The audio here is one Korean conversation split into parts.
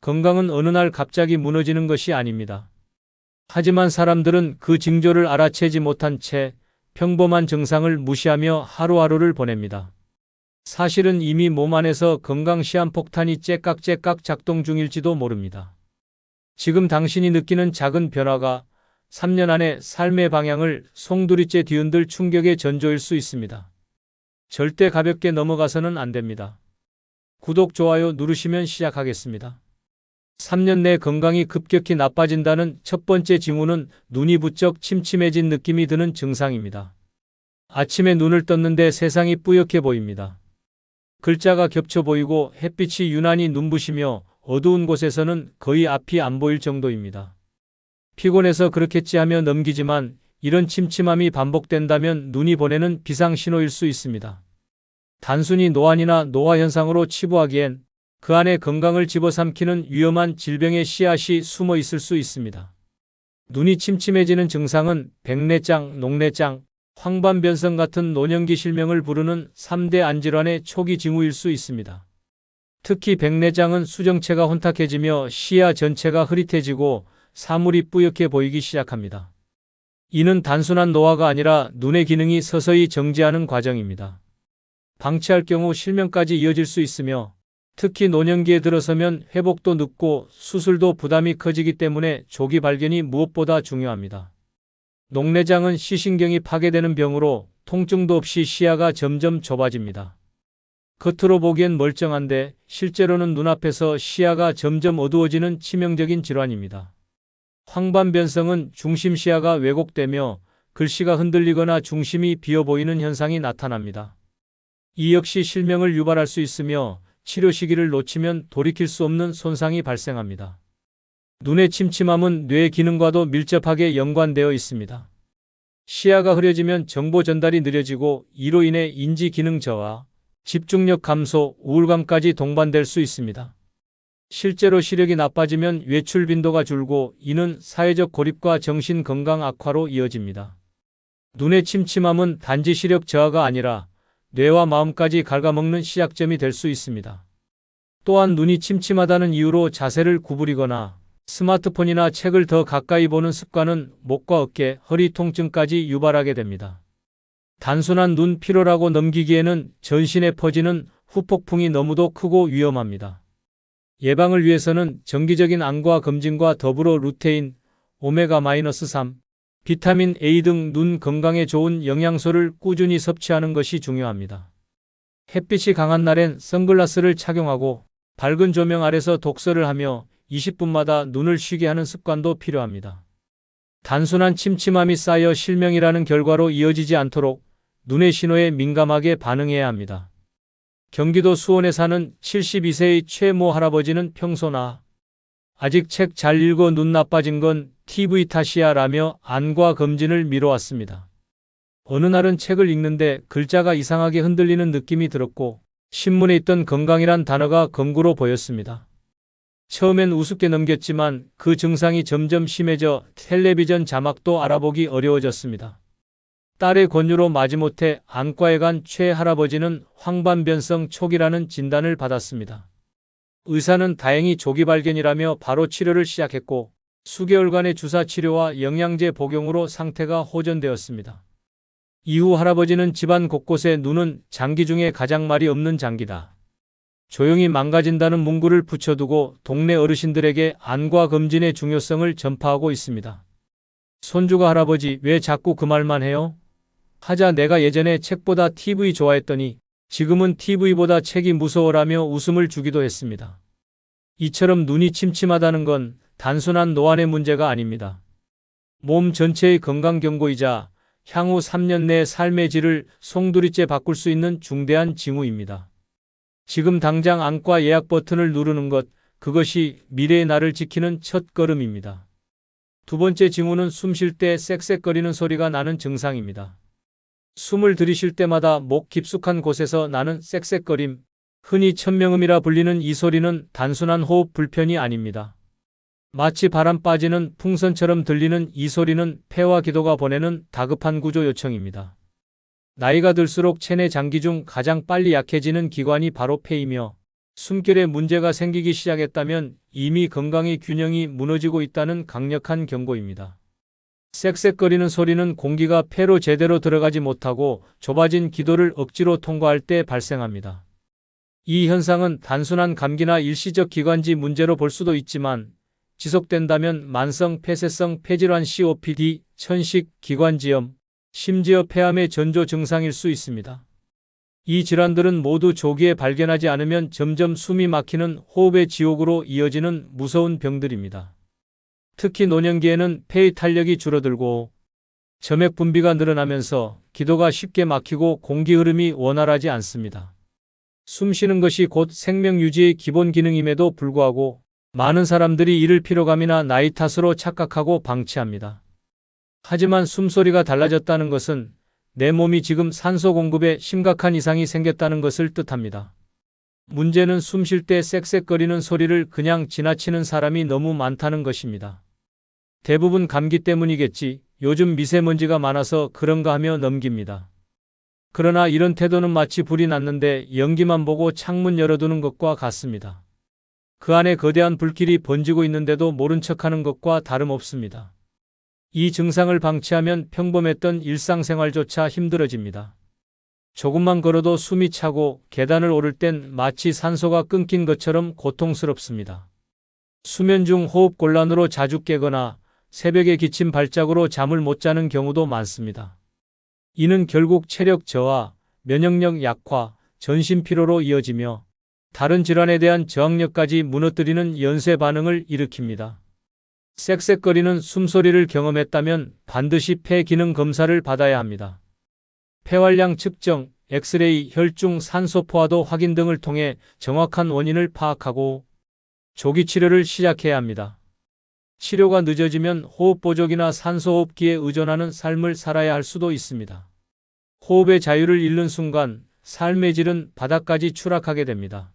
건강은 어느 날 갑자기 무너지는 것이 아닙니다. 하지만 사람들은 그 징조를 알아채지 못한 채 평범한 증상을 무시하며 하루하루를 보냅니다. 사실은 이미 몸 안에서 건강 시한폭탄이 째깍째깍 작동 중일지도 모릅니다. 지금 당신이 느끼는 작은 변화가 3년 안에 삶의 방향을 송두리째 뒤흔들 충격의 전조일 수 있습니다. 절대 가볍게 넘어가서는 안 됩니다. 구독, 좋아요 누르시면 시작하겠습니다. 3년 내 건강이 급격히 나빠진다는 첫 번째 징후는 눈이 부쩍 침침해진 느낌이 드는 증상입니다. 아침에 눈을 떴는데 세상이 뿌옇게 보입니다. 글자가 겹쳐 보이고 햇빛이 유난히 눈부시며 어두운 곳에서는 거의 앞이 안 보일 정도입니다. 피곤해서 그렇겠지 하며 넘기지만 이런 침침함이 반복된다면 눈이 보내는 비상신호일 수 있습니다. 단순히 노안이나 노화 현상으로 치부하기엔 그 안에 건강을 집어삼키는 위험한 질병의 씨앗이 숨어 있을 수 있습니다. 눈이 침침해지는 증상은 백내장, 녹내장, 황반변성 같은 노년기 실명을 부르는 3대 안질환의 초기 징후일 수 있습니다. 특히 백내장은 수정체가 혼탁해지며 시야 전체가 흐릿해지고 사물이 뿌옇게 보이기 시작합니다. 이는 단순한 노화가 아니라 눈의 기능이 서서히 정지하는 과정입니다. 방치할 경우 실명까지 이어질 수 있으며 특히 노년기에 들어서면 회복도 늦고 수술도 부담이 커지기 때문에 조기 발견이 무엇보다 중요합니다. 녹내장은 시신경이 파괴되는 병으로 통증도 없이 시야가 점점 좁아집니다. 겉으로 보기엔 멀쩡한데 실제로는 눈앞에서 시야가 점점 어두워지는 치명적인 질환입니다. 황반변성은 중심 시야가 왜곡되며 글씨가 흔들리거나 중심이 비어 보이는 현상이 나타납니다. 이 역시 실명을 유발할 수 있으며 치료 시기를 놓치면 돌이킬 수 없는 손상이 발생합니다. 눈의 침침함은 뇌 기능과도 밀접하게 연관되어 있습니다. 시야가 흐려지면 정보 전달이 느려지고 이로 인해 인지 기능 저하, 집중력 감소, 우울감까지 동반될 수 있습니다. 실제로 시력이 나빠지면 외출 빈도가 줄고 이는 사회적 고립과 정신 건강 악화로 이어집니다. 눈의 침침함은 단지 시력 저하가 아니라 뇌와 마음까지 갉아먹는 시작점이 될 수 있습니다. 또한 눈이 침침하다는 이유로 자세를 구부리거나 스마트폰이나 책을 더 가까이 보는 습관은 목과 어깨, 허리 통증까지 유발하게 됩니다. 단순한 눈 피로라고 넘기기에는 전신에 퍼지는 후폭풍이 너무도 크고 위험합니다. 예방을 위해서는 정기적인 안과 검진과 더불어 루테인, 오메가-3, 비타민 A 등 눈 건강에 좋은 영양소를 꾸준히 섭취하는 것이 중요합니다. 햇빛이 강한 날엔 선글라스를 착용하고 밝은 조명 아래서 독서를 하며 20분마다 눈을 쉬게 하는 습관도 필요합니다. 단순한 침침함이 쌓여 실명이라는 결과로 이어지지 않도록 눈의 신호에 민감하게 반응해야 합니다. 경기도 수원에 사는 72세의 최모 할아버지는 평소나 아직 책 잘 읽어 눈 나빠진 건 TV 탓이야 라며 안과 검진을 미뤄왔습니다. 어느 날은 책을 읽는데 글자가 이상하게 흔들리는 느낌이 들었고 신문에 있던 건강이란 단어가 검구로 보였습니다. 처음엔 우습게 넘겼지만 그 증상이 점점 심해져 텔레비전 자막도 알아보기 어려워졌습니다. 딸의 권유로 마지못해 안과에 간 최 할아버지는 황반변성 초기라는 진단을 받았습니다. 의사는 다행히 조기 발견이라며 바로 치료를 시작했고 수개월간의 주사 치료와 영양제 복용으로 상태가 호전되었습니다. 이후 할아버지는 집안 곳곳에 눈은 장기 중에 가장 말이 없는 장기다. 조용히 망가진다는 문구를 붙여두고 동네 어르신들에게 안과 검진의 중요성을 전파하고 있습니다. 손주가 할아버지 왜 자꾸 그 말만 해요? 하자 내가 예전에 책보다 TV 좋아했더니 지금은 TV보다 책이 무서워라며 웃음을 주기도 했습니다. 이처럼 눈이 침침하다는 건 단순한 노안의 문제가 아닙니다. 몸 전체의 건강 경고이자 향후 3년 내 삶의 질을 송두리째 바꿀 수 있는 중대한 징후입니다. 지금 당장 안과 예약 버튼을 누르는 것, 그것이 미래의 나를 지키는 첫 걸음입니다. 두 번째 징후는 숨 쉴 때 쌕쌕거리는 소리가 나는 증상입니다. 숨을 들이쉴 때마다 목 깊숙한 곳에서 나는 쌕쌕거림, 흔히 천명음이라 불리는 이 소리는 단순한 호흡 불편이 아닙니다. 마치 바람 빠지는 풍선처럼 들리는 이 소리는 폐와 기도가 보내는 다급한 구조 요청입니다. 나이가 들수록 체내 장기 중 가장 빨리 약해지는 기관이 바로 폐이며 숨결에 문제가 생기기 시작했다면 이미 건강의 균형이 무너지고 있다는 강력한 경고입니다. 쌕쌕거리는 소리는 공기가 폐로 제대로 들어가지 못하고 좁아진 기도를 억지로 통과할 때 발생합니다. 이 현상은 단순한 감기나 일시적 기관지 문제로 볼 수도 있지만 지속된다면 만성 폐쇄성 폐질환 COPD, 천식, 기관지염, 심지어 폐암의 전조 증상일 수 있습니다. 이 질환들은 모두 조기에 발견하지 않으면 점점 숨이 막히는 호흡의 지옥으로 이어지는 무서운 병들입니다. 특히 노년기에는 폐의 탄력이 줄어들고 점액 분비가 늘어나면서 기도가 쉽게 막히고 공기 흐름이 원활하지 않습니다. 숨 쉬는 것이 곧 생명 유지의 기본 기능임에도 불구하고 많은 사람들이 이를 피로감이나 나이 탓으로 착각하고 방치합니다. 하지만 숨소리가 달라졌다는 것은 내 몸이 지금 산소 공급에 심각한 이상이 생겼다는 것을 뜻합니다. 문제는 숨 쉴 때 쌕쌕거리는 소리를 그냥 지나치는 사람이 너무 많다는 것입니다. 대부분 감기 때문이겠지, 요즘 미세먼지가 많아서 그런가 하며 넘깁니다. 그러나 이런 태도는 마치 불이 났는데 연기만 보고 창문 열어두는 것과 같습니다. 그 안에 거대한 불길이 번지고 있는데도 모른 척하는 것과 다름없습니다. 이 증상을 방치하면 평범했던 일상생활조차 힘들어집니다. 조금만 걸어도 숨이 차고 계단을 오를 땐 마치 산소가 끊긴 것처럼 고통스럽습니다. 수면 중 호흡 곤란으로 자주 깨거나 새벽에 기침 발작으로 잠을 못 자는 경우도 많습니다. 이는 결국 체력 저하, 면역력 약화, 전신 피로로 이어지며 다른 질환에 대한 저항력까지 무너뜨리는 연쇄 반응을 일으킵니다. 쌕쌕거리는 숨소리를 경험했다면 반드시 폐 기능 검사를 받아야 합니다. 폐활량 측정, 엑스레이, 혈중 산소 포화도 확인 등을 통해 정확한 원인을 파악하고 조기 치료를 시작해야 합니다. 치료가 늦어지면 호흡보조기나 산소호흡기에 의존하는 삶을 살아야 할 수도 있습니다. 호흡의 자유를 잃는 순간 삶의 질은 바닥까지 추락하게 됩니다.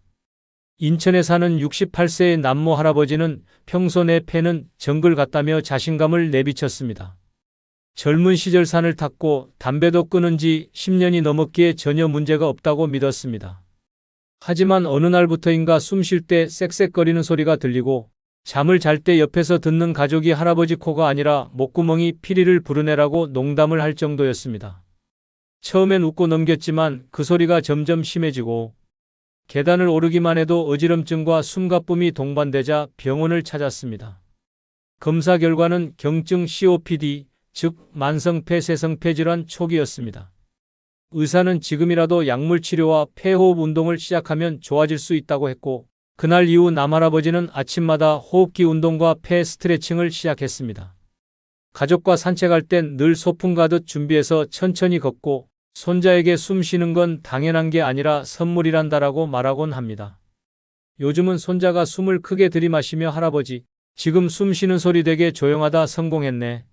인천에 사는 68세의 남모 할아버지는 평소 내 폐는 정글 같다며 자신감을 내비쳤습니다. 젊은 시절 산을 탔고 담배도 끊은 지 10년이 넘었기에 전혀 문제가 없다고 믿었습니다. 하지만 어느 날부터인가 숨 쉴 때 쌕쌕거리는 소리가 들리고 잠을 잘 때 옆에서 듣는 가족이 할아버지 코가 아니라 목구멍이 피리를 부르네라고 농담을 할 정도였습니다. 처음엔 웃고 넘겼지만 그 소리가 점점 심해지고 계단을 오르기만 해도 어지럼증과 숨가쁨이 동반되자 병원을 찾았습니다. 검사 결과는 경증 COPD, 즉 만성 폐쇄성 폐질환 초기였습니다. 의사는 지금이라도 약물 치료와 폐호흡 운동을 시작하면 좋아질 수 있다고 했고 그날 이후 남할아버지는 아침마다 호흡기 운동과 폐 스트레칭을 시작했습니다. 가족과 산책할 땐 늘 소풍 가듯 준비해서 천천히 걷고 손자에게 숨 쉬는 건 당연한 게 아니라 선물이란다라고 말하곤 합니다. 요즘은 손자가 숨을 크게 들이마시며 할아버지, 지금 숨 쉬는 소리 되게 조용하다 성공했네.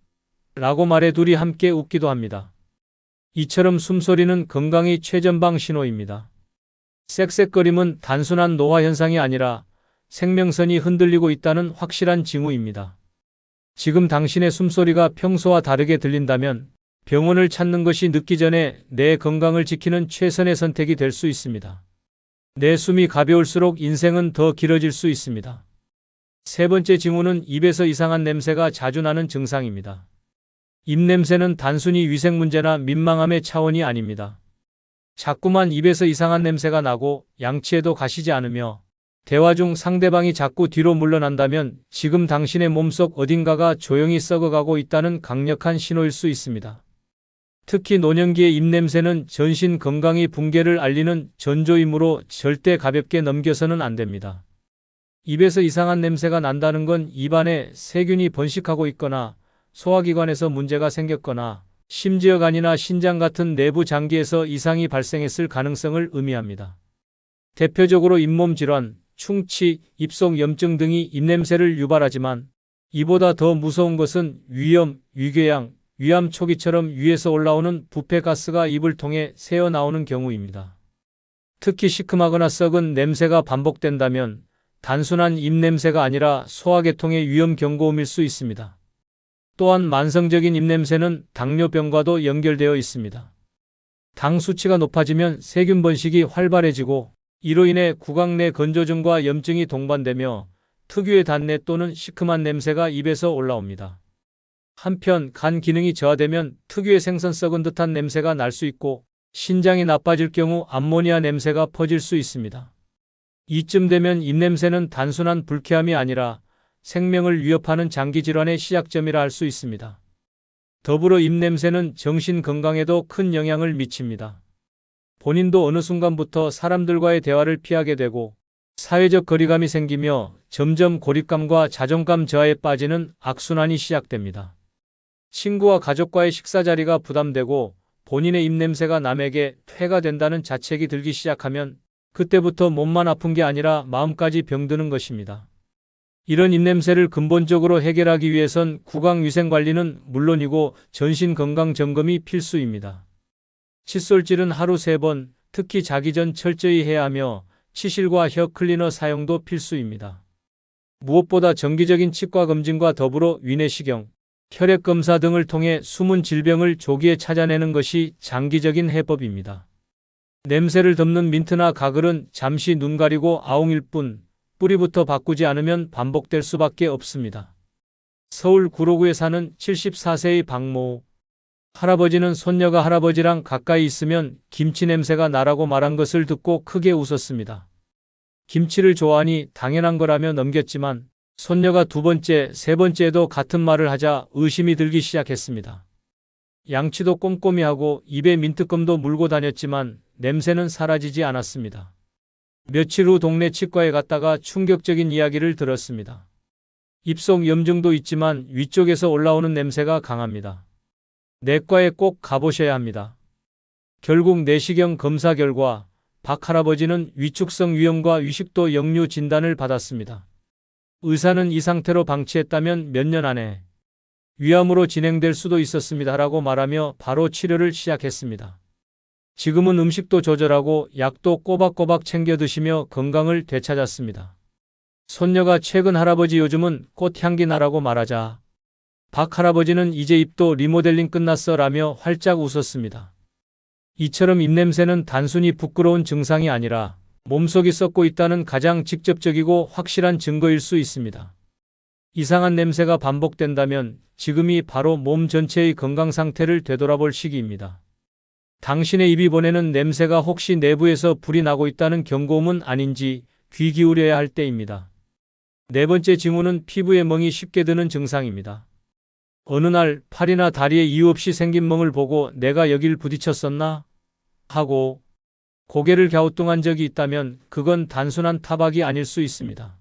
라고 말해 둘이 함께 웃기도 합니다. 이처럼 숨소리는 건강의 최전방 신호입니다. 쌕쌕거림은 단순한 노화 현상이 아니라 생명선이 흔들리고 있다는 확실한 징후입니다. 지금 당신의 숨소리가 평소와 다르게 들린다면 병원을 찾는 것이 늦기 전에 내 건강을 지키는 최선의 선택이 될 수 있습니다. 내 숨이 가벼울수록 인생은 더 길어질 수 있습니다. 세 번째 징후는 입에서 이상한 냄새가 자주 나는 증상입니다. 입냄새는 단순히 위생 문제나 민망함의 차원이 아닙니다. 자꾸만 입에서 이상한 냄새가 나고 양치에도 가시지 않으며 대화 중 상대방이 자꾸 뒤로 물러난다면 지금 당신의 몸속 어딘가가 조용히 썩어가고 있다는 강력한 신호일 수 있습니다. 특히 노년기의 입냄새는 전신 건강의 붕괴를 알리는 전조이므로 절대 가볍게 넘겨서는 안 됩니다. 입에서 이상한 냄새가 난다는 건 입안에 세균이 번식하고 있거나 소화기관에서 문제가 생겼거나 심지어 간이나 신장 같은 내부 장기에서 이상이 발생했을 가능성을 의미합니다. 대표적으로 잇몸 질환, 충치, 입속 염증 등이 입냄새를 유발하지만 이보다 더 무서운 것은 위염, 위궤양, 위암 초기처럼 위에서 올라오는 부패가스가 입을 통해 새어나오는 경우입니다. 특히 시큼하거나 썩은 냄새가 반복된다면 단순한 입냄새가 아니라 소화계통의 위험 경고음일 수 있습니다. 또한 만성적인 입냄새는 당뇨병과도 연결되어 있습니다. 당 수치가 높아지면 세균 번식이 활발해지고 이로 인해 구강 내 건조증과 염증이 동반되며 특유의 단내 또는 시큼한 냄새가 입에서 올라옵니다. 한편 간 기능이 저하되면 특유의 생선 썩은 듯한 냄새가 날 수 있고 신장이 나빠질 경우 암모니아 냄새가 퍼질 수 있습니다. 이쯤 되면 입냄새는 단순한 불쾌함이 아니라 생명을 위협하는 장기질환의 시작점이라 할 수 있습니다. 더불어 입냄새는 정신 건강에도 큰 영향을 미칩니다. 본인도 어느 순간부터 사람들과의 대화를 피하게 되고 사회적 거리감이 생기며 점점 고립감과 자존감 저하에 빠지는 악순환이 시작됩니다. 친구와 가족과의 식사 자리가 부담되고 본인의 입냄새가 남에게 폐가 된다는 자책이 들기 시작하면 그때부터 몸만 아픈 게 아니라 마음까지 병드는 것입니다. 이런 입냄새를 근본적으로 해결하기 위해선 구강위생관리는 물론이고 전신건강점검이 필수입니다. 칫솔질은 하루 3번, 특히 자기 전 철저히 해야 하며 치실과 혀 클리너 사용도 필수입니다. 무엇보다 정기적인 치과 검진과 더불어 위내시경, 혈액 검사 등을 통해 숨은 질병을 조기에 찾아내는 것이 장기적인 해법입니다. 냄새를 덮는 민트나 가글은 잠시 눈 가리고 아웅일 뿐 뿌리부터 바꾸지 않으면 반복될 수밖에 없습니다. 서울 구로구에 사는 74세의 박모 할아버지는 손녀가 할아버지랑 가까이 있으면 김치 냄새가 나라고 말한 것을 듣고 크게 웃었습니다. 김치를 좋아하니 당연한 거라며 넘겼지만 손녀가 2번째, 3번째에도 같은 말을 하자 의심이 들기 시작했습니다. 양치도 꼼꼼히 하고 입에 민트껌도 물고 다녔지만 냄새는 사라지지 않았습니다. 며칠 후 동네 치과에 갔다가 충격적인 이야기를 들었습니다. 입속 염증도 있지만 위쪽에서 올라오는 냄새가 강합니다. 내과에 꼭 가보셔야 합니다. 결국 내시경 검사 결과 박 할아버지는 위축성 위염과 위식도 역류 진단을 받았습니다. 의사는 이 상태로 방치했다면 몇 년 안에 위암으로 진행될 수도 있었습니다라고 말하며 바로 치료를 시작했습니다. 지금은 음식도 조절하고 약도 꼬박꼬박 챙겨 드시며 건강을 되찾았습니다. 손녀가 최근 할아버지 요즘은 꽃향기 나라고 말하자 박 할아버지는 이제 입도 리모델링 끝났어 라며 활짝 웃었습니다. 이처럼 입냄새는 단순히 부끄러운 증상이 아니라 몸속이 썩고 있다는 가장 직접적이고 확실한 증거일 수 있습니다. 이상한 냄새가 반복된다면 지금이 바로 몸 전체의 건강 상태를 되돌아볼 시기입니다. 당신의 입이 보내는 냄새가 혹시 내부에서 불이 나고 있다는 경고음은 아닌지 귀 기울여야 할 때입니다. 4번째 징후는 피부에 멍이 쉽게 드는 증상입니다. 어느 날 팔이나 다리에 이유 없이 생긴 멍을 보고 내가 여길 부딪혔었나? 하고 고개를 갸우뚱한 적이 있다면 그건 단순한 타박이 아닐 수 있습니다.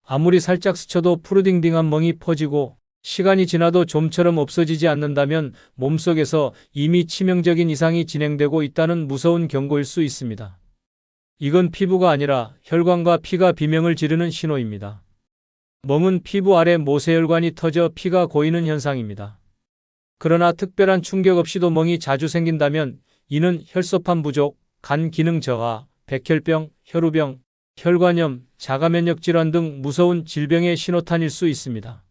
아무리 살짝 스쳐도 푸르딩딩한 멍이 퍼지고 시간이 지나도 좀처럼 없어지지 않는다면 몸속에서 이미 치명적인 이상이 진행되고 있다는 무서운 경고일 수 있습니다. 이건 피부가 아니라 혈관과 피가 비명을 지르는 신호입니다. 멍은 피부 아래 모세혈관이 터져 피가 고이는 현상입니다. 그러나 특별한 충격 없이도 멍이 자주 생긴다면 이는 혈소판 부족, 간 기능 저하, 백혈병, 혈우병, 혈관염, 자가면역 질환 등 무서운 질병의 신호탄일 수 있습니다.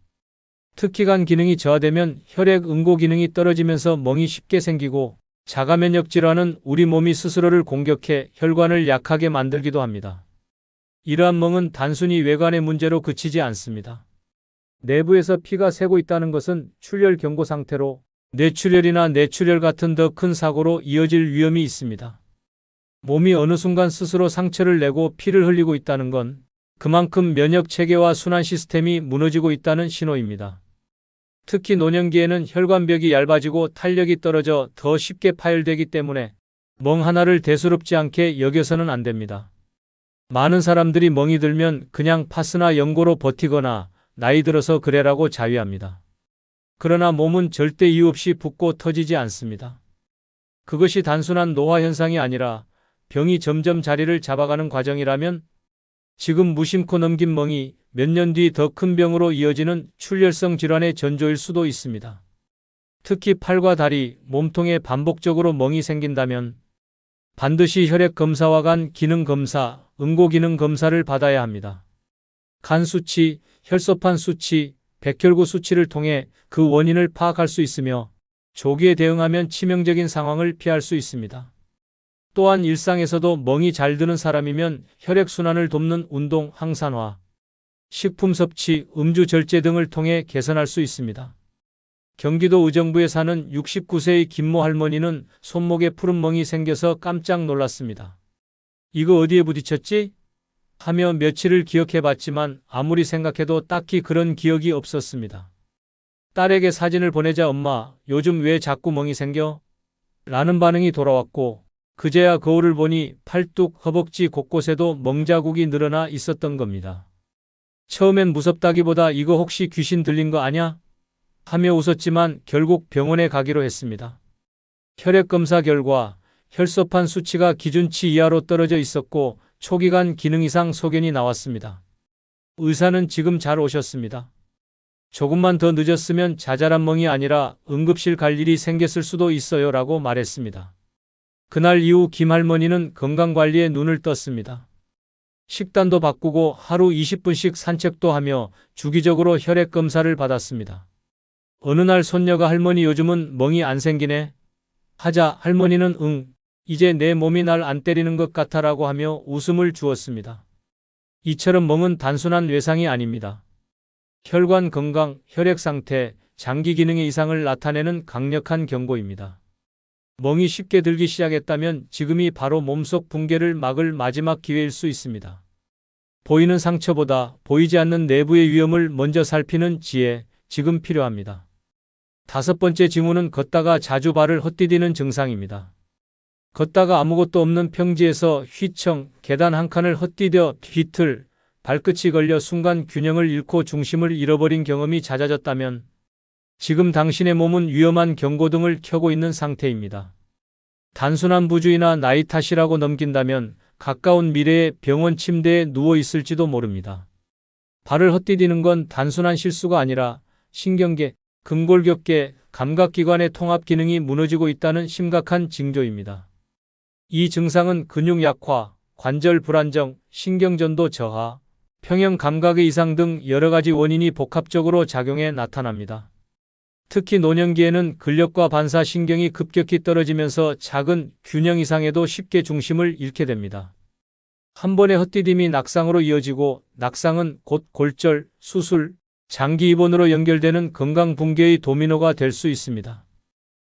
특히 간 기능이 저하되면 혈액 응고 기능이 떨어지면서 멍이 쉽게 생기고 자가면역 질환은 우리 몸이 스스로를 공격해 혈관을 약하게 만들기도 합니다. 이러한 멍은 단순히 외관의 문제로 그치지 않습니다. 내부에서 피가 새고 있다는 것은 출혈 경고 상태로 뇌출혈이나 뇌출혈 같은 더 큰 사고로 이어질 위험이 있습니다. 몸이 어느 순간 스스로 상처를 내고 피를 흘리고 있다는 건 그만큼 면역 체계와 순환 시스템이 무너지고 있다는 신호입니다. 특히 노년기에는 혈관벽이 얇아지고 탄력이 떨어져 더 쉽게 파열되기 때문에 멍 하나를 대수롭지 않게 여겨서는 안 됩니다. 많은 사람들이 멍이 들면 그냥 파스나 연고로 버티거나 나이 들어서 그래라고 자위합니다. 그러나 몸은 절대 이유 없이 붓고 터지지 않습니다. 그것이 단순한 노화 현상이 아니라 병이 점점 자리를 잡아가는 과정이라면 지금 무심코 넘긴 멍이 몇 년 뒤 더 큰 병으로 이어지는 출혈성 질환의 전조일 수도 있습니다. 특히 팔과 다리, 몸통에 반복적으로 멍이 생긴다면 반드시 혈액 검사와 간 기능 검사, 응고 기능 검사를 받아야 합니다. 간 수치, 혈소판 수치, 백혈구 수치를 통해 그 원인을 파악할 수 있으며 조기에 대응하면 치명적인 상황을 피할 수 있습니다. 또한 일상에서도 멍이 잘 드는 사람이면 혈액순환을 돕는 운동, 항산화, 식품 섭취, 음주 절제 등을 통해 개선할 수 있습니다. 경기도 의정부에 사는 69세의 김모 할머니는 손목에 푸른 멍이 생겨서 깜짝 놀랐습니다. 이거 어디에 부딪혔지? 하며 며칠을 기억해 봤지만 아무리 생각해도 딱히 그런 기억이 없었습니다. 딸에게 사진을 보내자 엄마, 요즘 왜 자꾸 멍이 생겨? 라는 반응이 돌아왔고, 그제야 거울을 보니 팔뚝, 허벅지 곳곳에도 멍자국이 늘어나 있었던 겁니다. 처음엔 무섭다기보다 이거 혹시 귀신 들린 거 아냐? 하며 웃었지만 결국 병원에 가기로 했습니다. 혈액검사 결과 혈소판 수치가 기준치 이하로 떨어져 있었고 초기간 기능 이상 소견이 나왔습니다. 의사는 지금 잘 오셨습니다. 조금만 더 늦었으면 자잘한 멍이 아니라 응급실 갈 일이 생겼을 수도 있어요 라고 말했습니다. 그날 이후 김 할머니는 건강관리에 눈을 떴습니다. 식단도 바꾸고 하루 20분씩 산책도 하며 주기적으로 혈액검사를 받았습니다. 어느 날 손녀가 할머니 요즘은 멍이 안 생기네? 하자 할머니는 응, 이제 내 몸이 날 안 때리는 것 같아라고 하며 웃음을 주었습니다. 이처럼 멍은 단순한 외상이 아닙니다. 혈관 건강, 혈액 상태, 장기 기능의 이상을 나타내는 강력한 경고입니다. 멍이 쉽게 들기 시작했다면 지금이 바로 몸속 붕괴를 막을 마지막 기회일 수 있습니다. 보이는 상처보다 보이지 않는 내부의 위험을 먼저 살피는 지혜, 지금 필요합니다. 5번째 징후는 걷다가 자주 발을 헛디디는 증상입니다. 걷다가 아무것도 없는 평지에서 휘청, 계단 한 칸을 헛디뎌 비틀, 발끝이 걸려 순간 균형을 잃고 중심을 잃어버린 경험이 잦아졌다면 지금 당신의 몸은 위험한 경고등을 켜고 있는 상태입니다. 단순한 부주의나 나이 탓이라고 넘긴다면 가까운 미래에 병원 침대에 누워 있을지도 모릅니다. 발을 헛디디는 건 단순한 실수가 아니라 신경계, 근골격계, 감각기관의 통합 기능이 무너지고 있다는 심각한 징조입니다. 이 증상은 근육 약화, 관절 불안정, 신경전도 저하, 평형 감각의 이상 등 여러 가지 원인이 복합적으로 작용해 나타납니다. 특히 노년기에는 근력과 반사신경이 급격히 떨어지면서 작은 균형 이상에도 쉽게 중심을 잃게 됩니다. 한 번의 헛디딤이 낙상으로 이어지고 낙상은 곧 골절, 수술, 장기 입원으로 연결되는 건강 붕괴의 도미노가 될 수 있습니다.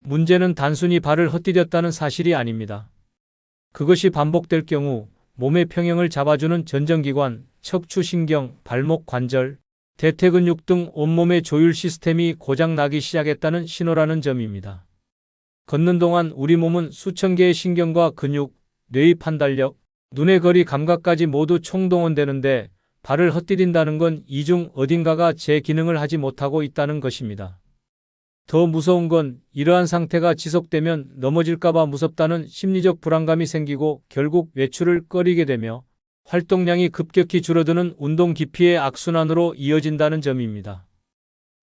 문제는 단순히 발을 헛디뎠다는 사실이 아닙니다. 그것이 반복될 경우 몸의 평형을 잡아주는 전정기관, 척추신경, 발목 관절, 대퇴근육 등 온몸의 조율 시스템이 고장나기 시작했다는 신호라는 점입니다. 걷는 동안 우리 몸은 수천 개의 신경과 근육, 뇌의 판단력, 눈의 거리 감각까지 모두 총동원되는데 발을 헛디딘다는 건 이 중 어딘가가 제 기능을 하지 못하고 있다는 것입니다. 더 무서운 건 이러한 상태가 지속되면 넘어질까봐 무섭다는 심리적 불안감이 생기고 결국 외출을 꺼리게 되며 활동량이 급격히 줄어드는 운동 기피의 악순환으로 이어진다는 점입니다.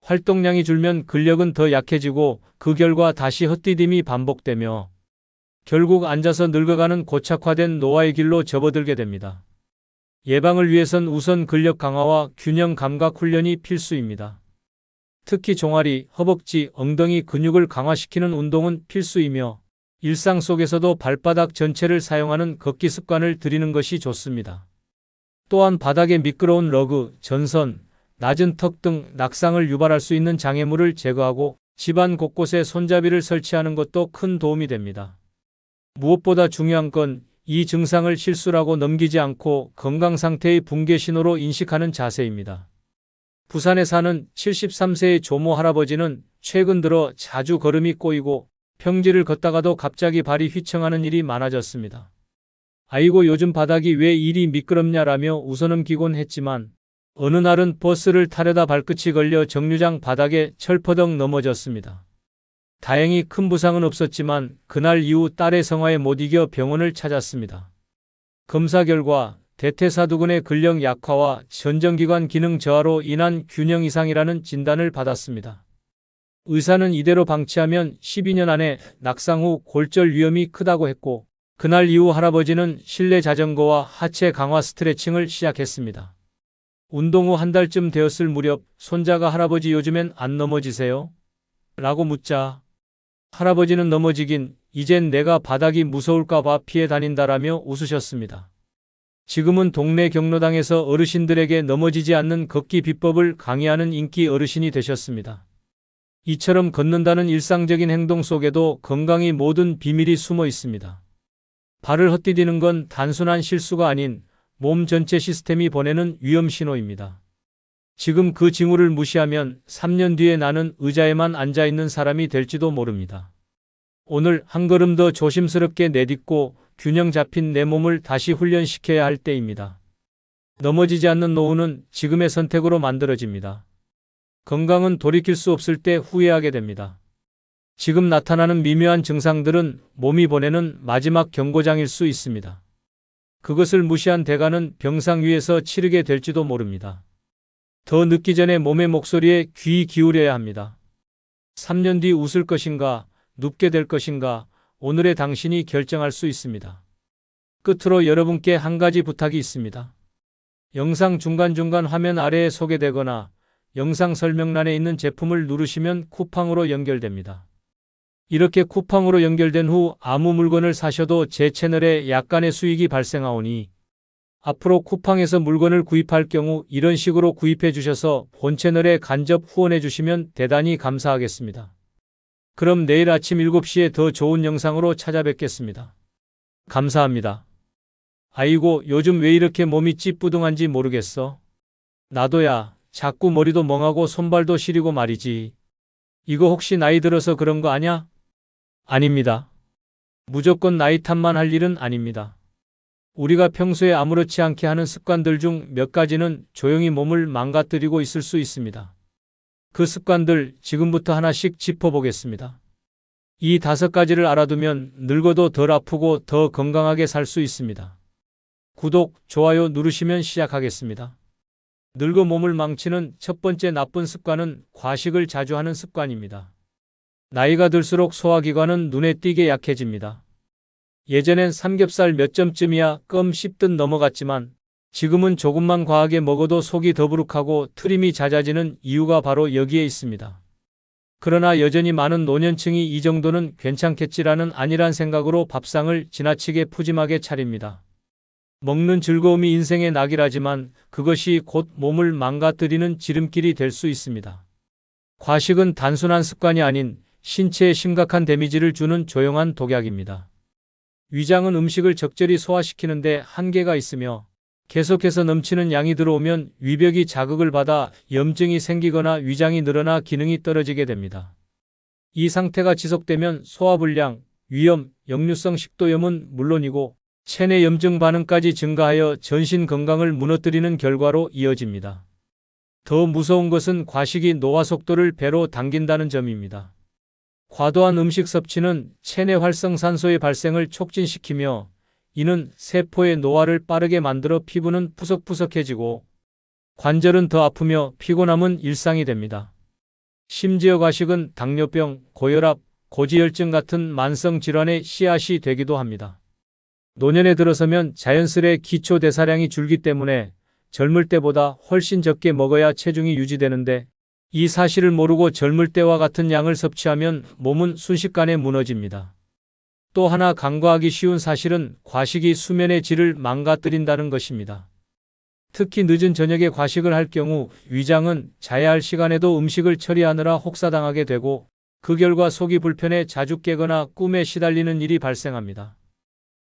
활동량이 줄면 근력은 더 약해지고 그 결과 다시 헛디딤이 반복되며 결국 앉아서 늙어가는 고착화된 노화의 길로 접어들게 됩니다. 예방을 위해선 우선 근력 강화와 균형 감각 훈련이 필수입니다. 특히 종아리, 허벅지, 엉덩이 근육을 강화시키는 운동은 필수이며 일상 속에서도 발바닥 전체를 사용하는 걷기 습관을 들이는 것이 좋습니다. 또한 바닥에 미끄러운 러그, 전선, 낮은 턱 등 낙상을 유발할 수 있는 장애물을 제거하고 집안 곳곳에 손잡이를 설치하는 것도 큰 도움이 됩니다. 무엇보다 중요한 건 이 증상을 실수라고 넘기지 않고 건강 상태의 붕괴 신호로 인식하는 자세입니다. 부산에 사는 73세의 조모 할아버지는 최근 들어 자주 걸음이 꼬이고 평지를 걷다가도 갑자기 발이 휘청하는 일이 많아졌습니다. 아이고 요즘 바닥이 왜 이리 미끄럽냐라며 웃어넘기곤 했지만 어느 날은 버스를 타려다 발끝이 걸려 정류장 바닥에 철퍼덕 넘어졌습니다. 다행히 큰 부상은 없었지만 그날 이후 딸의 성화에 못 이겨 병원을 찾았습니다. 검사 결과 대퇴사두근의 근력 약화와 전정기관 기능 저하로 인한 균형 이상이라는 진단을 받았습니다. 의사는 이대로 방치하면 12년 안에 낙상 후 골절 위험이 크다고 했고 그날 이후 할아버지는 실내 자전거와 하체 강화 스트레칭을 시작했습니다. 운동 후 한 달쯤 되었을 무렵 손자가 할아버지 요즘엔 안 넘어지세요? 라고 묻자 할아버지는 넘어지긴 이젠 내가 바닥이 무서울까 봐 피해 다닌다라며 웃으셨습니다. 지금은 동네 경로당에서 어르신들에게 넘어지지 않는 걷기 비법을 강의하는 인기 어르신이 되셨습니다. 이처럼 걷는다는 일상적인 행동 속에도 건강이 모든 비밀이 숨어 있습니다. 발을 헛디디는 건 단순한 실수가 아닌 몸 전체 시스템이 보내는 위험 신호입니다. 지금 그 징후를 무시하면 3년 뒤에 나는 의자에만 앉아 있는 사람이 될지도 모릅니다. 오늘 한 걸음 더 조심스럽게 내딛고 균형 잡힌 내 몸을 다시 훈련시켜야 할 때입니다. 넘어지지 않는 노후는 지금의 선택으로 만들어집니다. 건강은 돌이킬 수 없을 때 후회하게 됩니다. 지금 나타나는 미묘한 증상들은 몸이 보내는 마지막 경고장일 수 있습니다. 그것을 무시한 대가는 병상 위에서 치르게 될지도 모릅니다. 더 늦기 전에 몸의 목소리에 귀 기울여야 합니다. 3년 뒤 웃을 것인가, 눕게 될 것인가, 오늘의 당신이 결정할 수 있습니다. 끝으로 여러분께 한 가지 부탁이 있습니다. 영상 중간중간 화면 아래에 소개되거나 영상 설명란에 있는 제품을 누르시면 쿠팡으로 연결됩니다. 이렇게 쿠팡으로 연결된 후 아무 물건을 사셔도 제 채널에 약간의 수익이 발생하오니 앞으로 쿠팡에서 물건을 구입할 경우 이런 식으로 구입해 주셔서 본 채널에 간접 후원해 주시면 대단히 감사하겠습니다. 그럼 내일 아침 7시에 더 좋은 영상으로 찾아뵙겠습니다. 감사합니다. 아이고, 요즘 왜 이렇게 몸이 찌뿌둥한지 모르겠어. 나도야. 자꾸 머리도 멍하고 손발도 시리고 말이지. 이거 혹시 나이 들어서 그런 거 아냐? 아닙니다. 무조건 나이 탓만 할 일은 아닙니다. 우리가 평소에 아무렇지 않게 하는 습관들 중 몇 가지는 조용히 몸을 망가뜨리고 있을 수 있습니다. 그 습관들 지금부터 하나씩 짚어보겠습니다. 이 5가지를 알아두면 늙어도 덜 아프고 더 건강하게 살 수 있습니다. 구독, 좋아요 누르시면 시작하겠습니다. 늙어 몸을 망치는 첫 번째 나쁜 습관은 과식을 자주 하는 습관입니다. 나이가 들수록 소화기관은 눈에 띄게 약해집니다. 예전엔 삼겹살 몇 점쯤이야 껌 씹듯 넘어갔지만 지금은 조금만 과하게 먹어도 속이 더부룩하고 트림이 잦아지는 이유가 바로 여기에 있습니다. 그러나 여전히 많은 노년층이 이 정도는 괜찮겠지라는 안일한 생각으로 밥상을 지나치게 푸짐하게 차립니다. 먹는 즐거움이 인생의 낙이라지만 그것이 곧 몸을 망가뜨리는 지름길이 될 수 있습니다. 과식은 단순한 습관이 아닌 신체에 심각한 데미지를 주는 조용한 독약입니다. 위장은 음식을 적절히 소화시키는데 한계가 있으며 계속해서 넘치는 양이 들어오면 위벽이 자극을 받아 염증이 생기거나 위장이 늘어나 기능이 떨어지게 됩니다. 이 상태가 지속되면 소화불량, 위염, 역류성 식도염은 물론이고 체내 염증 반응까지 증가하여 전신 건강을 무너뜨리는 결과로 이어집니다. 더 무서운 것은 과식이 노화 속도를 배로 당긴다는 점입니다. 과도한 음식 섭취는 체내 활성산소의 발생을 촉진시키며 이는 세포의 노화를 빠르게 만들어 피부는 푸석푸석해지고 관절은 더 아프며 피곤함은 일상이 됩니다. 심지어 과식은 당뇨병, 고혈압, 고지혈증 같은 만성 질환의 씨앗이 되기도 합니다. 노년에 들어서면 자연스레 기초 대사량이 줄기 때문에 젊을 때보다 훨씬 적게 먹어야 체중이 유지되는데 이 사실을 모르고 젊을 때와 같은 양을 섭취하면 몸은 순식간에 무너집니다. 또 하나 간과하기 쉬운 사실은 과식이 수면의 질을 망가뜨린다는 것입니다. 특히 늦은 저녁에 과식을 할 경우 위장은 자야 할 시간에도 음식을 처리하느라 혹사당하게 되고 그 결과 속이 불편해 자주 깨거나 꿈에 시달리는 일이 발생합니다.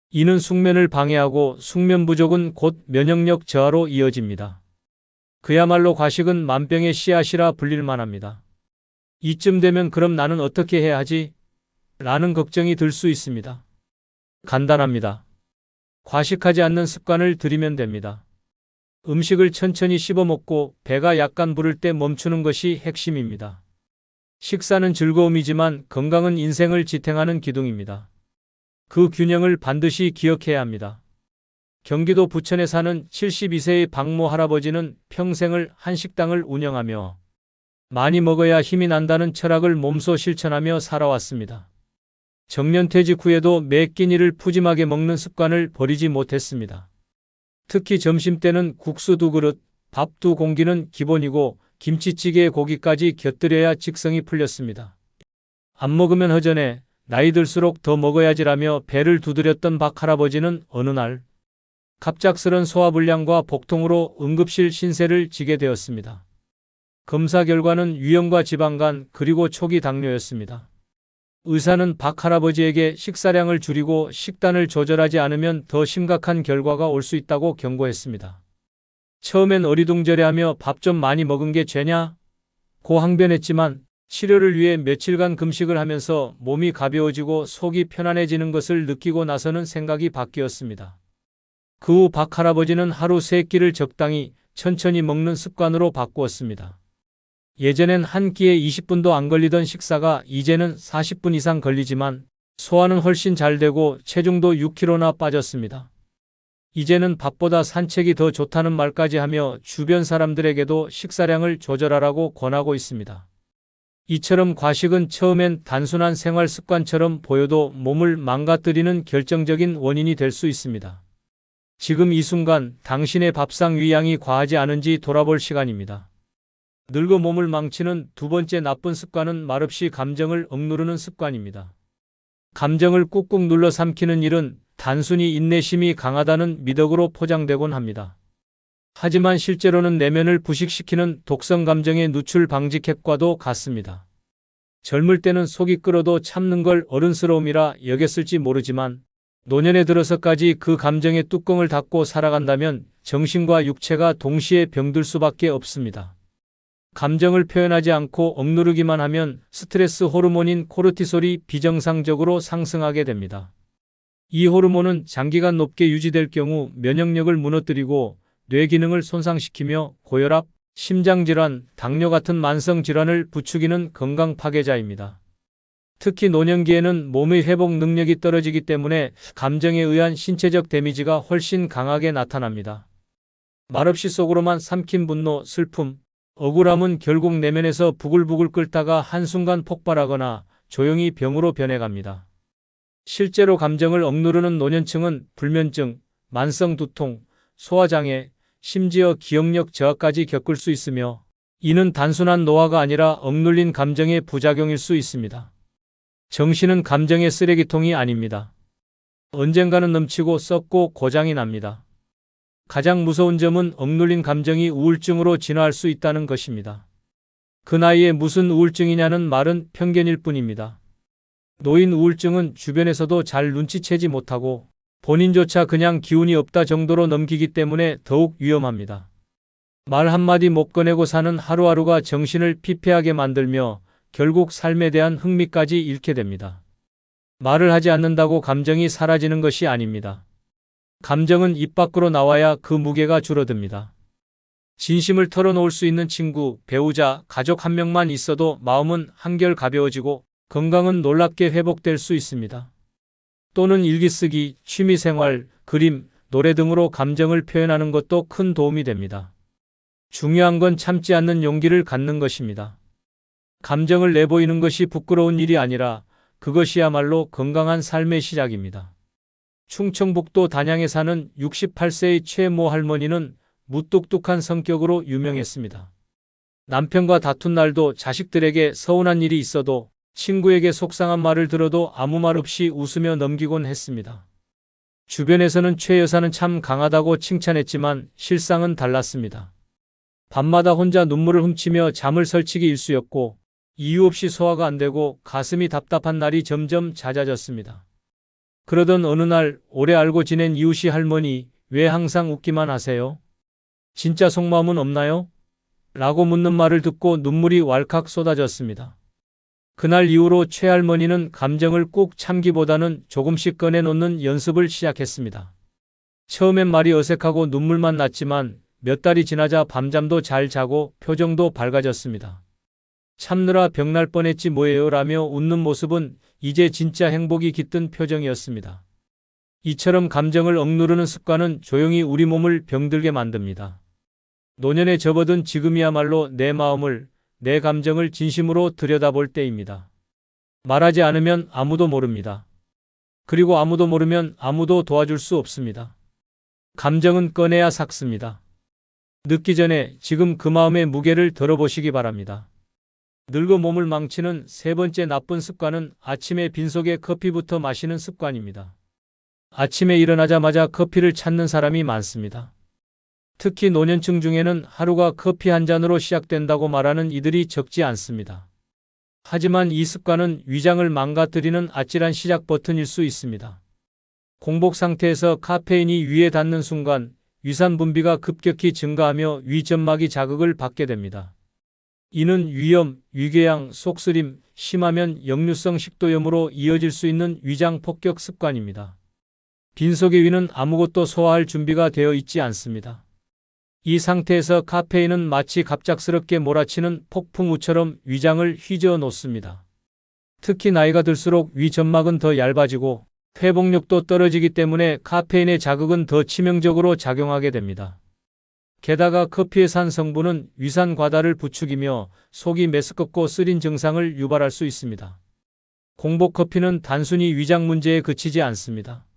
이는 숙면을 방해하고 숙면 부족은 곧 면역력 저하로 이어집니다. 그야말로 과식은 만병의 씨앗이라 불릴 만합니다. 이쯤 되면 그럼 나는 어떻게 해야 하지? 라는 걱정이 들 수 있습니다. 간단합니다. 과식하지 않는 습관을 들이면 됩니다. 음식을 천천히 씹어 먹고 배가 약간 부를 때 멈추는 것이 핵심입니다. 식사는 즐거움이지만 건강은 인생을 지탱하는 기둥입니다. 그 균형을 반드시 기억해야 합니다. 경기도 부천에 사는 72세의 박모 할아버지는 평생을 한식당을 운영하며 많이 먹어야 힘이 난다는 철학을 몸소 실천하며 살아왔습니다. 정년퇴직 후에도 매 끼니를 푸짐하게 먹는 습관을 버리지 못했습니다. 특히 점심때는 국수 2그릇, 밥 2공기는 기본이고 김치찌개에 고기까지 곁들여야 직성이 풀렸습니다. 안 먹으면 허전해, 나이 들수록 더 먹어야지라며 배를 두드렸던 박 할아버지는 어느 날 갑작스런 소화불량과 복통으로 응급실 신세를 지게 되었습니다. 검사 결과는 위염과 지방간 그리고 초기 당뇨였습니다. 의사는 박 할아버지에게 식사량을 줄이고 식단을 조절하지 않으면 더 심각한 결과가 올 수 있다고 경고했습니다. 처음엔 어리둥절해하며 밥 좀 많이 먹은 게 죄냐? 고 항변했지만 치료를 위해 며칠간 금식을 하면서 몸이 가벼워지고 속이 편안해지는 것을 느끼고 나서는 생각이 바뀌었습니다. 그 후 박 할아버지는 하루 3끼를 적당히 천천히 먹는 습관으로 바꾸었습니다. 예전엔 한 끼에 20분도 안 걸리던 식사가 이제는 40분 이상 걸리지만 소화는 훨씬 잘 되고 체중도 6kg나 빠졌습니다. 이제는 밥보다 산책이 더 좋다는 말까지 하며 주변 사람들에게도 식사량을 조절하라고 권하고 있습니다. 이처럼 과식은 처음엔 단순한 생활 습관처럼 보여도 몸을 망가뜨리는 결정적인 원인이 될 수 있습니다. 지금 이 순간 당신의 밥상 위양이 과하지 않은지 돌아볼 시간입니다. 늙어 몸을 망치는 두 번째 나쁜 습관은 말없이 감정을 억누르는 습관입니다. 감정을 꾹꾹 눌러 삼키는 일은 단순히 인내심이 강하다는 미덕으로 포장되곤 합니다. 하지만 실제로는 내면을 부식시키는 독성 감정의 누출 방지 캡과도 같습니다. 젊을 때는 속이 끓어도 참는 걸 어른스러움이라 여겼을지 모르지만 노년에 들어서까지 그 감정의 뚜껑을 닫고 살아간다면 정신과 육체가 동시에 병들 수밖에 없습니다. 감정을 표현하지 않고 억누르기만 하면 스트레스 호르몬인 코르티솔이 비정상적으로 상승하게 됩니다. 이 호르몬은 장기간 높게 유지될 경우 면역력을 무너뜨리고 뇌 기능을 손상시키며 고혈압, 심장질환, 당뇨 같은 만성 질환을 부추기는 건강 파괴자입니다. 특히 노년기에는 몸의 회복 능력이 떨어지기 때문에 감정에 의한 신체적 데미지가 훨씬 강하게 나타납니다. 말없이 속으로만 삼킨 분노, 슬픔, 억울함은 결국 내면에서 부글부글 끓다가 한순간 폭발하거나 조용히 병으로 변해갑니다. 실제로 감정을 억누르는 노년층은 불면증, 만성 두통, 소화장애, 심지어 기억력 저하까지 겪을 수 있으며 이는 단순한 노화가 아니라 억눌린 감정의 부작용일 수 있습니다. 정신은 감정의 쓰레기통이 아닙니다. 언젠가는 넘치고 썩고 고장이 납니다. 가장 무서운 점은 억눌린 감정이 우울증으로 진화할 수 있다는 것입니다. 그 나이에 무슨 우울증이냐는 말은 편견일 뿐입니다. 노인 우울증은 주변에서도 잘 눈치채지 못하고 본인조차 그냥 기운이 없다 정도로 넘기기 때문에 더욱 위험합니다. 말 한마디 못 꺼내고 사는 하루하루가 정신을 피폐하게 만들며 결국 삶에 대한 흥미까지 잃게 됩니다. 말을 하지 않는다고 감정이 사라지는 것이 아닙니다. 감정은 입 밖으로 나와야 그 무게가 줄어듭니다. 진심을 털어놓을 수 있는 친구, 배우자, 가족 한 명만 있어도 마음은 한결 가벼워지고 건강은 놀랍게 회복될 수 있습니다. 또는 일기쓰기, 취미생활, 그림, 노래 등으로 감정을 표현하는 것도 큰 도움이 됩니다. 중요한 건 참지 않는 용기를 갖는 것입니다. 감정을 내보이는 것이 부끄러운 일이 아니라 그것이야말로 건강한 삶의 시작입니다. 충청북도 단양에 사는 68세의 최모 할머니는 무뚝뚝한 성격으로 유명했습니다. 남편과 다툰 날도 자식들에게 서운한 일이 있어도 친구에게 속상한 말을 들어도 아무 말 없이 웃으며 넘기곤 했습니다. 주변에서는 최 여사는 참 강하다고 칭찬했지만 실상은 달랐습니다. 밤마다 혼자 눈물을 훔치며 잠을 설치기 일쑤였고 이유 없이 소화가 안 되고 가슴이 답답한 날이 점점 잦아졌습니다. 그러던 어느 날 오래 알고 지낸 이웃이 할머니, 왜 항상 웃기만 하세요? 진짜 속마음은 없나요? 라고 묻는 말을 듣고 눈물이 왈칵 쏟아졌습니다. 그날 이후로 최 할머니는 감정을 꾹 참기보다는 조금씩 꺼내놓는 연습을 시작했습니다. 처음엔 말이 어색하고 눈물만 났지만 몇 달이 지나자 밤잠도 잘 자고 표정도 밝아졌습니다. 참느라 병날 뻔했지 뭐예요 라며 웃는 모습은 이제 진짜 행복이 깃든 표정이었습니다. 이처럼 감정을 억누르는 습관은 조용히 우리 몸을 병들게 만듭니다. 노년에 접어든 지금이야말로 내 마음을, 내 감정을 진심으로 들여다볼 때입니다. 말하지 않으면 아무도 모릅니다. 그리고 아무도 모르면 아무도 도와줄 수 없습니다. 감정은 꺼내야 삭습니다. 늦기 전에 지금 그 마음의 무게를 덜어보시기 바랍니다. 늙어 몸을 망치는 세 번째 나쁜 습관은 아침에 빈속에 커피부터 마시는 습관입니다. 아침에 일어나자마자 커피를 찾는 사람이 많습니다. 특히 노년층 중에는 하루가 커피 한 잔으로 시작된다고 말하는 이들이 적지 않습니다. 하지만 이 습관은 위장을 망가뜨리는 아찔한 시작 버튼일 수 있습니다. 공복 상태에서 카페인이 위에 닿는 순간 위산 분비가 급격히 증가하며 위점막이 자극을 받게 됩니다. 이는 위염, 위궤양, 속쓰림, 심하면 역류성 식도염으로 이어질 수 있는 위장 폭격 습관입니다. 빈속의 위는 아무것도 소화할 준비가 되어 있지 않습니다. 이 상태에서 카페인은 마치 갑작스럽게 몰아치는 폭풍우처럼 위장을 휘저어 놓습니다. 특히 나이가 들수록 위 점막은 더 얇아지고 회복력도 떨어지기 때문에 카페인의 자극은 더 치명적으로 작용하게 됩니다. 게다가 커피의 산 성분은 위산 과다를 부추기며 속이 메스껍고 쓰린 증상을 유발할 수 있습니다. 공복 커피는 단순히 위장 문제에 그치지 않습니다.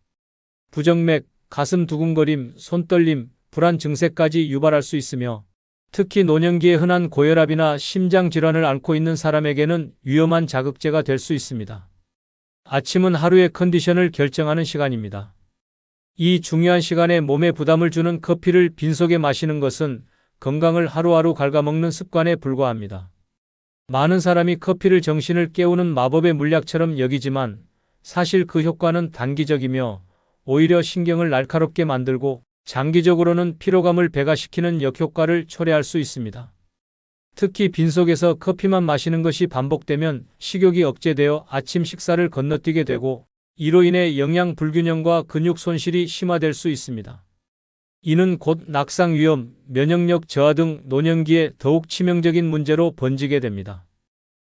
부정맥, 가슴 두근거림, 손떨림, 불안 증세까지 유발할 수 있으며 특히 노년기에 흔한 고혈압이나 심장 질환을 앓고 있는 사람에게는 위험한 자극제가 될 수 있습니다. 아침은 하루의 컨디션을 결정하는 시간입니다. 이 중요한 시간에 몸에 부담을 주는 커피를 빈속에 마시는 것은 건강을 하루하루 갉아먹는 습관에 불과합니다. 많은 사람이 커피를 정신을 깨우는 마법의 물약처럼 여기지만 사실 그 효과는 단기적이며 오히려 신경을 날카롭게 만들고 장기적으로는 피로감을 배가시키는 역효과를 초래할 수 있습니다. 특히 빈속에서 커피만 마시는 것이 반복되면 식욕이 억제되어 아침 식사를 건너뛰게 되고 이로 인해 영양 불균형과 근육 손실이 심화될 수 있습니다. 이는 곧 낙상 위험, 면역력 저하 등 노년기에 더욱 치명적인 문제로 번지게 됩니다.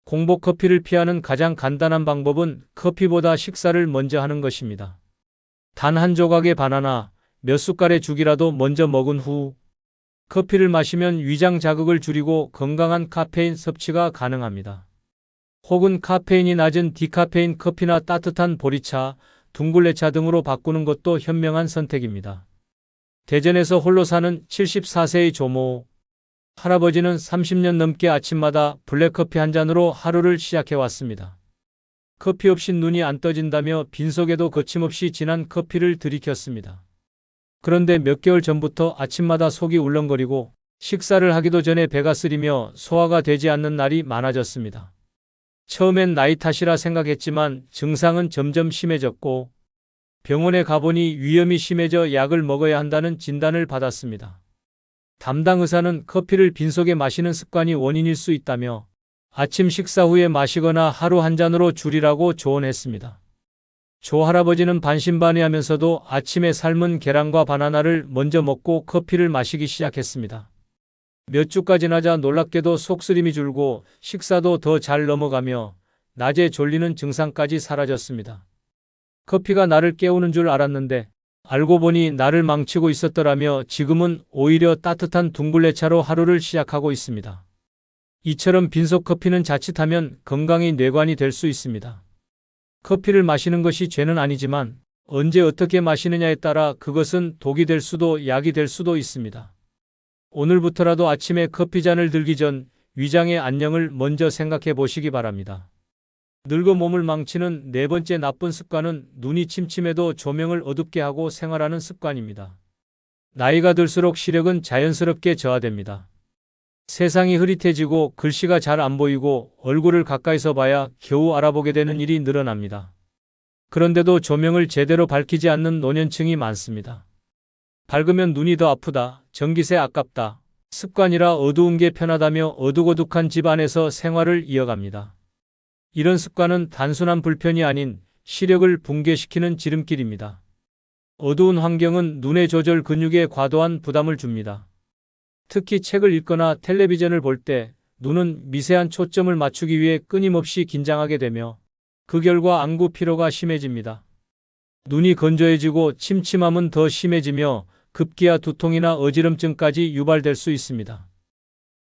공복 커피를 피하는 가장 간단한 방법은 커피보다 식사를 먼저 하는 것입니다. 단 한 조각의 바나나, 몇 숟갈의 죽이라도 먼저 먹은 후 커피를 마시면 위장 자극을 줄이고 건강한 카페인 섭취가 가능합니다. 혹은 카페인이 낮은 디카페인 커피나 따뜻한 보리차, 둥글레차 등으로 바꾸는 것도 현명한 선택입니다. 대전에서 홀로 사는 74세의 조모 할아버지는 30년 넘게 아침마다 블랙커피 한 잔으로 하루를 시작해왔습니다. 커피 없인 눈이 안 떠진다며 빈속에도 거침없이 진한 커피를 들이켰습니다. 그런데 몇 개월 전부터 아침마다 속이 울렁거리고 식사를 하기도 전에 배가 쓰리며 소화가 되지 않는 날이 많아졌습니다. 처음엔 나이 탓이라 생각했지만 증상은 점점 심해졌고 병원에 가보니 위염이 심해져 약을 먹어야 한다는 진단을 받았습니다. 담당 의사는 커피를 빈속에 마시는 습관이 원인일 수 있다며 아침 식사 후에 마시거나 하루 한 잔으로 줄이라고 조언했습니다. 조 할아버지는 반신반의하면서도 아침에 삶은 계란과 바나나를 먼저 먹고 커피를 마시기 시작했습니다. 몇 주가 지나자 놀랍게도 속쓰림이 줄고 식사도 더 잘 넘어가며 낮에 졸리는 증상까지 사라졌습니다. 커피가 나를 깨우는 줄 알았는데 알고 보니 나를 망치고 있었더라며 지금은 오히려 따뜻한 둥글레차로 하루를 시작하고 있습니다. 이처럼 빈속 커피는 자칫하면 건강의 뇌관이 될 수 있습니다. 커피를 마시는 것이 죄는 아니지만 언제 어떻게 마시느냐에 따라 그것은 독이 될 수도 약이 될 수도 있습니다. 오늘부터라도 아침에 커피잔을 들기 전 위장의 안녕을 먼저 생각해 보시기 바랍니다. 늙어 몸을 망치는 네 번째 나쁜 습관은 눈이 침침해도 조명을 어둡게 하고 생활하는 습관입니다. 나이가 들수록 시력은 자연스럽게 저하됩니다. 세상이 흐릿해지고 글씨가 잘 안 보이고 얼굴을 가까이서 봐야 겨우 알아보게 되는 일이 늘어납니다. 그런데도 조명을 제대로 밝히지 않는 노년층이 많습니다. 밝으면 눈이 더 아프다, 전기세 아깝다, 습관이라 어두운 게 편하다며 어둑어둑한 집 안에서 생활을 이어갑니다. 이런 습관은 단순한 불편이 아닌 시력을 붕괴시키는 지름길입니다. 어두운 환경은 눈의 조절 근육에 과도한 부담을 줍니다. 특히 책을 읽거나 텔레비전을 볼 때 눈은 미세한 초점을 맞추기 위해 끊임없이 긴장하게 되며 그 결과 안구 피로가 심해집니다. 눈이 건조해지고 침침함은 더 심해지며 급기야 두통이나 어지럼증까지 유발될 수 있습니다.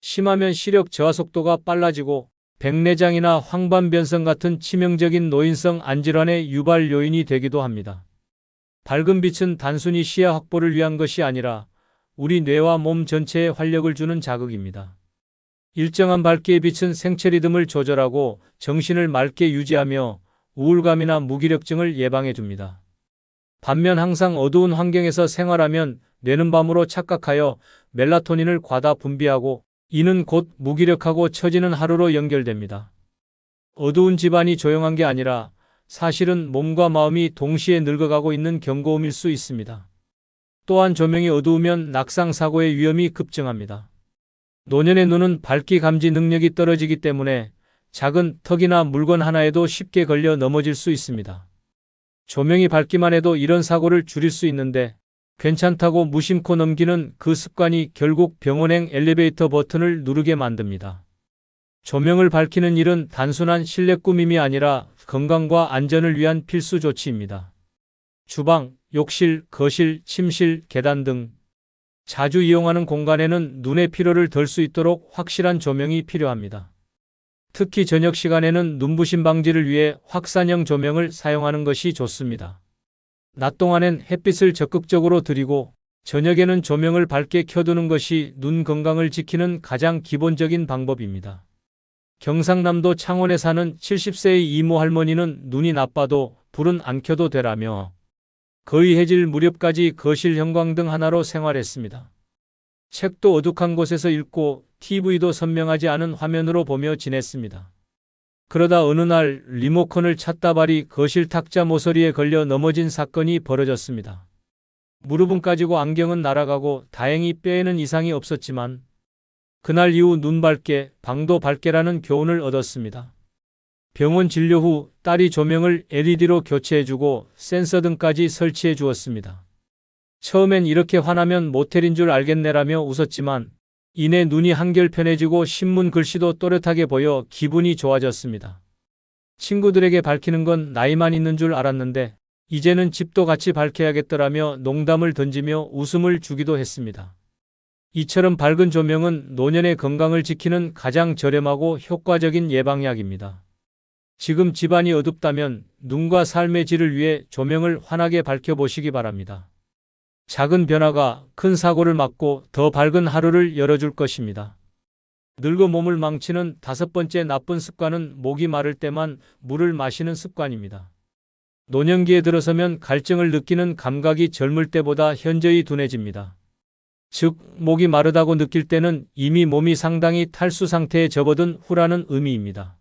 심하면 시력 저하 속도가 빨라지고 백내장이나 황반변성 같은 치명적인 노인성 안질환의 유발 요인이 되기도 합니다. 밝은 빛은 단순히 시야 확보를 위한 것이 아니라 우리 뇌와 몸 전체에 활력을 주는 자극입니다. 일정한 밝기의 빛은 생체 리듬을 조절하고 정신을 맑게 유지하며 우울감이나 무기력증을 예방해 줍니다. 반면 항상 어두운 환경에서 생활하면 뇌는 밤으로 착각하여 멜라토닌을 과다 분비하고 이는 곧 무기력하고 처지는 하루로 연결됩니다. 어두운 집안이 조용한 게 아니라 사실은 몸과 마음이 동시에 늙어가고 있는 경고음일 수 있습니다. 또한 조명이 어두우면 낙상 사고의 위험이 급증합니다. 노년의 눈은 밝기 감지 능력이 떨어지기 때문에 작은 턱이나 물건 하나에도 쉽게 걸려 넘어질 수 있습니다. 조명이 밝기만 해도 이런 사고를 줄일 수 있는데 괜찮다고 무심코 넘기는 그 습관이 결국 병원행 엘리베이터 버튼을 누르게 만듭니다. 조명을 밝히는 일은 단순한 실내 꾸밈이 아니라 건강과 안전을 위한 필수 조치입니다. 주방, 욕실, 거실, 침실, 계단 등 자주 이용하는 공간에는 눈의 피로를 덜 수 있도록 확실한 조명이 필요합니다. 특히 저녁 시간에는 눈부심 방지를 위해 확산형 조명을 사용하는 것이 좋습니다. 낮 동안엔 햇빛을 적극적으로 들이고 저녁에는 조명을 밝게 켜두는 것이 눈 건강을 지키는 가장 기본적인 방법입니다. 경상남도 창원에 사는 70세의 이모 할머니는 눈이 나빠도 불은 안 켜도 되라며 거의 해질 무렵까지 거실 형광등 하나로 생활했습니다. 책도 어둑한 곳에서 읽고 TV도 선명하지 않은 화면으로 보며 지냈습니다. 그러다 어느 날 리모컨을 찾다 발이 거실 탁자 모서리에 걸려 넘어진 사건이 벌어졌습니다. 무릎은 까지고 안경은 날아가고 다행히 뼈에는 이상이 없었지만 그날 이후 눈 밝게, 방도 밝게라는 교훈을 얻었습니다. 병원 진료 후 딸이 조명을 LED로 교체해주고 센서 등까지 설치해 주었습니다. 처음엔 이렇게 화나면 모텔인 줄 알겠네라며 웃었지만 이내 눈이 한결 편해지고 신문 글씨도 또렷하게 보여 기분이 좋아졌습니다. 친구들에게 밝히는 건 나이만 있는 줄 알았는데 이제는 집도 같이 밝혀야겠더라며 농담을 던지며 웃음을 주기도 했습니다. 이처럼 밝은 조명은 노년의 건강을 지키는 가장 저렴하고 효과적인 예방약입니다. 지금 집안이 어둡다면 눈과 삶의 질을 위해 조명을 환하게 밝혀보시기 바랍니다. 작은 변화가 큰 사고를 막고 더 밝은 하루를 열어줄 것입니다. 늙어 몸을 망치는 5번째 나쁜 습관은 목이 마를 때만 물을 마시는 습관입니다. 노년기에 들어서면 갈증을 느끼는 감각이 젊을 때보다 현저히 둔해집니다. 즉, 목이 마르다고 느낄 때는 이미 몸이 상당히 탈수 상태에 접어든 후라는 의미입니다.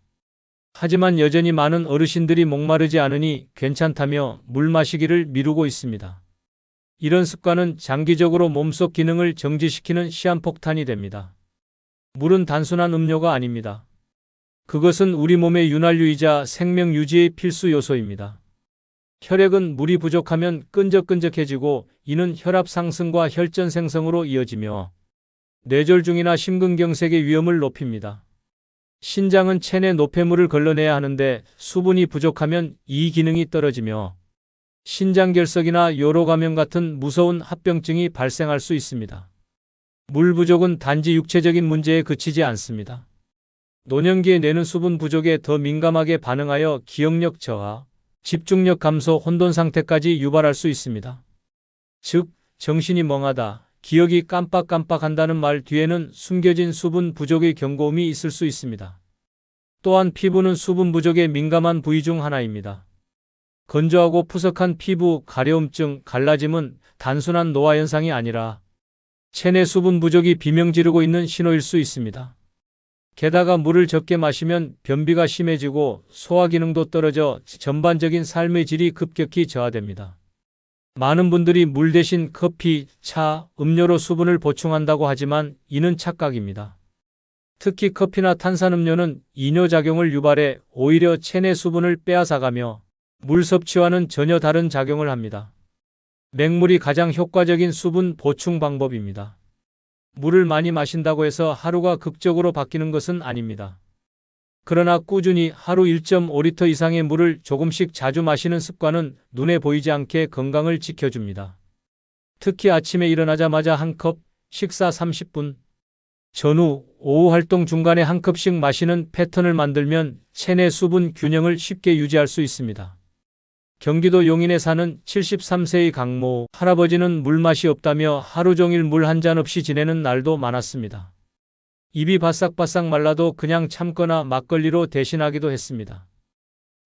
하지만 여전히 많은 어르신들이 목마르지 않으니 괜찮다며 물 마시기를 미루고 있습니다. 이런 습관은 장기적으로 몸속 기능을 정지시키는 시한폭탄이 됩니다. 물은 단순한 음료가 아닙니다. 그것은 우리 몸의 윤활유이자 생명 유지의 필수 요소입니다. 혈액은 물이 부족하면 끈적끈적해지고 이는 혈압 상승과 혈전 생성으로 이어지며 뇌졸중이나 심근경색의 위험을 높입니다. 신장은 체내 노폐물을 걸러내야 하는데 수분이 부족하면 이 기능이 떨어지며 신장결석이나 요로감염 같은 무서운 합병증이 발생할 수 있습니다. 물 부족은 단지 육체적인 문제에 그치지 않습니다. 노년기에 뇌는 수분 부족에 더 민감하게 반응하여 기억력 저하, 집중력 감소, 혼돈 상태까지 유발할 수 있습니다. 즉, 정신이 멍하다, 기억이 깜빡깜빡한다는 말 뒤에는 숨겨진 수분 부족의 경고음이 있을 수 있습니다. 또한 피부는 수분 부족에 민감한 부위 중 하나입니다. 건조하고 푸석한 피부, 가려움증, 갈라짐은 단순한 노화 현상이 아니라 체내 수분 부족이 비명 지르고 있는 신호일 수 있습니다. 게다가 물을 적게 마시면 변비가 심해지고 소화 기능도 떨어져 전반적인 삶의 질이 급격히 저하됩니다. 많은 분들이 물 대신 커피, 차, 음료로 수분을 보충한다고 하지만 이는 착각입니다. 특히 커피나 탄산음료는 이뇨작용을 유발해 오히려 체내 수분을 빼앗아가며 물 섭취와는 전혀 다른 작용을 합니다. 맹물이 가장 효과적인 수분 보충 방법입니다. 물을 많이 마신다고 해서 하루가 극적으로 바뀌는 것은 아닙니다. 그러나 꾸준히 하루 1.5리터 이상의 물을 조금씩 자주 마시는 습관은 눈에 보이지 않게 건강을 지켜줍니다. 특히 아침에 일어나자마자 한 컵, 식사 30분 전후, 오후 활동 중간에 한 컵씩 마시는 패턴을 만들면 체내 수분 균형을 쉽게 유지할 수 있습니다. 경기도 용인에 사는 73세의 강모 할아버지는 물맛이 없다며 하루 종일 물 한 잔 없이 지내는 날도 많았습니다. 입이 바싹바싹 말라도 그냥 참거나 막걸리로 대신하기도 했습니다.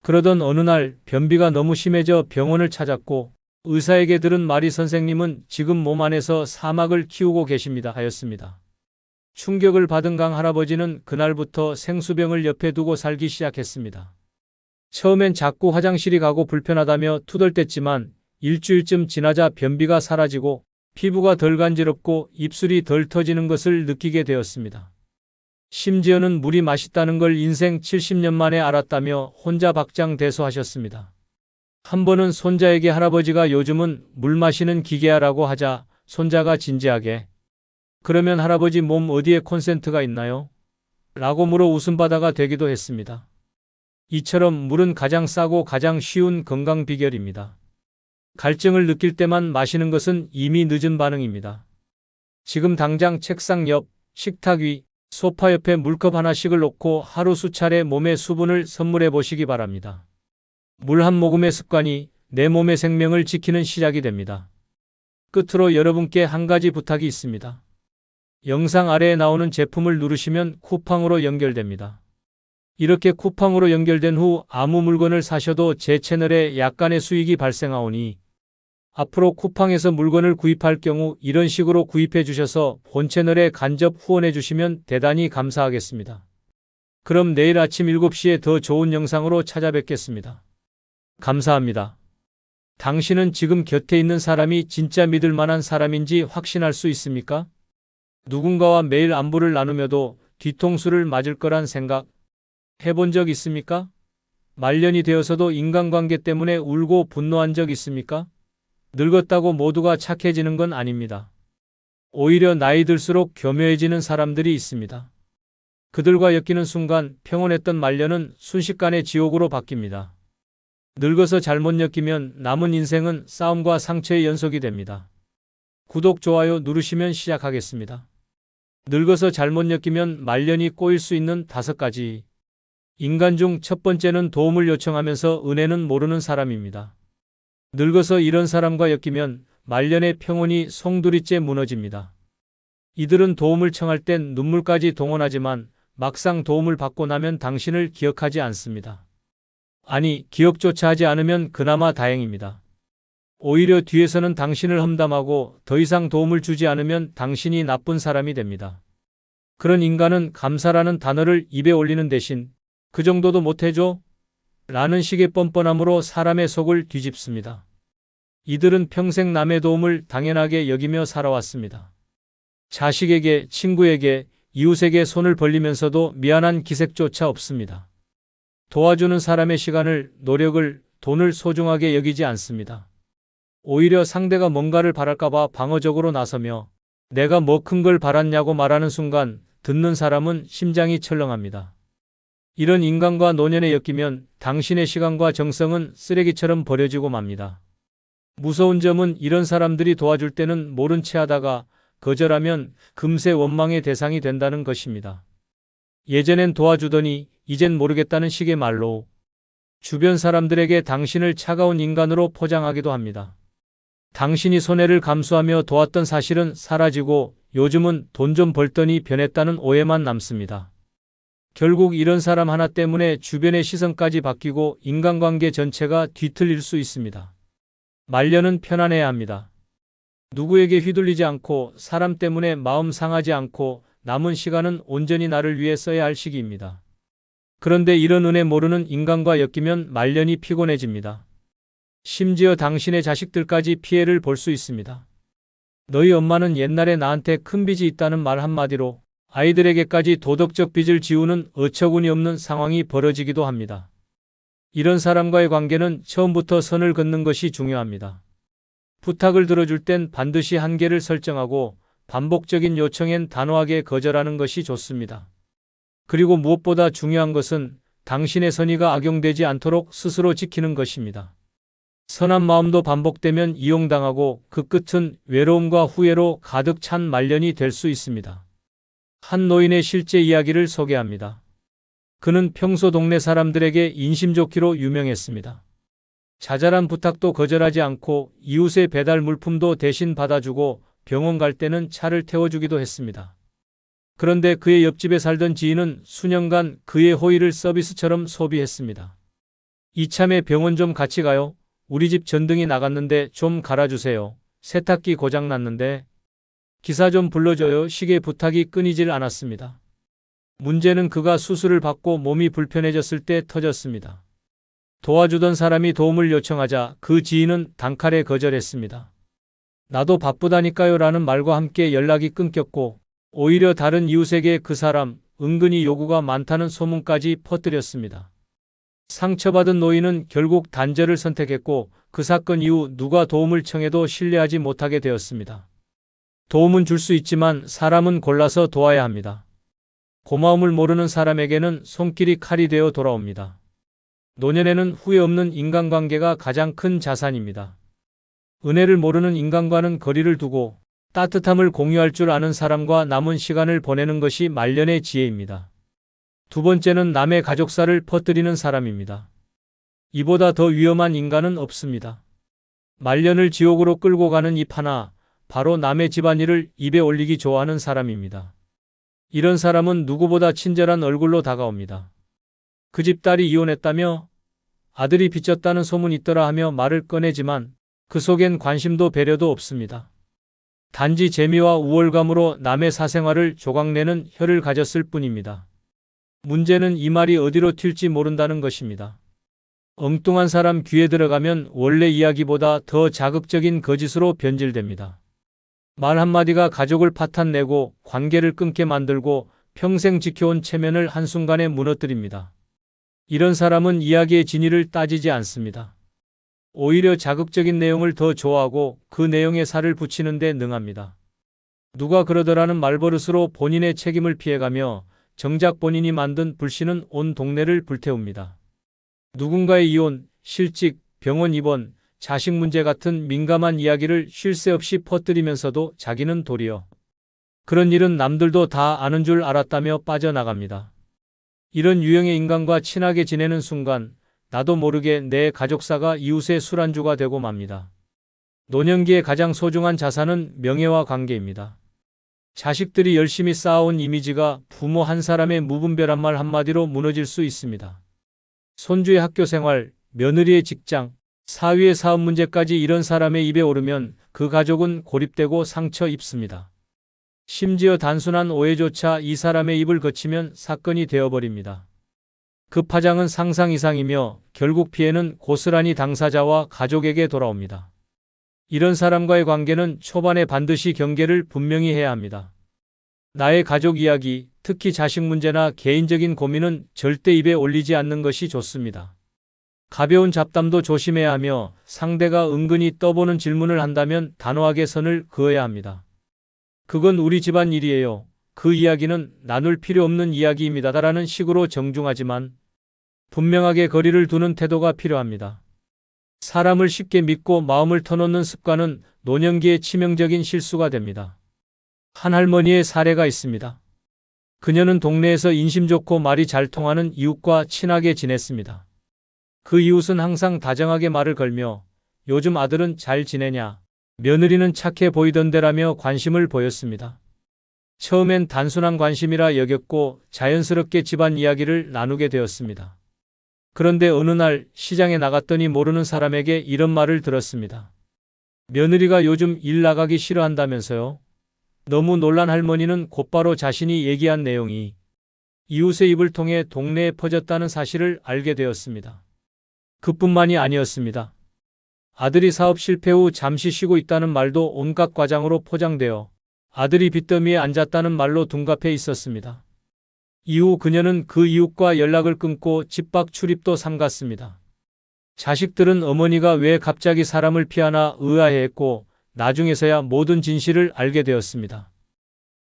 그러던 어느 날 변비가 너무 심해져 병원을 찾았고 의사에게 들은 말이 선생님은 지금 몸 안에서 사막을 키우고 계십니다 하였습니다. 충격을 받은 강 할아버지는 그날부터 생수병을 옆에 두고 살기 시작했습니다. 처음엔 자꾸 화장실이 가고 불편하다며 투덜댔지만 일주일쯤 지나자 변비가 사라지고 피부가 덜 간지럽고 입술이 덜 터지는 것을 느끼게 되었습니다. 심지어는 물이 맛있다는 걸 인생 70년 만에 알았다며 혼자 박장대소하셨습니다. 한 번은 손자에게 할아버지가 요즘은 물 마시는 기계야라고 하자 손자가 진지하게 그러면 할아버지 몸 어디에 콘센트가 있나요? 라고 물어 웃음바다가 되기도 했습니다. 이처럼 물은 가장 싸고 가장 쉬운 건강 비결입니다. 갈증을 느낄 때만 마시는 것은 이미 늦은 반응입니다. 지금 당장 책상 옆, 식탁 위, 소파 옆에 물컵 하나씩을 놓고 하루 수차례 몸의 수분을 선물해 보시기 바랍니다. 물 한 모금의 습관이 내 몸의 생명을 지키는 시작이 됩니다. 끝으로 여러분께 한 가지 부탁이 있습니다. 영상 아래에 나오는 제품을 누르시면 쿠팡으로 연결됩니다. 이렇게 쿠팡으로 연결된 후 아무 물건을 사셔도 제 채널에 약간의 수익이 발생하오니 앞으로 쿠팡에서 물건을 구입할 경우 이런 식으로 구입해 주셔서 본 채널에 간접 후원해 주시면 대단히 감사하겠습니다. 그럼 내일 아침 7시에 더 좋은 영상으로 찾아뵙겠습니다. 감사합니다. 당신은 지금 곁에 있는 사람이 진짜 믿을 만한 사람인지 확신할 수 있습니까? 누군가와 매일 안부를 나누며도 뒤통수를 맞을 거란 생각 해본 적 있습니까? 말년이 되어서도 인간관계 때문에 울고 분노한 적 있습니까? 늙었다고 모두가 착해지는 건 아닙니다. 오히려 나이 들수록 교묘해지는 사람들이 있습니다. 그들과 엮이는 순간 평온했던 말년은 순식간에 지옥으로 바뀝니다. 늙어서 잘못 엮이면 남은 인생은 싸움과 상처의 연속이 됩니다. 구독, 좋아요 누르시면 시작하겠습니다. 늙어서 잘못 엮이면 말년이 꼬일 수 있는 5가지. 인간 중 첫 번째는 도움을 요청하면서 은혜는 모르는 사람입니다. 늙어서 이런 사람과 엮이면 말년의 평온이 송두리째 무너집니다. 이들은 도움을 청할 땐 눈물까지 동원하지만 막상 도움을 받고 나면 당신을 기억하지 않습니다. 아니, 기억조차 하지 않으면 그나마 다행입니다. 오히려 뒤에서는 당신을 험담하고 더 이상 도움을 주지 않으면 당신이 나쁜 사람이 됩니다. 그런 인간은 감사라는 단어를 입에 올리는 대신 그 정도도 못해줘? 라는 식의 뻔뻔함으로 사람의 속을 뒤집습니다. 이들은 평생 남의 도움을 당연하게 여기며 살아왔습니다. 자식에게, 친구에게, 이웃에게 손을 벌리면서도 미안한 기색조차 없습니다. 도와주는 사람의 시간을, 노력을, 돈을 소중하게 여기지 않습니다. 오히려 상대가 뭔가를 바랄까봐 방어적으로 나서며 내가 뭐 큰 걸 바랐냐고 말하는 순간 듣는 사람은 심장이 철렁합니다. 이런 인간과 노년에 엮이면 당신의 시간과 정성은 쓰레기처럼 버려지고 맙니다. 무서운 점은 이런 사람들이 도와줄 때는 모른 채 하다가 거절하면 금세 원망의 대상이 된다는 것입니다. 예전엔 도와주더니 이젠 모르겠다는 식의 말로 주변 사람들에게 당신을 차가운 인간으로 포장하기도 합니다. 당신이 손해를 감수하며 도왔던 사실은 사라지고 요즘은 돈 좀 벌더니 변했다는 오해만 남습니다. 결국 이런 사람 하나 때문에 주변의 시선까지 바뀌고 인간관계 전체가 뒤틀릴 수 있습니다. 말년은 편안해야 합니다. 누구에게 휘둘리지 않고 사람 때문에 마음 상하지 않고 남은 시간은 온전히 나를 위해 써야 할 시기입니다. 그런데 이런 은혜 모르는 인간과 엮이면 말년이 피곤해집니다. 심지어 당신의 자식들까지 피해를 볼 수 있습니다. 너희 엄마는 옛날에 나한테 큰 빚이 있다는 말 한마디로 아이들에게까지 도덕적 빚을 지우는 어처구니 없는 상황이 벌어지기도 합니다. 이런 사람과의 관계는 처음부터 선을 긋는 것이 중요합니다. 부탁을 들어줄 땐 반드시 한계를 설정하고 반복적인 요청엔 단호하게 거절하는 것이 좋습니다. 그리고 무엇보다 중요한 것은 당신의 선의가 악용되지 않도록 스스로 지키는 것입니다. 선한 마음도 반복되면 이용당하고 그 끝은 외로움과 후회로 가득 찬 말년이 될 수 있습니다. 한 노인의 실제 이야기를 소개합니다. 그는 평소 동네 사람들에게 인심 좋기로 유명했습니다. 자잘한 부탁도 거절하지 않고 이웃의 배달 물품도 대신 받아주고 병원 갈 때는 차를 태워주기도 했습니다. 그런데 그의 옆집에 살던 지인은 수년간 그의 호의를 서비스처럼 소비했습니다. 이참에 병원 좀 같이 가요. 우리 집 전등이 나갔는데 좀 갈아주세요. 세탁기 고장 났는데 기사 좀 불러줘요. 식의 부탁이 끊이질 않았습니다. 문제는 그가 수술을 받고 몸이 불편해졌을 때 터졌습니다. 도와주던 사람이 도움을 요청하자 그 지인은 단칼에 거절했습니다. 나도 바쁘다니까요 라는 말과 함께 연락이 끊겼고 오히려 다른 이웃에게 그 사람 은근히 요구가 많다는 소문까지 퍼뜨렸습니다. 상처받은 노인은 결국 단절을 선택했고 그 사건 이후 누가 도움을 청해도 신뢰하지 못하게 되었습니다. 도움은 줄 수 있지만 사람은 골라서 도와야 합니다. 고마움을 모르는 사람에게는 손길이 칼이 되어 돌아옵니다. 노년에는 후회 없는 인간관계가 가장 큰 자산입니다. 은혜를 모르는 인간과는 거리를 두고 따뜻함을 공유할 줄 아는 사람과 남은 시간을 보내는 것이 말년의 지혜입니다. 두 번째는 남의 가족사를 퍼뜨리는 사람입니다. 이보다 더 위험한 인간은 없습니다. 말년을 지옥으로 끌고 가는 입 하나, 바로 남의 집안일을 입에 올리기 좋아하는 사람입니다. 이런 사람은 누구보다 친절한 얼굴로 다가옵니다. 그 집 딸이 이혼했다며 아들이 빚졌다는 소문이 있더라 하며 말을 꺼내지만 그 속엔 관심도 배려도 없습니다. 단지 재미와 우월감으로 남의 사생활을 조각내는 혀를 가졌을 뿐입니다. 문제는 이 말이 어디로 튈지 모른다는 것입니다. 엉뚱한 사람 귀에 들어가면 원래 이야기보다 더 자극적인 거짓으로 변질됩니다. 말 한마디가 가족을 파탄내고 관계를 끊게 만들고 평생 지켜온 체면을 한순간에 무너뜨립니다. 이런 사람은 이야기의 진위를 따지지 않습니다. 오히려 자극적인 내용을 더 좋아하고 그 내용에 살을 붙이는 데 능합니다. 누가 그러더라는 말버릇으로 본인의 책임을 피해가며 정작 본인이 만든 불씨는 온 동네를 불태웁니다. 누군가의 이혼, 실직, 병원 입원, 자식 문제 같은 민감한 이야기를 쉴 새 없이 퍼뜨리면서도 자기는 도리어 그런 일은 남들도 다 아는 줄 알았다며 빠져나갑니다. 이런 유형의 인간과 친하게 지내는 순간 나도 모르게 내 가족사가 이웃의 술안주가 되고 맙니다. 노년기의 가장 소중한 자산은 명예와 관계입니다. 자식들이 열심히 쌓아온 이미지가 부모 한 사람의 무분별한 말 한마디로 무너질 수 있습니다. 손주의 학교 생활, 며느리의 직장, 사위의 사업 문제까지 이런 사람의 입에 오르면 그 가족은 고립되고 상처 입습니다. 심지어 단순한 오해조차 이 사람의 입을 거치면 사건이 되어버립니다. 그 파장은 상상 이상이며 결국 피해는 고스란히 당사자와 가족에게 돌아옵니다. 이런 사람과의 관계는 초반에 반드시 경계를 분명히 해야 합니다. 나의 가족 이야기, 특히 자식 문제나 개인적인 고민은 절대 입에 올리지 않는 것이 좋습니다. 가벼운 잡담도 조심해야 하며 상대가 은근히 떠보는 질문을 한다면 단호하게 선을 그어야 합니다. 그건 우리 집안 일이에요. 그 이야기는 나눌 필요 없는 이야기입니다라는 식으로 정중하지만 분명하게 거리를 두는 태도가 필요합니다. 사람을 쉽게 믿고 마음을 터놓는 습관은 노년기에 치명적인 실수가 됩니다. 한 할머니의 사례가 있습니다. 그녀는 동네에서 인심 좋고 말이 잘 통하는 이웃과 친하게 지냈습니다. 그 이웃은 항상 다정하게 말을 걸며 요즘 아들은 잘 지내냐, 며느리는 착해 보이던데라며 관심을 보였습니다. 처음엔 단순한 관심이라 여겼고 자연스럽게 집안 이야기를 나누게 되었습니다. 그런데 어느 날 시장에 나갔더니 모르는 사람에게 이런 말을 들었습니다. 며느리가 요즘 일 나가기 싫어한다면서요? 너무 놀란 할머니는 곧바로 자신이 얘기한 내용이 이웃의 입을 통해 동네에 퍼졌다는 사실을 알게 되었습니다. 그뿐만이 아니었습니다. 아들이 사업 실패 후 잠시 쉬고 있다는 말도 온갖 과장으로 포장되어 아들이 빚더미에 앉았다는 말로 둔갑해 있었습니다. 이후 그녀는 그 이웃과 연락을 끊고 집 밖 출입도 삼갔습니다. 자식들은 어머니가 왜 갑자기 사람을 피하나 의아해했고 나중에서야 모든 진실을 알게 되었습니다.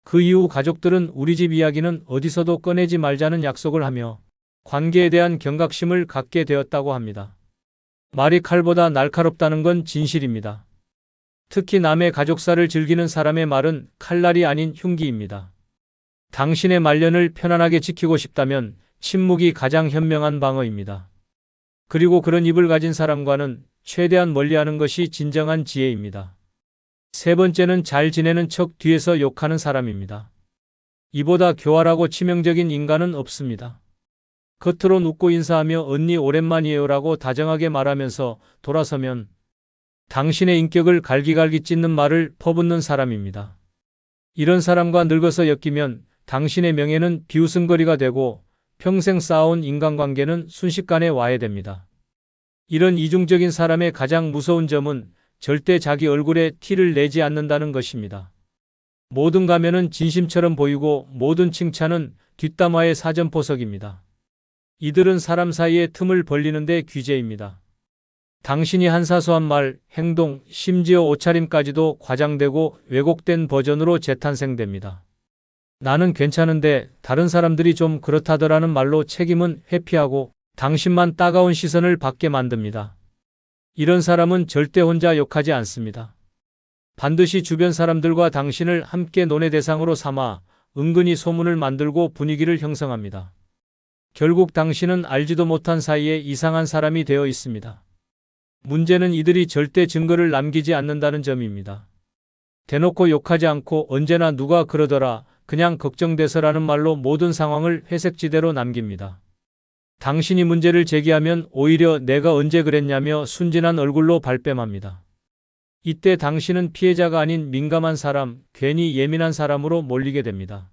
그 이후 가족들은 우리 집 이야기는 어디서도 꺼내지 말자는 약속을 하며 관계에 대한 경각심을 갖게 되었다고 합니다. 말이 칼보다 날카롭다는 건 진실입니다. 특히 남의 가족사를 즐기는 사람의 말은 칼날이 아닌 흉기입니다. 당신의 말년을 편안하게 지키고 싶다면 침묵이 가장 현명한 방어입니다. 그리고 그런 입을 가진 사람과는 최대한 멀리하는 것이 진정한 지혜입니다. 세 번째는 잘 지내는 척 뒤에서 욕하는 사람입니다. 이보다 교활하고 치명적인 인간은 없습니다. 겉으론 웃고 인사하며 언니 오랜만이에요라고 다정하게 말하면서 돌아서면 당신의 인격을 갈기갈기 찢는 말을 퍼붓는 사람입니다. 이런 사람과 늙어서 엮이면 당신의 명예는 비웃음거리가 되고 평생 쌓아온 인간관계는 순식간에 와해됩니다. 이런 이중적인 사람의 가장 무서운 점은 절대 자기 얼굴에 티를 내지 않는다는 것입니다. 모든 가면은 진심처럼 보이고 모든 칭찬은 뒷담화의 사전포석입니다. 이들은 사람 사이에 틈을 벌리는 데 귀재입니다. 당신이 한 사소한 말, 행동, 심지어 옷차림까지도 과장되고 왜곡된 버전으로 재탄생됩니다. 나는 괜찮은데 다른 사람들이 좀 그렇다더라는 말로 책임은 회피하고 당신만 따가운 시선을 받게 만듭니다. 이런 사람은 절대 혼자 욕하지 않습니다. 반드시 주변 사람들과 당신을 함께 논의 대상으로 삼아 은근히 소문을 만들고 분위기를 형성합니다. 결국 당신은 알지도 못한 사이에 이상한 사람이 되어 있습니다. 문제는 이들이 절대 증거를 남기지 않는다는 점입니다. 대놓고 욕하지 않고 언제나 누가 그러더라, 그냥 걱정돼서라는 말로 모든 상황을 회색지대로 남깁니다. 당신이 문제를 제기하면 오히려 내가 언제 그랬냐며 순진한 얼굴로 발뺌합니다. 이때 당신은 피해자가 아닌 민감한 사람, 괜히 예민한 사람으로 몰리게 됩니다.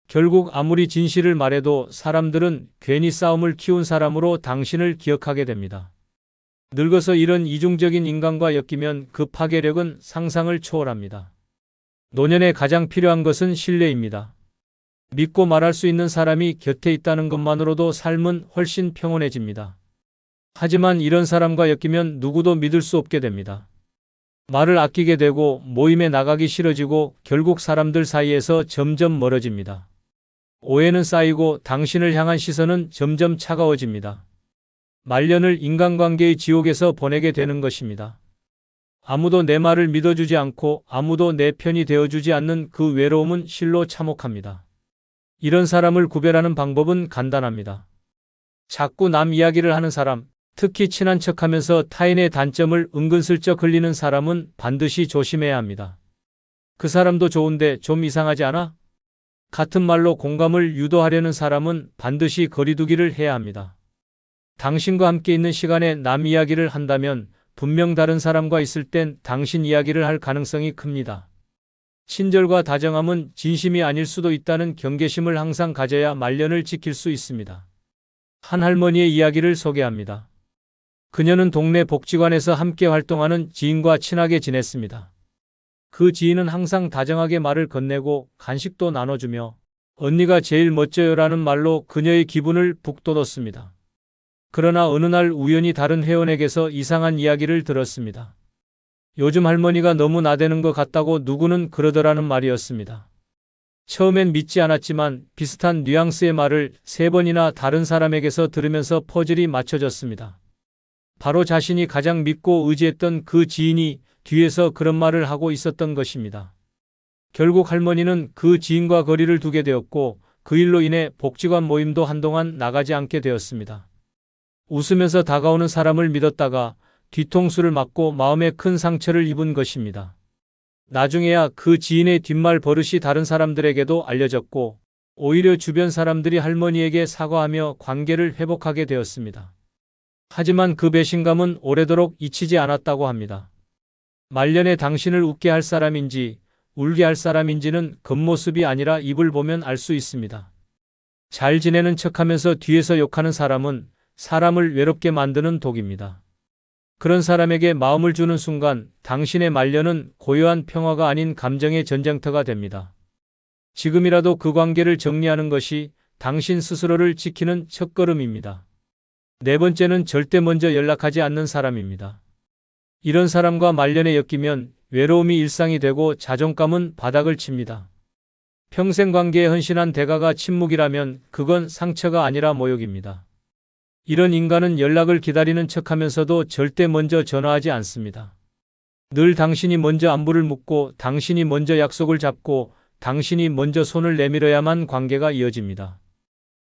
결국 아무리 진실을 말해도 사람들은 괜히 싸움을 키운 사람으로 당신을 기억하게 됩니다. 늙어서 이런 이중적인 인간과 엮이면 그 파괴력은 상상을 초월합니다. 노년에 가장 필요한 것은 신뢰입니다. 믿고 말할 수 있는 사람이 곁에 있다는 것만으로도 삶은 훨씬 평온해집니다. 하지만 이런 사람과 엮이면 누구도 믿을 수 없게 됩니다. 말을 아끼게 되고 모임에 나가기 싫어지고 결국 사람들 사이에서 점점 멀어집니다. 오해는 쌓이고 당신을 향한 시선은 점점 차가워집니다. 말년을 인간관계의 지옥에서 보내게 되는 것입니다. 아무도 내 말을 믿어주지 않고 아무도 내 편이 되어주지 않는 그 외로움은 실로 참혹합니다. 이런 사람을 구별하는 방법은 간단합니다. 자꾸 남 이야기를 하는 사람, 특히 친한 척하면서 타인의 단점을 은근슬쩍 흘리는 사람은 반드시 조심해야 합니다. 그 사람도 좋은데 좀 이상하지 않아? 같은 말로 공감을 유도하려는 사람은 반드시 거리두기를 해야 합니다. 당신과 함께 있는 시간에 남 이야기를 한다면 분명 다른 사람과 있을 땐 당신 이야기를 할 가능성이 큽니다. 친절과 다정함은 진심이 아닐 수도 있다는 경계심을 항상 가져야 말년을 지킬 수 있습니다. 한 할머니의 이야기를 소개합니다. 그녀는 동네 복지관에서 함께 활동하는 지인과 친하게 지냈습니다. 그 지인은 항상 다정하게 말을 건네고 간식도 나눠주며 언니가 제일 멋져요라는 말로 그녀의 기분을 북돋웠습니다. 그러나 어느 날 우연히 다른 회원에게서 이상한 이야기를 들었습니다. 요즘 할머니가 너무 나대는 것 같다고 누구는 그러더라는 말이었습니다. 처음엔 믿지 않았지만 비슷한 뉘앙스의 말을 3번이나 다른 사람에게서 들으면서 퍼즐이 맞춰졌습니다. 바로 자신이 가장 믿고 의지했던 그 지인이 뒤에서 그런 말을 하고 있었던 것입니다. 결국 할머니는 그 지인과 거리를 두게 되었고 그 일로 인해 복지관 모임도 한동안 나가지 않게 되었습니다. 웃으면서 다가오는 사람을 믿었다가 뒤통수를 맞고 마음에 큰 상처를 입은 것입니다. 나중에야 그 지인의 뒷말 버릇이 다른 사람들에게도 알려졌고 오히려 주변 사람들이 할머니에게 사과하며 관계를 회복하게 되었습니다. 하지만 그 배신감은 오래도록 잊히지 않았다고 합니다. 말년에 당신을 웃게 할 사람인지 울게 할 사람인지는 겉모습이 아니라 입을 보면 알 수 있습니다. 잘 지내는 척하면서 뒤에서 욕하는 사람은 사람을 외롭게 만드는 독입니다. 그런 사람에게 마음을 주는 순간 당신의 말년은 고요한 평화가 아닌 감정의 전쟁터가 됩니다. 지금이라도 그 관계를 정리하는 것이 당신 스스로를 지키는 첫걸음입니다. 4번째는 절대 먼저 연락하지 않는 사람입니다. 이런 사람과 말년에 엮이면 외로움이 일상이 되고 자존감은 바닥을 칩니다. 평생 관계에 헌신한 대가가 침묵이라면 그건 상처가 아니라 모욕입니다. 이런 인간은 연락을 기다리는 척하면서도 절대 먼저 전화하지 않습니다. 늘 당신이 먼저 안부를 묻고 당신이 먼저 약속을 잡고 당신이 먼저 손을 내밀어야만 관계가 이어집니다.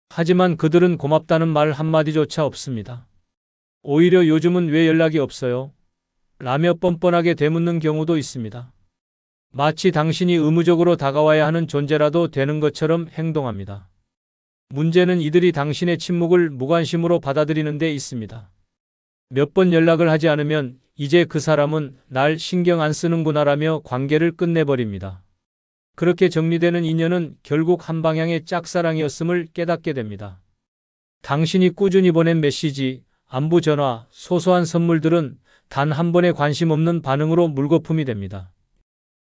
하지만 그들은 고맙다는 말 한마디조차 없습니다. 오히려 요즘은 왜 연락이 없어요? 라며 뻔뻔하게 되묻는 경우도 있습니다. 마치 당신이 의무적으로 다가와야 하는 존재라도 되는 것처럼 행동합니다. 문제는 이들이 당신의 침묵을 무관심으로 받아들이는 데 있습니다. 몇 번 연락을 하지 않으면 이제 그 사람은 날 신경 안 쓰는구나라며 관계를 끝내버립니다. 그렇게 정리되는 인연은 결국 한 방향의 짝사랑이었음을 깨닫게 됩니다. 당신이 꾸준히 보낸 메시지, 안부 전화, 소소한 선물들은 단 한 번의 관심 없는 반응으로 물거품이 됩니다.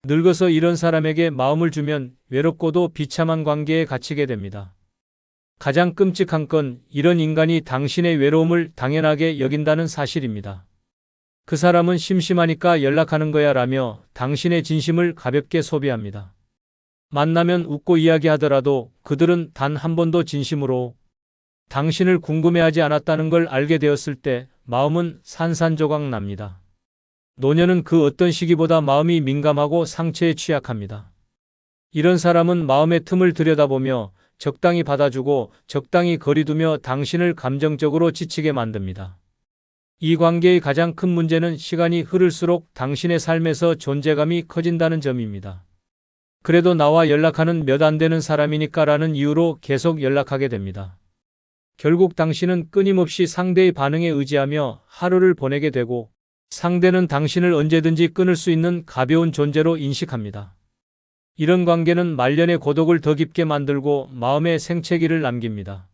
늙어서 이런 사람에게 마음을 주면 외롭고도 비참한 관계에 갇히게 됩니다. 가장 끔찍한 건 이런 인간이 당신의 외로움을 당연하게 여긴다는 사실입니다. 그 사람은 심심하니까 연락하는 거야 라며 당신의 진심을 가볍게 소비합니다. 만나면 웃고 이야기하더라도 그들은 단 한 번도 진심으로 당신을 궁금해하지 않았다는 걸 알게 되었을 때 마음은 산산조각 납니다. 노년은 그 어떤 시기보다 마음이 민감하고 상처에 취약합니다. 이런 사람은 마음의 틈을 들여다보며 적당히 받아주고 적당히 거리두며 당신을 감정적으로 지치게 만듭니다. 이 관계의 가장 큰 문제는 시간이 흐를수록 당신의 삶에서 존재감이 커진다는 점입니다. 그래도 나와 연락하는 몇 안 되는 사람이니까라는 이유로 계속 연락하게 됩니다. 결국 당신은 끊임없이 상대의 반응에 의지하며 하루를 보내게 되고 상대는 당신을 언제든지 끊을 수 있는 가벼운 존재로 인식합니다. 이런 관계는 말년의 고독을 더 깊게 만들고 마음의 생채기를 남깁니다.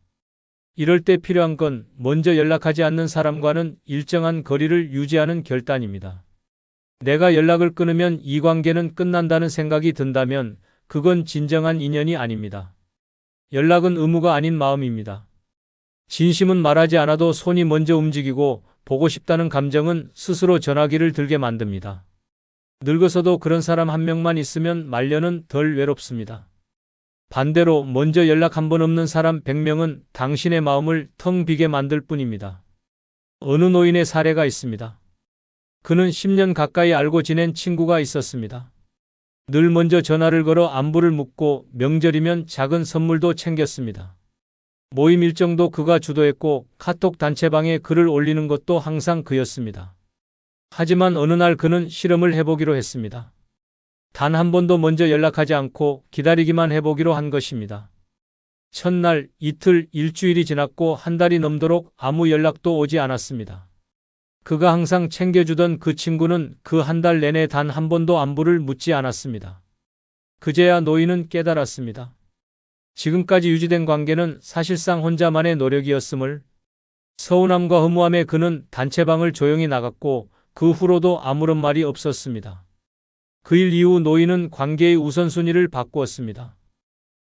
이럴 때 필요한 건 먼저 연락하지 않는 사람과는 일정한 거리를 유지하는 결단입니다. 내가 연락을 끊으면 이 관계는 끝난다는 생각이 든다면 그건 진정한 인연이 아닙니다. 연락은 의무가 아닌 마음입니다. 진심은 말하지 않아도 손이 먼저 움직이고 보고 싶다는 감정은 스스로 전화기를 들게 만듭니다. 늙어서도 그런 사람 한 명만 있으면 말년은 덜 외롭습니다. 반대로 먼저 연락 한 번 없는 사람 100명은 당신의 마음을 텅 비게 만들 뿐입니다. 어느 노인의 사례가 있습니다. 그는 10년 가까이 알고 지낸 친구가 있었습니다. 늘 먼저 전화를 걸어 안부를 묻고 명절이면 작은 선물도 챙겼습니다. 모임 일정도 그가 주도했고 카톡 단체방에 글을 올리는 것도 항상 그였습니다. 하지만 어느 날 그는 실험을 해보기로 했습니다. 단 한 번도 먼저 연락하지 않고 기다리기만 해보기로 한 것입니다. 첫날, 이틀, 일주일이 지났고 한 달이 넘도록 아무 연락도 오지 않았습니다. 그가 항상 챙겨주던 그 친구는 그 한 달 내내 단 한 번도 안부를 묻지 않았습니다. 그제야 노인은 깨달았습니다. 지금까지 유지된 관계는 사실상 혼자만의 노력이었음을. 서운함과 허무함에 그는 단체방을 조용히 나갔고 그 후로도 아무런 말이 없었습니다. 그 일 이후 노인은 관계의 우선순위를 바꾸었습니다.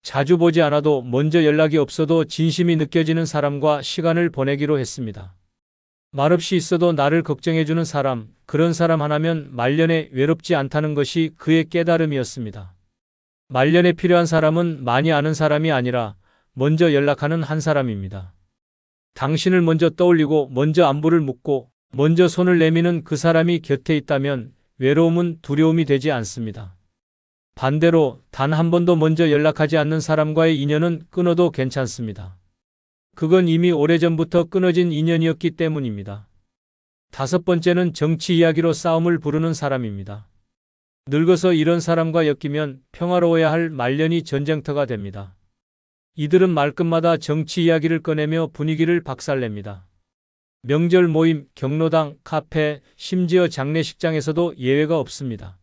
자주 보지 않아도 먼저 연락이 없어도 진심이 느껴지는 사람과 시간을 보내기로 했습니다. 말없이 있어도 나를 걱정해주는 사람, 그런 사람 하나면 말년에 외롭지 않다는 것이 그의 깨달음이었습니다. 말년에 필요한 사람은 많이 아는 사람이 아니라 먼저 연락하는 한 사람입니다. 당신을 먼저 떠올리고 먼저 안부를 묻고 먼저 손을 내미는 그 사람이 곁에 있다면 외로움은 두려움이 되지 않습니다. 반대로 단 한 번도 먼저 연락하지 않는 사람과의 인연은 끊어도 괜찮습니다. 그건 이미 오래전부터 끊어진 인연이었기 때문입니다. 5번째는 정치 이야기로 싸움을 부르는 사람입니다. 늙어서 이런 사람과 엮이면 평화로워야 할 말년이 전쟁터가 됩니다. 이들은 말끝마다 정치 이야기를 꺼내며 분위기를 박살냅니다. 명절 모임, 경로당, 카페, 심지어 장례식장에서도 예외가 없습니다.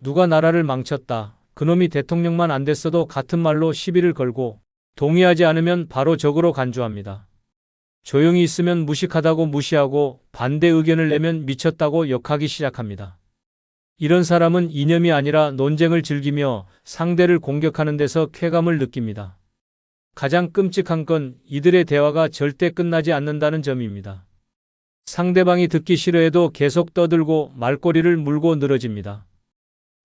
누가 나라를 망쳤다. 그놈이 대통령만 안 됐어도 같은 말로 시비를 걸고 동의하지 않으면 바로 적으로 간주합니다. 조용히 있으면 무식하다고 무시하고 반대 의견을 내면 미쳤다고 욕하기 시작합니다. 이런 사람은 이념이 아니라 논쟁을 즐기며 상대를 공격하는 데서 쾌감을 느낍니다. 가장 끔찍한 건 이들의 대화가 절대 끝나지 않는다는 점입니다. 상대방이 듣기 싫어해도 계속 떠들고 말꼬리를 물고 늘어집니다.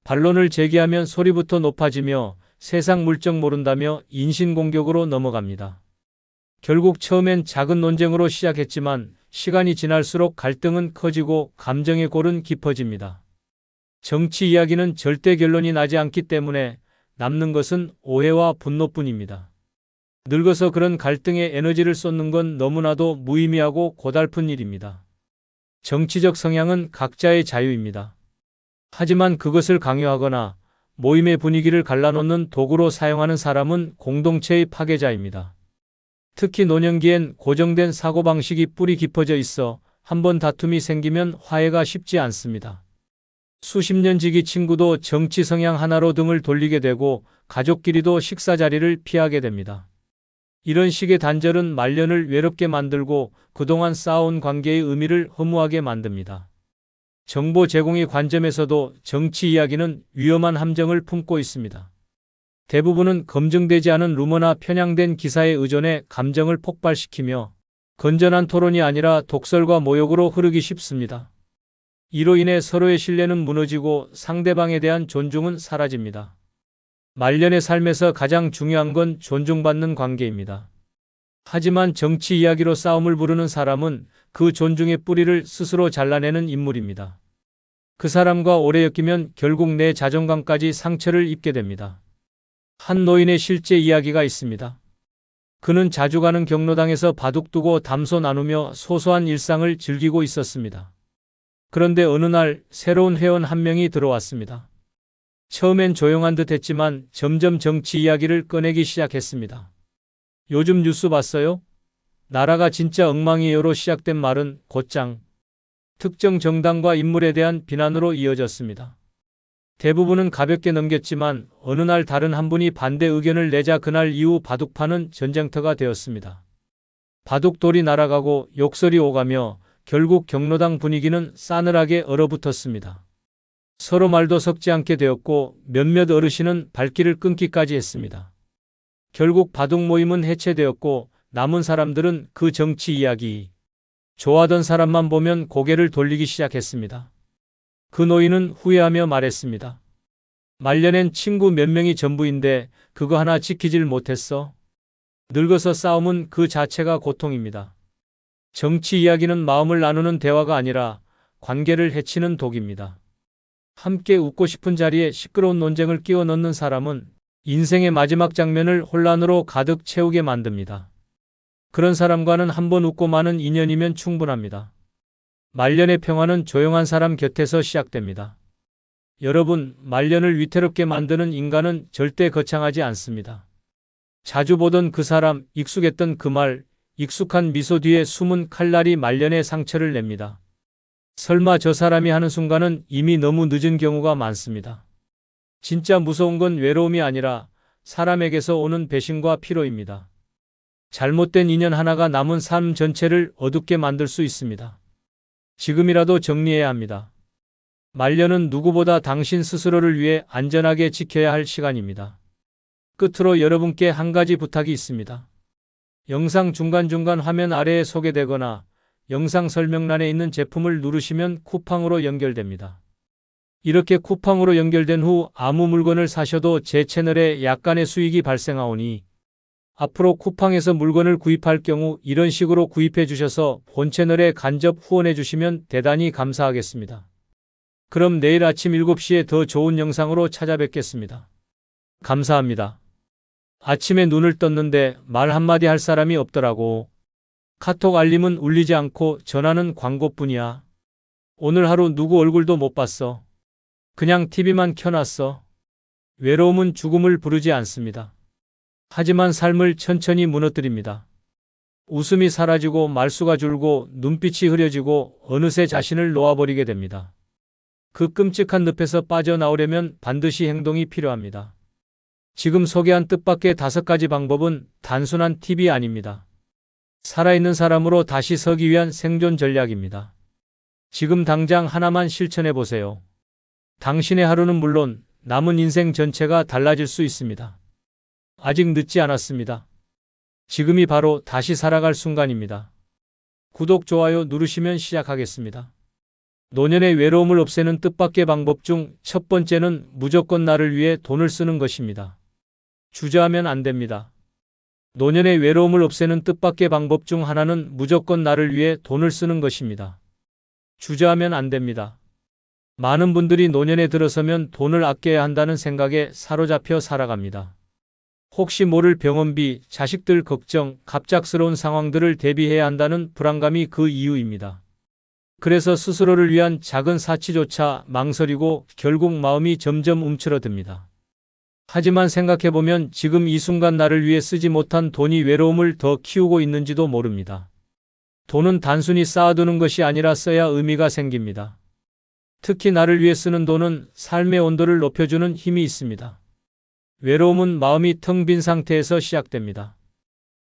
반론을 제기하면 소리부터 높아지며 세상 물정 모른다며 인신공격으로 넘어갑니다. 결국 처음엔 작은 논쟁으로 시작했지만 시간이 지날수록 갈등은 커지고 감정의 골은 깊어집니다. 정치 이야기는 절대 결론이 나지 않기 때문에 남는 것은 오해와 분노뿐입니다. 늙어서 그런 갈등에 에너지를 쏟는 건 너무나도 무의미하고 고달픈 일입니다. 정치적 성향은 각자의 자유입니다. 하지만 그것을 강요하거나 모임의 분위기를 갈라놓는 도구로 사용하는 사람은 공동체의 파괴자입니다. 특히 노년기엔 고정된 사고방식이 뿌리 깊어져 있어 한번 다툼이 생기면 화해가 쉽지 않습니다. 수십 년 지기 친구도 정치 성향 하나로 등을 돌리게 되고 가족끼리도 식사 자리를 피하게 됩니다. 이런 식의 단절은 말년을 외롭게 만들고 그동안 쌓아온 관계의 의미를 허무하게 만듭니다. 정보 제공의 관점에서도 정치 이야기는 위험한 함정을 품고 있습니다. 대부분은 검증되지 않은 루머나 편향된 기사에 의존해 감정을 폭발시키며 건전한 토론이 아니라 독설과 모욕으로 흐르기 쉽습니다. 이로 인해 서로의 신뢰는 무너지고 상대방에 대한 존중은 사라집니다. 말년의 삶에서 가장 중요한 건 존중받는 관계입니다. 하지만 정치 이야기로 싸움을 부르는 사람은 그 존중의 뿌리를 스스로 잘라내는 인물입니다. 그 사람과 오래 엮이면 결국 내 자존감까지 상처를 입게 됩니다. 한 노인의 실제 이야기가 있습니다. 그는 자주 가는 경로당에서 바둑 두고 담소 나누며 소소한 일상을 즐기고 있었습니다. 그런데 어느 날 새로운 회원 한 명이 들어왔습니다. 처음엔 조용한 듯 했지만 점점 정치 이야기를 꺼내기 시작했습니다. 요즘 뉴스 봤어요? 나라가 진짜 엉망이에요로 시작된 말은 곧장 특정 정당과 인물에 대한 비난으로 이어졌습니다. 대부분은 가볍게 넘겼지만 어느 날 다른 한 분이 반대 의견을 내자 그날 이후 바둑판은 전쟁터가 되었습니다. 바둑돌이 날아가고 욕설이 오가며 결국 경로당 분위기는 싸늘하게 얼어붙었습니다. 서로 말도 섞지 않게 되었고 몇몇 어르신은 발길을 끊기까지 했습니다. 결국 바둑 모임은 해체되었고 남은 사람들은 그 정치 이야기, 좋아하던 사람만 보면 고개를 돌리기 시작했습니다. 그 노인은 후회하며 말했습니다. 말년엔 친구 몇 명이 전부인데 그거 하나 지키질 못했어. 늙어서 싸움은 그 자체가 고통입니다. 정치 이야기는 마음을 나누는 대화가 아니라 관계를 해치는 독입니다. 함께 웃고 싶은 자리에 시끄러운 논쟁을 끼워 넣는 사람은 인생의 마지막 장면을 혼란으로 가득 채우게 만듭니다. 그런 사람과는 한 번 웃고 마는 인연이면 충분합니다. 말년의 평화는 조용한 사람 곁에서 시작됩니다. 여러분, 말년을 위태롭게 만드는 인간은 절대 거창하지 않습니다. 자주 보던 그 사람, 익숙했던 그 말, 익숙한 미소 뒤에 숨은 칼날이 말년의 상처를 냅니다. 설마 저 사람이 하는 순간은 이미 너무 늦은 경우가 많습니다. 진짜 무서운 건 외로움이 아니라 사람에게서 오는 배신과 피로입니다. 잘못된 인연 하나가 남은 삶 전체를 어둡게 만들 수 있습니다. 지금이라도 정리해야 합니다. 말년은 누구보다 당신 스스로를 위해 안전하게 지켜야 할 시간입니다. 끝으로 여러분께 한 가지 부탁이 있습니다. 영상 중간중간 화면 아래에 소개되거나 영상 설명란에 있는 제품을 누르시면 쿠팡으로 연결됩니다. 이렇게 쿠팡으로 연결된 후 아무 물건을 사셔도 제 채널에 약간의 수익이 발생하오니 앞으로 쿠팡에서 물건을 구입할 경우 이런 식으로 구입해 주셔서 본 채널에 간접 후원해 주시면 대단히 감사하겠습니다. 그럼 내일 아침 7시에 더 좋은 영상으로 찾아뵙겠습니다. 감사합니다. 아침에 눈을 떴는데 말 한마디 할 사람이 없더라고. 카톡 알림은 울리지 않고 전화는 광고뿐이야. 오늘 하루 누구 얼굴도 못 봤어. 그냥 TV만 켜놨어. 외로움은 죽음을 부르지 않습니다. 하지만 삶을 천천히 무너뜨립니다. 웃음이 사라지고 말수가 줄고 눈빛이 흐려지고 어느새 자신을 놓아버리게 됩니다. 그 끔찍한 늪에서 빠져나오려면 반드시 행동이 필요합니다. 지금 소개한 뜻밖의 5가지 방법은 단순한 팁이 아닙니다. 살아있는 사람으로 다시 서기 위한 생존 전략입니다. 지금 당장 하나만 실천해 보세요. 당신의 하루는 물론 남은 인생 전체가 달라질 수 있습니다. 아직 늦지 않았습니다. 지금이 바로 다시 살아갈 순간입니다. 구독, 좋아요 누르시면 시작하겠습니다. 노년의 외로움을 없애는 뜻밖의 방법 중 첫 번째는 무조건 나를 위해 돈을 쓰는 것입니다. 주저하면 안 됩니다. 노년의 외로움을 없애는 뜻밖의 방법 중 하나는 무조건 나를 위해 돈을 쓰는 것입니다. 주저하면 안 됩니다. 많은 분들이 노년에 들어서면 돈을 아껴야 한다는 생각에 사로잡혀 살아갑니다. 혹시 모를 병원비, 자식들 걱정, 갑작스러운 상황들을 대비해야 한다는 불안감이 그 이유입니다. 그래서 스스로를 위한 작은 사치조차 망설이고 결국 마음이 점점 움츠러듭니다. 하지만 생각해보면 지금 이 순간 나를 위해 쓰지 못한 돈이 외로움을 더 키우고 있는지도 모릅니다. 돈은 단순히 쌓아두는 것이 아니라 써야 의미가 생깁니다. 특히 나를 위해 쓰는 돈은 삶의 온도를 높여주는 힘이 있습니다. 외로움은 마음이 텅 빈 상태에서 시작됩니다.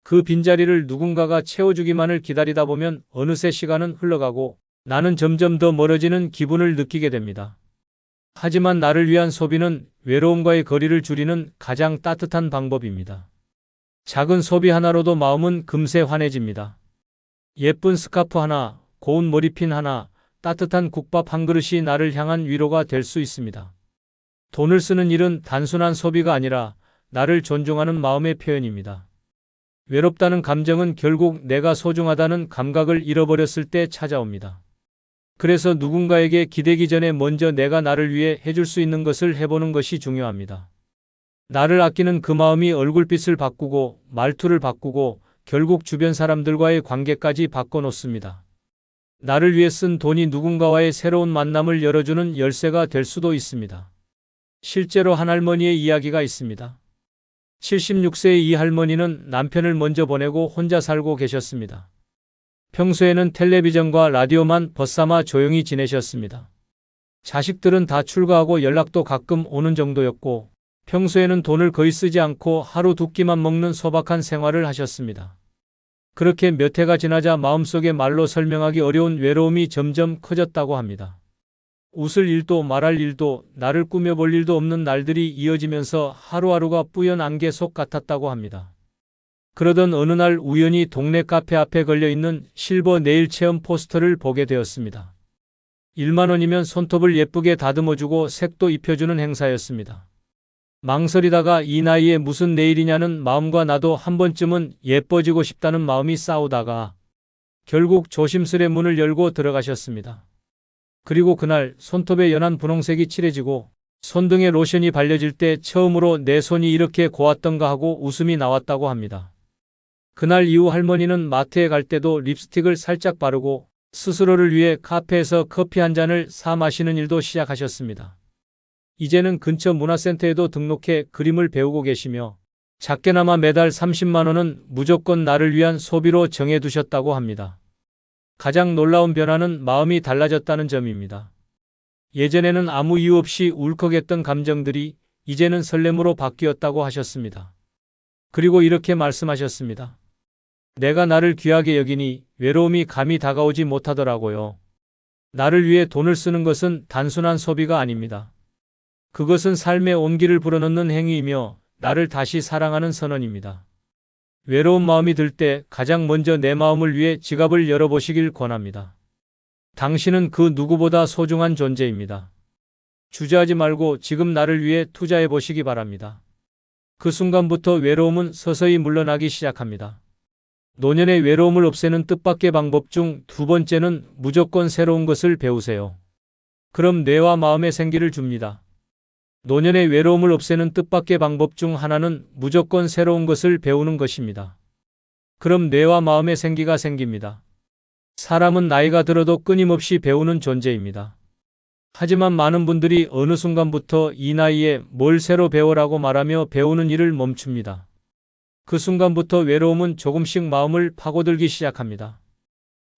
그 빈자리를 누군가가 채워주기만을 기다리다 보면 어느새 시간은 흘러가고 나는 점점 더 멀어지는 기분을 느끼게 됩니다. 하지만 나를 위한 소비는 외로움과의 거리를 줄이는 가장 따뜻한 방법입니다. 작은 소비 하나로도 마음은 금세 환해집니다. 예쁜 스카프 하나, 고운 머리핀 하나, 따뜻한 국밥 한 그릇이 나를 향한 위로가 될 수 있습니다. 돈을 쓰는 일은 단순한 소비가 아니라 나를 존중하는 마음의 표현입니다. 외롭다는 감정은 결국 내가 소중하다는 감각을 잃어버렸을 때 찾아옵니다. 그래서 누군가에게 기대기 전에 먼저 내가 나를 위해 해줄 수 있는 것을 해보는 것이 중요합니다. 나를 아끼는 그 마음이 얼굴빛을 바꾸고 말투를 바꾸고 결국 주변 사람들과의 관계까지 바꿔놓습니다. 나를 위해 쓴 돈이 누군가와의 새로운 만남을 열어주는 열쇠가 될 수도 있습니다. 실제로 한 할머니의 이야기가 있습니다. 76세의 이 할머니는 남편을 먼저 보내고 혼자 살고 계셨습니다. 평소에는 텔레비전과 라디오만 벗삼아 조용히 지내셨습니다. 자식들은 다 출가하고 연락도 가끔 오는 정도였고 평소에는 돈을 거의 쓰지 않고 하루 두 끼만 먹는 소박한 생활을 하셨습니다. 그렇게 몇 해가 지나자 마음속에 말로 설명하기 어려운 외로움이 점점 커졌다고 합니다. 웃을 일도 말할 일도 나를 꾸며볼 일도 없는 날들이 이어지면서 하루하루가 뿌연 안개 속 같았다고 합니다. 그러던 어느 날 우연히 동네 카페 앞에 걸려있는 실버 네일 체험 포스터를 보게 되었습니다. 1만 원이면 손톱을 예쁘게 다듬어주고 색도 입혀주는 행사였습니다. 망설이다가 이 나이에 무슨 네일이냐는 마음과 나도 한 번쯤은 예뻐지고 싶다는 마음이 싸우다가 결국 조심스레 문을 열고 들어가셨습니다. 그리고 그날 손톱의 연한 분홍색이 칠해지고 손등에 로션이 발려질 때 처음으로 내 손이 이렇게 고왔던가 하고 웃음이 나왔다고 합니다. 그날 이후 할머니는 마트에 갈 때도 립스틱을 살짝 바르고 스스로를 위해 카페에서 커피 한 잔을 사 마시는 일도 시작하셨습니다. 이제는 근처 문화센터에도 등록해 그림을 배우고 계시며 작게나마 매달 30만 원은 무조건 나를 위한 소비로 정해두셨다고 합니다. 가장 놀라운 변화는 마음이 달라졌다는 점입니다. 예전에는 아무 이유 없이 울컥했던 감정들이 이제는 설렘으로 바뀌었다고 하셨습니다. 그리고 이렇게 말씀하셨습니다. 내가 나를 귀하게 여기니 외로움이 감히 다가오지 못하더라고요. 나를 위해 돈을 쓰는 것은 단순한 소비가 아닙니다. 그것은 삶의 온기를 불어넣는 행위이며 나를 다시 사랑하는 선언입니다. 외로운 마음이 들 때 가장 먼저 내 마음을 위해 지갑을 열어보시길 권합니다. 당신은 그 누구보다 소중한 존재입니다. 주저하지 말고 지금 나를 위해 투자해 보시기 바랍니다. 그 순간부터 외로움은 서서히 물러나기 시작합니다. 노년의 외로움을 없애는 뜻밖의 방법 중 두 번째는 무조건 새로운 것을 배우세요. 그럼 뇌와 마음에 생기를 줍니다. 노년의 외로움을 없애는 뜻밖의 방법 중 하나는 무조건 새로운 것을 배우는 것입니다. 그럼 뇌와 마음에 생기가 생깁니다. 사람은 나이가 들어도 끊임없이 배우는 존재입니다. 하지만 많은 분들이 어느 순간부터 이 나이에 뭘 새로 배워라고 말하며 배우는 일을 멈춥니다. 그 순간부터 외로움은 조금씩 마음을 파고들기 시작합니다.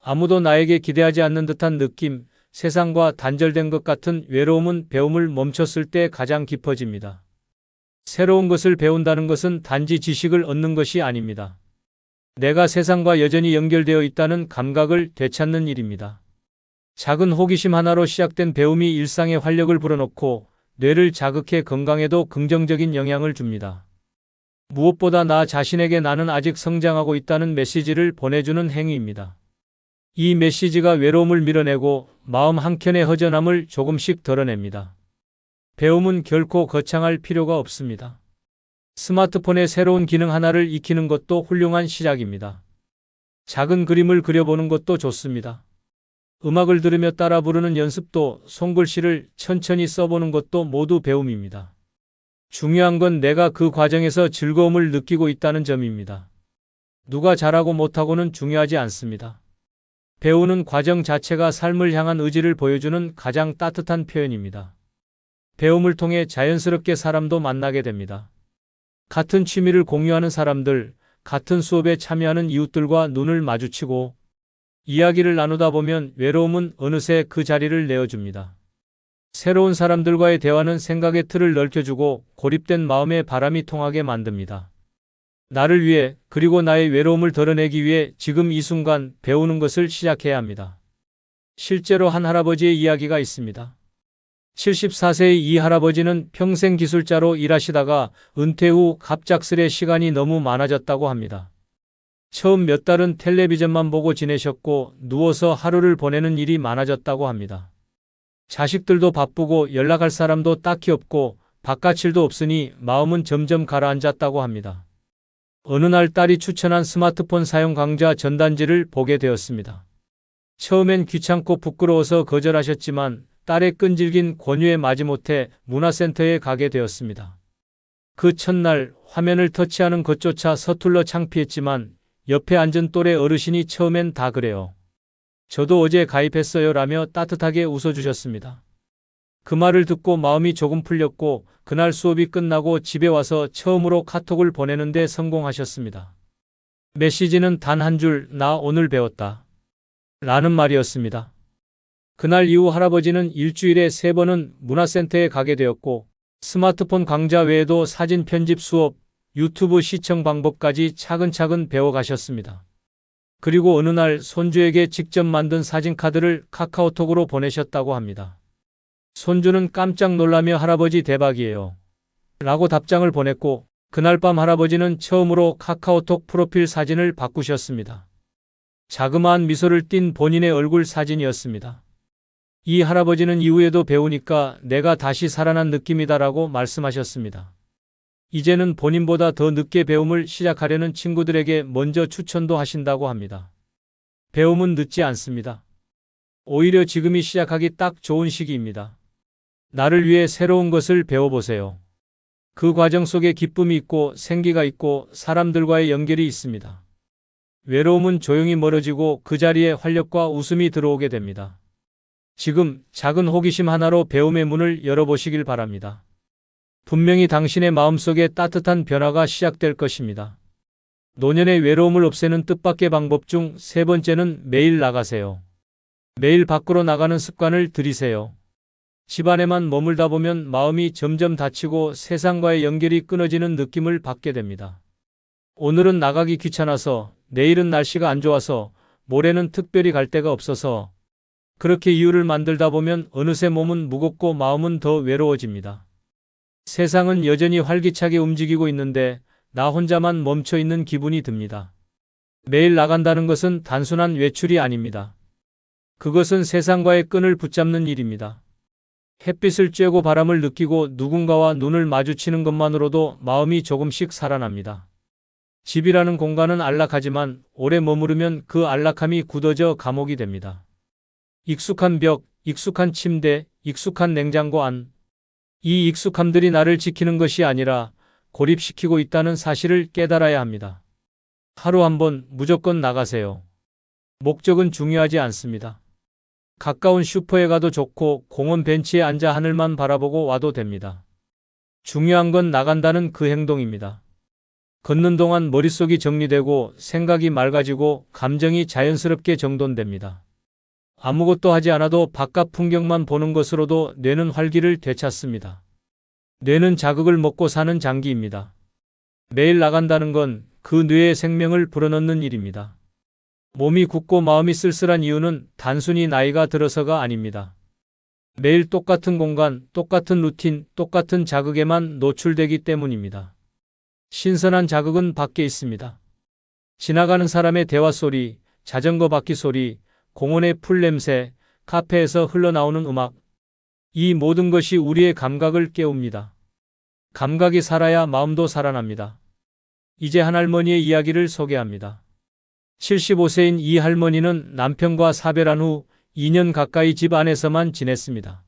아무도 나에게 기대하지 않는 듯한 느낌, 세상과 단절된 것 같은 외로움은 배움을 멈췄을 때 가장 깊어집니다. 새로운 것을 배운다는 것은 단지 지식을 얻는 것이 아닙니다. 내가 세상과 여전히 연결되어 있다는 감각을 되찾는 일입니다. 작은 호기심 하나로 시작된 배움이 일상의 활력을 불어넣고 뇌를 자극해 건강에도 긍정적인 영향을 줍니다. 무엇보다 나 자신에게 나는 아직 성장하고 있다는 메시지를 보내주는 행위입니다. 이 메시지가 외로움을 밀어내고 마음 한켠의 허전함을 조금씩 덜어냅니다. 배움은 결코 거창할 필요가 없습니다. 스마트폰의 새로운 기능 하나를 익히는 것도 훌륭한 시작입니다. 작은 그림을 그려보는 것도 좋습니다. 음악을 들으며 따라 부르는 연습도, 손글씨를 천천히 써보는 것도 모두 배움입니다. 중요한 건 내가 그 과정에서 즐거움을 느끼고 있다는 점입니다. 누가 잘하고 못하고는 중요하지 않습니다. 배우는 과정 자체가 삶을 향한 의지를 보여주는 가장 따뜻한 표현입니다. 배움을 통해 자연스럽게 사람도 만나게 됩니다. 같은 취미를 공유하는 사람들, 같은 수업에 참여하는 이웃들과 눈을 마주치고 이야기를 나누다 보면 외로움은 어느새 그 자리를 내어줍니다. 새로운 사람들과의 대화는 생각의 틀을 넓혀주고 고립된 마음에 바람이 통하게 만듭니다. 나를 위해 그리고 나의 외로움을 덜어내기 위해 지금 이 순간 배우는 것을 시작해야 합니다. 실제로 한 할아버지의 이야기가 있습니다. 74세의 이 할아버지는 평생 기술자로 일하시다가 은퇴 후 갑작스레 시간이 너무 많아졌다고 합니다. 처음 몇 달은 텔레비전만 보고 지내셨고 누워서 하루를 보내는 일이 많아졌다고 합니다. 자식들도 바쁘고 연락할 사람도 딱히 없고 바깥 일도 없으니 마음은 점점 가라앉았다고 합니다. 어느 날 딸이 추천한 스마트폰 사용 강좌 전단지를 보게 되었습니다. 처음엔 귀찮고 부끄러워서 거절하셨지만 딸의 끈질긴 권유에 마지못해 문화센터에 가게 되었습니다. 그 첫날 화면을 터치하는 것조차 서툴러 창피했지만 옆에 앉은 또래 어르신이 처음엔 다 그래요. 저도 어제 가입했어요 라며 따뜻하게 웃어주셨습니다. 그 말을 듣고 마음이 조금 풀렸고 그날 수업이 끝나고 집에 와서 처음으로 카톡을 보내는데 성공하셨습니다. 메시지는 단 한 줄, 나 오늘 배웠다. 라는 말이었습니다. 그날 이후 할아버지는 일주일에 3번은 문화센터에 가게 되었고 스마트폰 강좌 외에도 사진 편집 수업, 유튜브 시청 방법까지 차근차근 배워가셨습니다. 그리고 어느 날 손주에게 직접 만든 사진카드를 카카오톡으로 보내셨다고 합니다. 손주는 깜짝 놀라며 할아버지 대박이에요. 라고 답장을 보냈고 그날 밤 할아버지는 처음으로 카카오톡 프로필 사진을 바꾸셨습니다. 자그마한 미소를 띤 본인의 얼굴 사진이었습니다. 이 할아버지는 이후에도 배우니까 내가 다시 살아난 느낌이다라고 말씀하셨습니다. 이제는 본인보다 더 늦게 배움을 시작하려는 친구들에게 먼저 추천도 하신다고 합니다. 배움은 늦지 않습니다. 오히려 지금이 시작하기 딱 좋은 시기입니다. 나를 위해 새로운 것을 배워보세요. 그 과정 속에 기쁨이 있고 생기가 있고 사람들과의 연결이 있습니다. 외로움은 조용히 멀어지고 그 자리에 활력과 웃음이 들어오게 됩니다. 지금 작은 호기심 하나로 배움의 문을 열어보시길 바랍니다. 분명히 당신의 마음속에 따뜻한 변화가 시작될 것입니다. 노년의 외로움을 없애는 뜻밖의 방법 중 3번째는 매일 나가세요. 매일 밖으로 나가는 습관을 들이세요. 집 안에만 머물다 보면 마음이 점점 닫히고 세상과의 연결이 끊어지는 느낌을 받게 됩니다. 오늘은 나가기 귀찮아서, 내일은 날씨가 안 좋아서, 모레는 특별히 갈 데가 없어서 그렇게 이유를 만들다 보면 어느새 몸은 무겁고 마음은 더 외로워집니다. 세상은 여전히 활기차게 움직이고 있는데 나 혼자만 멈춰 있는 기분이 듭니다. 매일 나간다는 것은 단순한 외출이 아닙니다. 그것은 세상과의 끈을 붙잡는 일입니다. 햇빛을 쬐고 바람을 느끼고 누군가와 눈을 마주치는 것만으로도 마음이 조금씩 살아납니다. 집이라는 공간은 안락하지만 오래 머무르면 그 안락함이 굳어져 감옥이 됩니다. 익숙한 벽, 익숙한 침대, 익숙한 냉장고 안. 이 익숙함들이 나를 지키는 것이 아니라 고립시키고 있다는 사실을 깨달아야 합니다. 하루 한 번 무조건 나가세요. 목적은 중요하지 않습니다. 가까운 슈퍼에 가도 좋고 공원 벤치에 앉아 하늘만 바라보고 와도 됩니다. 중요한 건 나간다는 그 행동입니다. 걷는 동안 머릿속이 정리되고 생각이 맑아지고 감정이 자연스럽게 정돈됩니다. 아무것도 하지 않아도 바깥 풍경만 보는 것으로도 뇌는 활기를 되찾습니다. 뇌는 자극을 먹고 사는 장기입니다. 매일 나간다는 건 그 뇌의 생명을 불어넣는 일입니다. 몸이 굳고 마음이 쓸쓸한 이유는 단순히 나이가 들어서가 아닙니다. 매일 똑같은 공간, 똑같은 루틴, 똑같은 자극에만 노출되기 때문입니다. 신선한 자극은 밖에 있습니다. 지나가는 사람의 대화 소리, 자전거 바퀴 소리, 공원의 풀 냄새, 카페에서 흘러나오는 음악. 이 모든 것이 우리의 감각을 깨웁니다. 감각이 살아야 마음도 살아납니다. 이제 한 할머니의 이야기를 소개합니다. 75세인 이 할머니는 남편과 사별한 후 2년 가까이 집 안에서만 지냈습니다.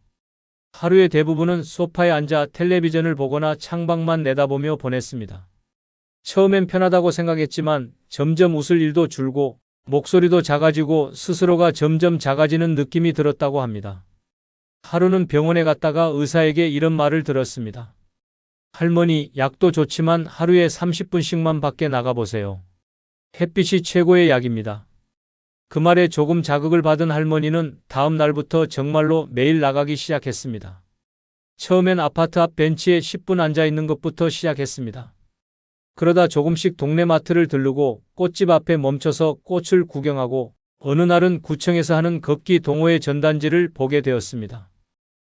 하루의 대부분은 소파에 앉아 텔레비전을 보거나 창밖만 내다보며 보냈습니다. 처음엔 편하다고 생각했지만 점점 웃을 일도 줄고 목소리도 작아지고 스스로가 점점 작아지는 느낌이 들었다고 합니다. 하루는 병원에 갔다가 의사에게 이런 말을 들었습니다. 할머니, 약도 좋지만 하루에 30분씩만 밖에 나가보세요. 햇빛이 최고의 약입니다. 그 말에 조금 자극을 받은 할머니는 다음 날부터 정말로 매일 나가기 시작했습니다. 처음엔 아파트 앞 벤치에 10분 앉아 있는 것부터 시작했습니다. 그러다 조금씩 동네 마트를 들르고 꽃집 앞에 멈춰서 꽃을 구경하고 어느 날은 구청에서 하는 걷기 동호회 전단지를 보게 되었습니다.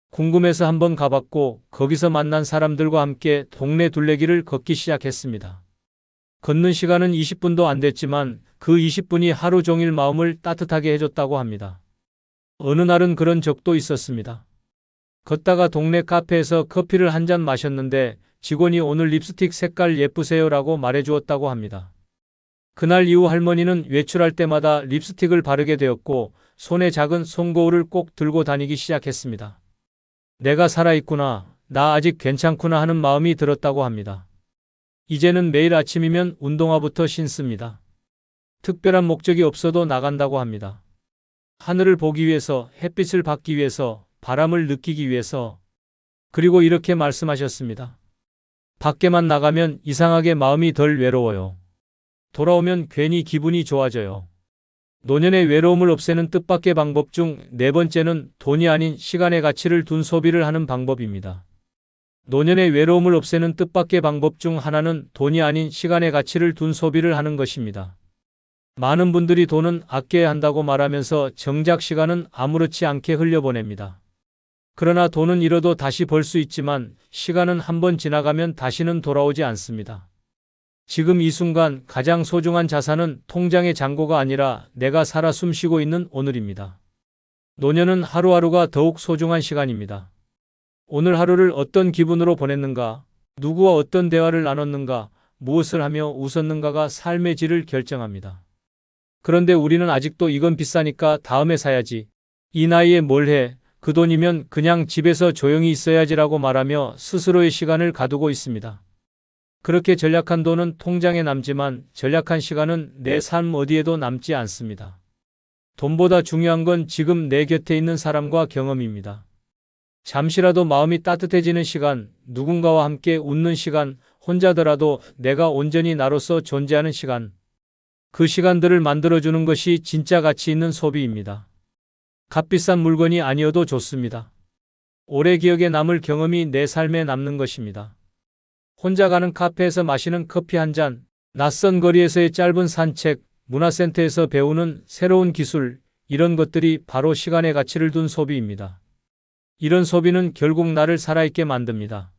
궁금해서 한번 가봤고 거기서 만난 사람들과 함께 동네 둘레길을 걷기 시작했습니다. 걷는 시간은 20분도 안 됐지만 그 20분이 하루 종일 마음을 따뜻하게 해줬다고 합니다. 어느 날은 그런 적도 있었습니다. 걷다가 동네 카페에서 커피를 한 잔 마셨는데 직원이 오늘 립스틱 색깔 예쁘세요라고 말해주었다고 합니다. 그날 이후 할머니는 외출할 때마다 립스틱을 바르게 되었고 손에 작은 손거울을 꼭 들고 다니기 시작했습니다. 내가 살아있구나, 나 아직 괜찮구나 하는 마음이 들었다고 합니다. 이제는 매일 아침이면 운동화부터 신습니다. 특별한 목적이 없어도 나간다고 합니다. 하늘을 보기 위해서, 햇빛을 받기 위해서, 바람을 느끼기 위해서. 그리고 이렇게 말씀하셨습니다. 밖에만 나가면 이상하게 마음이 덜 외로워요. 돌아오면 괜히 기분이 좋아져요. 노년의 외로움을 없애는 뜻밖의 방법 중 네 번째는 돈이 아닌 시간의 가치를 둔 소비를 하는 방법입니다. 노년의 외로움을 없애는 뜻밖의 방법 중 하나는 돈이 아닌 시간의 가치를 둔 소비를 하는 것입니다. 많은 분들이 돈은 아껴야 한다고 말하면서 정작 시간은 아무렇지 않게 흘려보냅니다. 그러나 돈은 잃어도 다시 벌 수 있지만 시간은 한번 지나가면 다시는 돌아오지 않습니다. 지금 이 순간 가장 소중한 자산은 통장의 잔고가 아니라 내가 살아 숨쉬고 있는 오늘입니다. 노년은 하루하루가 더욱 소중한 시간입니다. 오늘 하루를 어떤 기분으로 보냈는가, 누구와 어떤 대화를 나눴는가, 무엇을 하며 웃었는가가 삶의 질을 결정합니다. 그런데 우리는 아직도 이건 비싸니까 다음에 사야지, 이 나이에 뭘 해, 그 돈이면 그냥 집에서 조용히 있어야지라고 말하며 스스로의 시간을 가두고 있습니다. 그렇게 전략한 돈은 통장에 남지만 전략한 시간은 내 삶 어디에도 남지 않습니다. 돈보다 중요한 건 지금 내 곁에 있는 사람과 경험입니다. 잠시라도 마음이 따뜻해지는 시간, 누군가와 함께 웃는 시간, 혼자더라도 내가 온전히 나로서 존재하는 시간. 그 시간들을 만들어주는 것이 진짜 가치 있는 소비입니다. 값비싼 물건이 아니어도 좋습니다. 오래 기억에 남을 경험이 내 삶에 남는 것입니다. 혼자 가는 카페에서 마시는 커피 한 잔, 낯선 거리에서의 짧은 산책, 문화센터에서 배우는 새로운 기술, 이런 것들이 바로 시간의 가치를 둔 소비입니다. 이런 소비는 결국 나를 살아있게 만듭니다.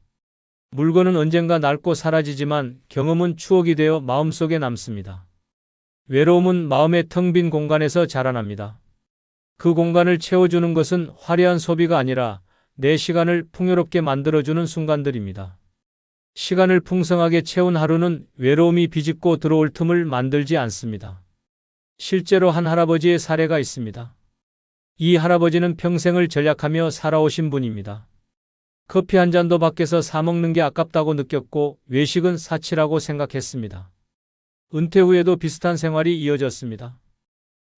물건은 언젠가 낡고 사라지지만 경험은 추억이 되어 마음속에 남습니다. 외로움은 마음의 텅 빈 공간에서 자라납니다. 그 공간을 채워주는 것은 화려한 소비가 아니라 내 시간을 풍요롭게 만들어주는 순간들입니다. 시간을 풍성하게 채운 하루는 외로움이 비집고 들어올 틈을 만들지 않습니다. 실제로 한 할아버지의 사례가 있습니다. 이 할아버지는 평생을 전략하며 살아오신 분입니다. 커피 한 잔도 밖에서 사 먹는 게 아깝다고 느꼈고 외식은 사치라고 생각했습니다. 은퇴 후에도 비슷한 생활이 이어졌습니다.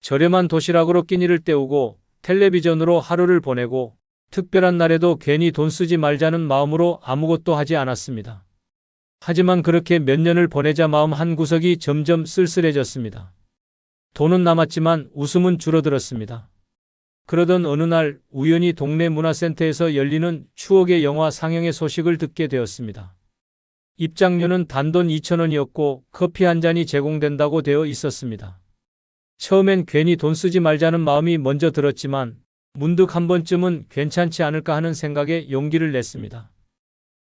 저렴한 도시락으로 끼니를 때우고 텔레비전으로 하루를 보내고 특별한 날에도 괜히 돈 쓰지 말자는 마음으로 아무것도 하지 않았습니다. 하지만 그렇게 몇 년을 보내자 마음 한구석이 점점 쓸쓸해졌습니다. 돈은 남았지만 웃음은 줄어들었습니다. 그러던 어느 날 우연히 동네 문화센터에서 열리는 추억의 영화 상영의 소식을 듣게 되었습니다. 입장료는 단돈 2,000원이었고 커피 한 잔이 제공된다고 되어 있었습니다. 처음엔 괜히 돈 쓰지 말자는 마음이 먼저 들었지만 문득 한 번쯤은 괜찮지 않을까 하는 생각에 용기를 냈습니다.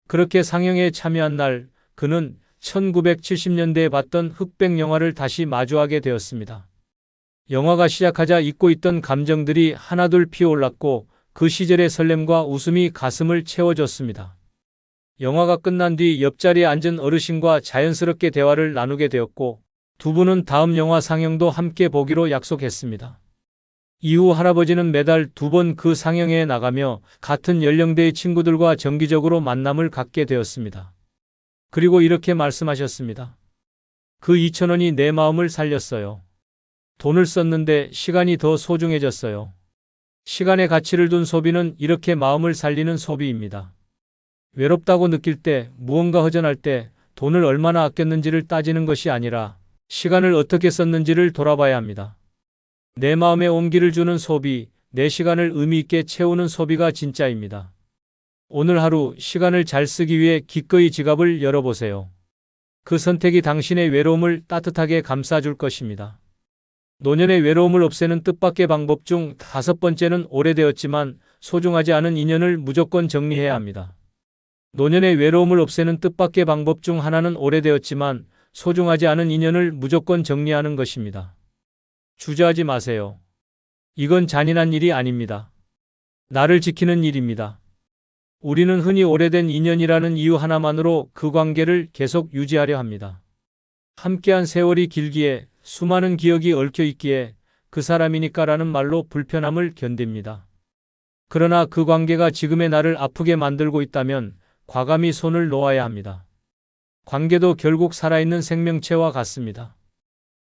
그렇게 상영에 참여한 날 그는 1970년대에 봤던 흑백 영화를 다시 마주하게 되었습니다. 영화가 시작하자 잊고 있던 감정들이 하나둘 피어올랐고 그 시절의 설렘과 웃음이 가슴을 채워줬습니다. 영화가 끝난 뒤 옆자리에 앉은 어르신과 자연스럽게 대화를 나누게 되었고 두 분은 다음 영화 상영도 함께 보기로 약속했습니다. 이후 할아버지는 매달 2번 그 상영회에 나가며 같은 연령대의 친구들과 정기적으로 만남을 갖게 되었습니다. 그리고 이렇게 말씀하셨습니다. 그 2,000원이 내 마음을 살렸어요. 돈을 썼는데 시간이 더 소중해졌어요. 시간의 가치를 둔 소비는 이렇게 마음을 살리는 소비입니다. 외롭다고 느낄 때, 무언가 허전할 때 돈을 얼마나 아꼈는지를 따지는 것이 아니라 시간을 어떻게 썼는지를 돌아봐야 합니다. 내 마음에 온기를 주는 소비, 내 시간을 의미 있게 채우는 소비가 진짜입니다. 오늘 하루 시간을 잘 쓰기 위해 기꺼이 지갑을 열어보세요. 그 선택이 당신의 외로움을 따뜻하게 감싸줄 것입니다. 노년의 외로움을 없애는 뜻밖의 방법 중 5번째는 오래되었지만 소중하지 않은 인연을 무조건 정리해야 합니다. 노년의 외로움을 없애는 뜻밖의 방법 중 하나는 오래되었지만 소중하지 않은 인연을 무조건 정리하는 것입니다. 주저하지 마세요. 이건 잔인한 일이 아닙니다. 나를 지키는 일입니다. 우리는 흔히 오래된 인연이라는 이유 하나만으로 그 관계를 계속 유지하려 합니다. 함께한 세월이 길기에, 수많은 기억이 얽혀 있기에 그 사람이니까라는 말로 불편함을 견딥니다. 그러나 그 관계가 지금의 나를 아프게 만들고 있다면 과감히 손을 놓아야 합니다. 관계도 결국 살아있는 생명체와 같습니다.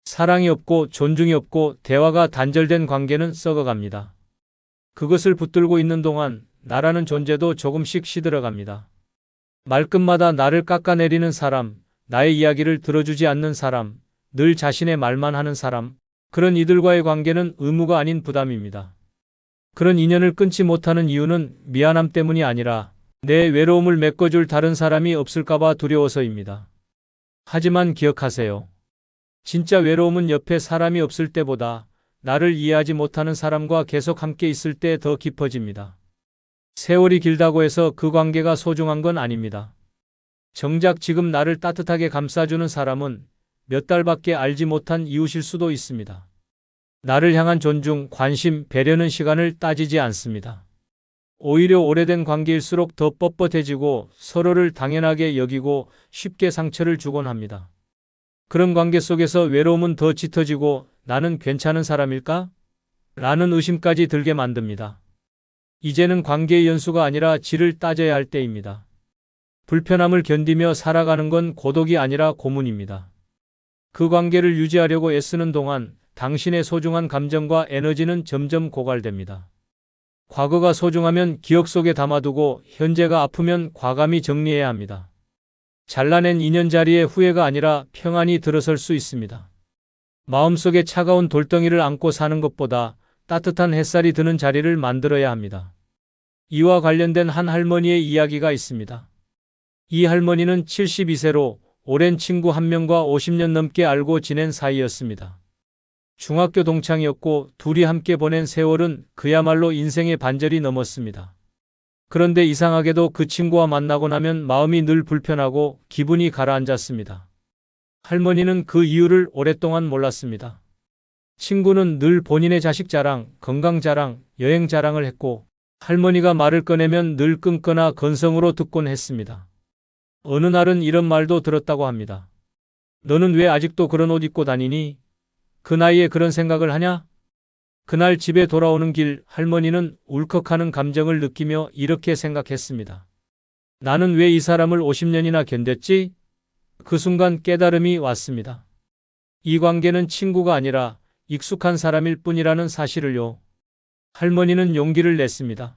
사랑이 없고 존중이 없고 대화가 단절된 관계는 썩어갑니다. 그것을 붙들고 있는 동안 나라는 존재도 조금씩 시들어갑니다. 말끝마다 나를 깎아내리는 사람, 나의 이야기를 들어주지 않는 사람, 늘 자신의 말만 하는 사람, 그런 이들과의 관계는 의무가 아닌 부담입니다. 그런 인연을 끊지 못하는 이유는 미안함 때문이 아니라 내 외로움을 메꿔줄 다른 사람이 없을까봐 두려워서입니다. 하지만 기억하세요. 진짜 외로움은 옆에 사람이 없을 때보다 나를 이해하지 못하는 사람과 계속 함께 있을 때 더 깊어집니다. 세월이 길다고 해서 그 관계가 소중한 건 아닙니다. 정작 지금 나를 따뜻하게 감싸주는 사람은 몇 달밖에 알지 못한 이웃일 수도 있습니다. 나를 향한 존중, 관심, 배려는 시간을 따지지 않습니다. 오히려 오래된 관계일수록 더 뻣뻣해지고 서로를 당연하게 여기고 쉽게 상처를 주곤 합니다. 그런 관계 속에서 외로움은 더 짙어지고 나는 괜찮은 사람일까? 라는 의심까지 들게 만듭니다. 이제는 관계의 연수가 아니라 질을 따져야 할 때입니다. 불편함을 견디며 살아가는 건 고독이 아니라 고문입니다. 그 관계를 유지하려고 애쓰는 동안 당신의 소중한 감정과 에너지는 점점 고갈됩니다. 과거가 소중하면 기억 속에 담아두고 현재가 아프면 과감히 정리해야 합니다. 잘라낸 인연 자리에 후회가 아니라 평안이 들어설 수 있습니다. 마음속에 차가운 돌덩이를 안고 사는 것보다 따뜻한 햇살이 드는 자리를 만들어야 합니다. 이와 관련된 한 할머니의 이야기가 있습니다. 이 할머니는 72세로 오랜 친구 한 명과 50년 넘게 알고 지낸 사이였습니다. 중학교 동창이었고 둘이 함께 보낸 세월은 그야말로 인생의 반절이 넘었습니다. 그런데 이상하게도 그 친구와 만나고 나면 마음이 늘 불편하고 기분이 가라앉았습니다. 할머니는 그 이유를 오랫동안 몰랐습니다. 친구는 늘 본인의 자식 자랑, 건강 자랑, 여행 자랑을 했고 할머니가 말을 꺼내면 늘 끊거나 건성으로 듣곤 했습니다. 어느 날은 이런 말도 들었다고 합니다. 너는 왜 아직도 그런 옷 입고 다니니? 그 나이에 그런 생각을 하냐? 그날 집에 돌아오는 길 할머니는 울컥하는 감정을 느끼며 이렇게 생각했습니다. 나는 왜 이 사람을 50년이나 견뎠지? 그 순간 깨달음이 왔습니다. 이 관계는 친구가 아니라 익숙한 사람일 뿐이라는 사실을요. 할머니는 용기를 냈습니다.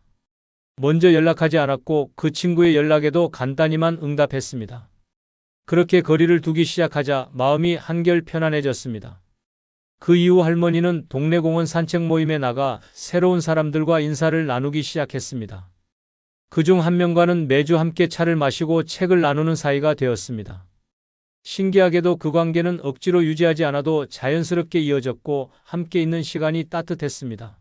먼저 연락하지 않았고 그 친구의 연락에도 간단히만 응답했습니다. 그렇게 거리를 두기 시작하자 마음이 한결 편안해졌습니다. 그 이후 할머니는 동네 공원 산책 모임에 나가 새로운 사람들과 인사를 나누기 시작했습니다. 그중 한 명과는 매주 함께 차를 마시고 책을 나누는 사이가 되었습니다. 신기하게도 그 관계는 억지로 유지하지 않아도 자연스럽게 이어졌고 함께 있는 시간이 따뜻했습니다.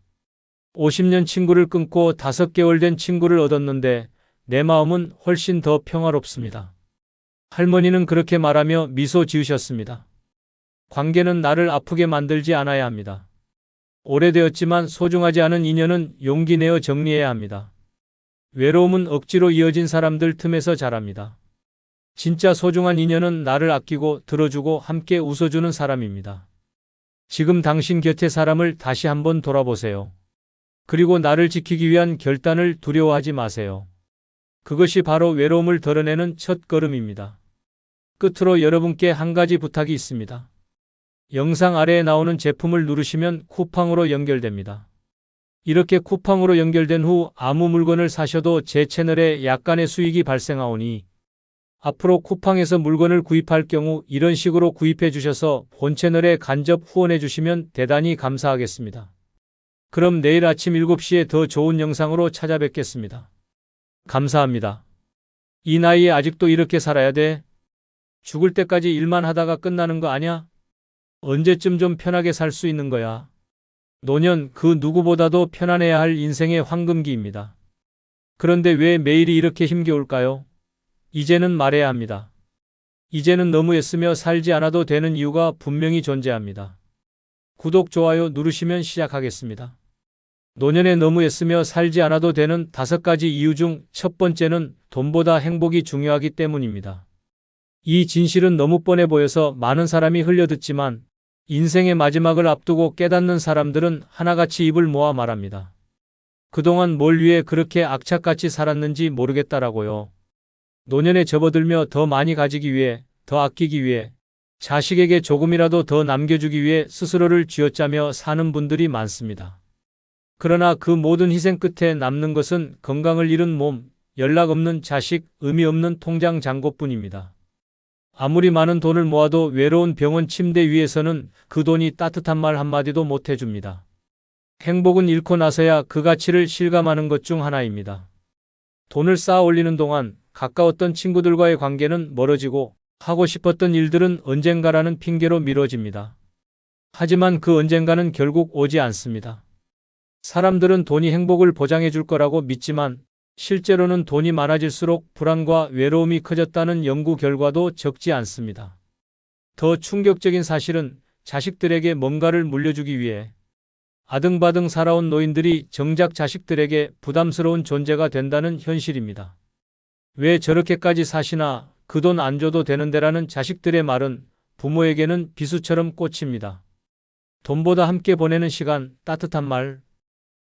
50년 친구를 끊고 5개월 된 친구를 얻었는데 내 마음은 훨씬 더 평화롭습니다. 할머니는 그렇게 말하며 미소 지으셨습니다. 관계는 나를 아프게 만들지 않아야 합니다. 오래되었지만 소중하지 않은 인연은 용기 내어 정리해야 합니다. 외로움은 억지로 이어진 사람들 틈에서 자랍니다. 진짜 소중한 인연은 나를 아끼고 들어주고 함께 웃어주는 사람입니다. 지금 당신 곁의 사람을 다시 한번 돌아보세요. 그리고 나를 지키기 위한 결단을 두려워하지 마세요. 그것이 바로 외로움을 덜어내는 첫 걸음입니다. 끝으로 여러분께 한 가지 부탁이 있습니다. 영상 아래에 나오는 제품을 누르시면 쿠팡으로 연결됩니다. 이렇게 쿠팡으로 연결된 후 아무 물건을 사셔도 제 채널에 약간의 수익이 발생하오니 앞으로 쿠팡에서 물건을 구입할 경우 이런 식으로 구입해 주셔서 본 채널에 간접 후원해 주시면 대단히 감사하겠습니다. 그럼 내일 아침 7시에 더 좋은 영상으로 찾아뵙겠습니다. 감사합니다. 이 나이에 아직도 이렇게 살아야 돼? 죽을 때까지 일만 하다가 끝나는 거 아냐? 언제쯤 좀 편하게 살 수 있는 거야? 노년 그 누구보다도 편안해야 할 인생의 황금기입니다. 그런데 왜 매일이 이렇게 힘겨울까요? 이제는 말해야 합니다. 이제는 너무 애쓰며 살지 않아도 되는 이유가 분명히 존재합니다. 구독, 좋아요 누르시면 시작하겠습니다. 노년에 너무 애쓰며 살지 않아도 되는 5가지 이유 중 첫 번째는 돈보다 행복이 중요하기 때문입니다. 이 진실은 너무 뻔해 보여서 많은 사람이 흘려듣지만 인생의 마지막을 앞두고 깨닫는 사람들은 하나같이 입을 모아 말합니다. 그동안 뭘 위해 그렇게 악착같이 살았는지 모르겠다라고요. 노년에 접어들며 더 많이 가지기 위해, 더 아끼기 위해, 자식에게 조금이라도 더 남겨주기 위해 스스로를 쥐어짜며 사는 분들이 많습니다. 그러나 그 모든 희생 끝에 남는 것은 건강을 잃은 몸, 연락 없는 자식, 의미 없는 통장 잔고뿐입니다. 아무리 많은 돈을 모아도 외로운 병원 침대 위에서는 그 돈이 따뜻한 말 한마디도 못 해줍니다. 행복은 잃고 나서야 그 가치를 실감하는 것 중 하나입니다. 돈을 쌓아 올리는 동안 가까웠던 친구들과의 관계는 멀어지고 하고 싶었던 일들은 언젠가라는 핑계로 미뤄집니다. 하지만 그 언젠가는 결국 오지 않습니다. 사람들은 돈이 행복을 보장해 줄 거라고 믿지만 실제로는 돈이 많아질수록 불안과 외로움이 커졌다는 연구 결과도 적지 않습니다. 더 충격적인 사실은 자식들에게 뭔가를 물려주기 위해 아등바등 살아온 노인들이 정작 자식들에게 부담스러운 존재가 된다는 현실입니다. 왜 저렇게까지 사시나, 그 돈 안 줘도 되는데라는 자식들의 말은 부모에게는 비수처럼 꽂힙니다. 돈보다 함께 보내는 시간, 따뜻한 말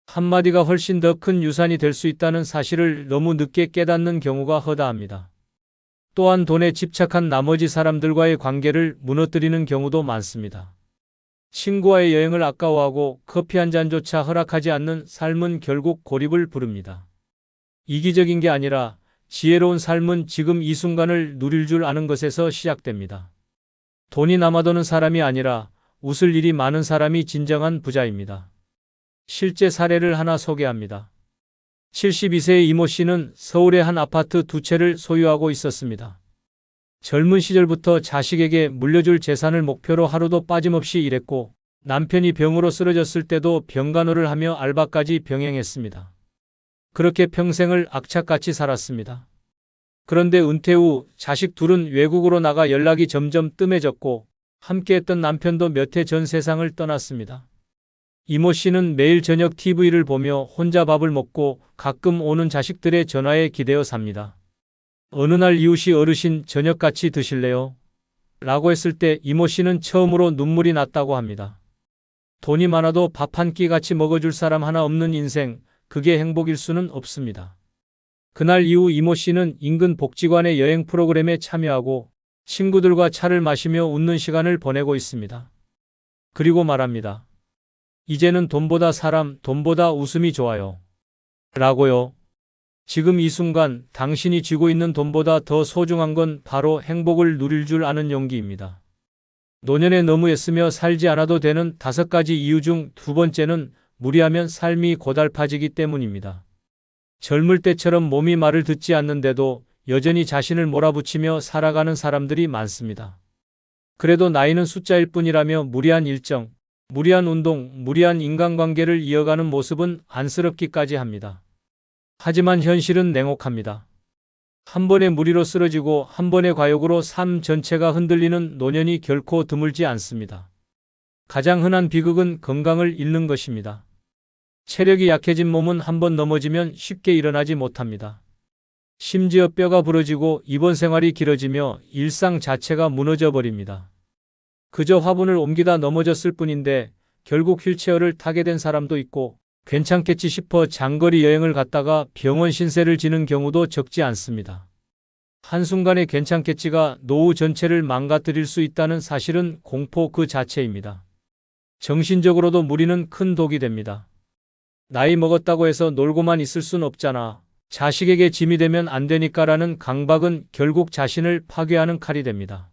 한마디가 훨씬 더 큰 유산이 될 수 있다는 사실을 너무 늦게 깨닫는 경우가 허다합니다. 또한 돈에 집착한 나머지 사람들과의 관계를 무너뜨리는 경우도 많습니다. 친구와의 여행을 아까워하고 커피 한 잔조차 허락하지 않는 삶은 결국 고립을 부릅니다. 이기적인 게 아니라 지혜로운 삶은 지금 이 순간을 누릴 줄 아는 것에서 시작됩니다. 돈이 남아도는 사람이 아니라 웃을 일이 많은 사람이 진정한 부자입니다. 실제 사례를 하나 소개합니다. 72세의 이모 씨는 서울의 한 아파트 2채를 소유하고 있었습니다. 젊은 시절부터 자식에게 물려줄 재산을 목표로 하루도 빠짐없이 일했고 남편이 병으로 쓰러졌을 때도 병간호를 하며 알바까지 병행했습니다. 그렇게 평생을 악착같이 살았습니다. 그런데 은퇴 후 자식 둘은 외국으로 나가 연락이 점점 뜸해졌고 함께했던 남편도 몇 해 전 세상을 떠났습니다. 이모 씨는 매일 저녁 TV를 보며 혼자 밥을 먹고 가끔 오는 자식들의 전화에 기대어 삽니다. 어느 날 이웃이 어르신 저녁 같이 드실래요? 라고 했을 때 이모 씨는 처음으로 눈물이 났다고 합니다. 돈이 많아도 밥 한 끼 같이 먹어줄 사람 하나 없는 인생, 그게 행복일 수는 없습니다. 그날 이후 이모 씨는 인근 복지관의 여행 프로그램에 참여하고 친구들과 차를 마시며 웃는 시간을 보내고 있습니다. 그리고 말합니다. 이제는 돈보다 사람, 돈보다 웃음이 좋아요. 라고요. 지금 이 순간 당신이 쥐고 있는 돈보다 더 소중한 건 바로 행복을 누릴 줄 아는 용기입니다. 노년에 너무 애쓰며 살지 않아도 되는 5가지 이유 중 2번째는 무리하면 삶이 고달파지기 때문입니다. 젊을 때처럼 몸이 말을 듣지 않는데도 여전히 자신을 몰아붙이며 살아가는 사람들이 많습니다. 그래도 나이는 숫자일 뿐이라며 무리한 일정, 무리한 운동, 무리한 인간관계를 이어가는 모습은 안쓰럽기까지 합니다. 하지만 현실은 냉혹합니다. 한 번의 무리로 쓰러지고 한 번의 과욕으로 삶 전체가 흔들리는 노년이 결코 드물지 않습니다. 가장 흔한 비극은 건강을 잃는 것입니다. 체력이 약해진 몸은 한 번 넘어지면 쉽게 일어나지 못합니다. 심지어 뼈가 부러지고 입원 생활이 길어지며 일상 자체가 무너져 버립니다. 그저 화분을 옮기다 넘어졌을 뿐인데 결국 휠체어를 타게 된 사람도 있고 괜찮겠지 싶어 장거리 여행을 갔다가 병원 신세를 지는 경우도 적지 않습니다. 한순간에 괜찮겠지가 노후 전체를 망가뜨릴 수 있다는 사실은 공포 그 자체입니다. 정신적으로도 무리는 큰 독이 됩니다. 나이 먹었다고 해서 놀고만 있을 순 없잖아. 자식에게 짐이 되면 안 되니까라는 강박은 결국 자신을 파괴하는 칼이 됩니다.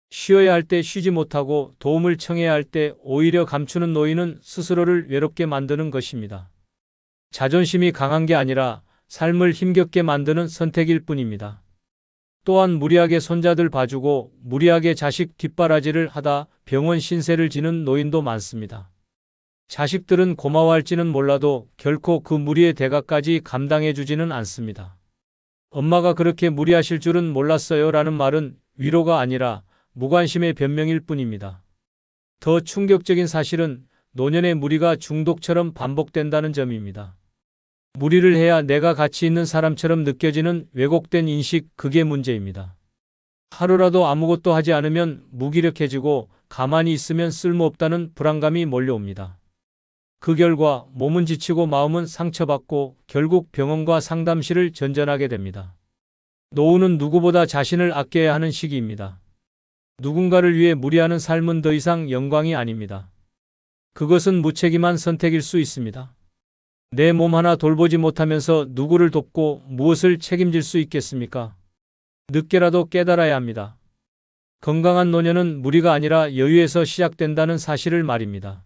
쉬어야 할 때 쉬지 못하고 도움을 청해야 할 때 오히려 감추는 노인은 스스로를 외롭게 만드는 것입니다. 자존심이 강한 게 아니라 삶을 힘겹게 만드는 선택일 뿐입니다. 또한 무리하게 손자들 봐주고 무리하게 자식 뒷바라지를 하다 병원 신세를 지는 노인도 많습니다. 자식들은 고마워할지는 몰라도 결코 그 무리의 대가까지 감당해주지는 않습니다. 엄마가 그렇게 무리하실 줄은 몰랐어요 라는 말은 위로가 아니라 무관심의 변명일 뿐입니다. 더 충격적인 사실은 노년의 무리가 중독처럼 반복된다는 점입니다. 무리를 해야 내가 가치 있는 사람처럼 느껴지는 왜곡된 인식, 그게 문제입니다. 하루라도 아무것도 하지 않으면 무기력해지고 가만히 있으면 쓸모없다는 불안감이 몰려옵니다. 그 결과 몸은 지치고 마음은 상처받고 결국 병원과 상담실을 전전하게 됩니다. 노후는 누구보다 자신을 아껴야 하는 시기입니다. 누군가를 위해 무리하는 삶은 더 이상 영광이 아닙니다. 그것은 무책임한 선택일 수 있습니다. 내 몸 하나 돌보지 못하면서 누구를 돕고 무엇을 책임질 수 있겠습니까? 늦게라도 깨달아야 합니다. 건강한 노년은 무리가 아니라 여유에서 시작된다는 사실을 말입니다.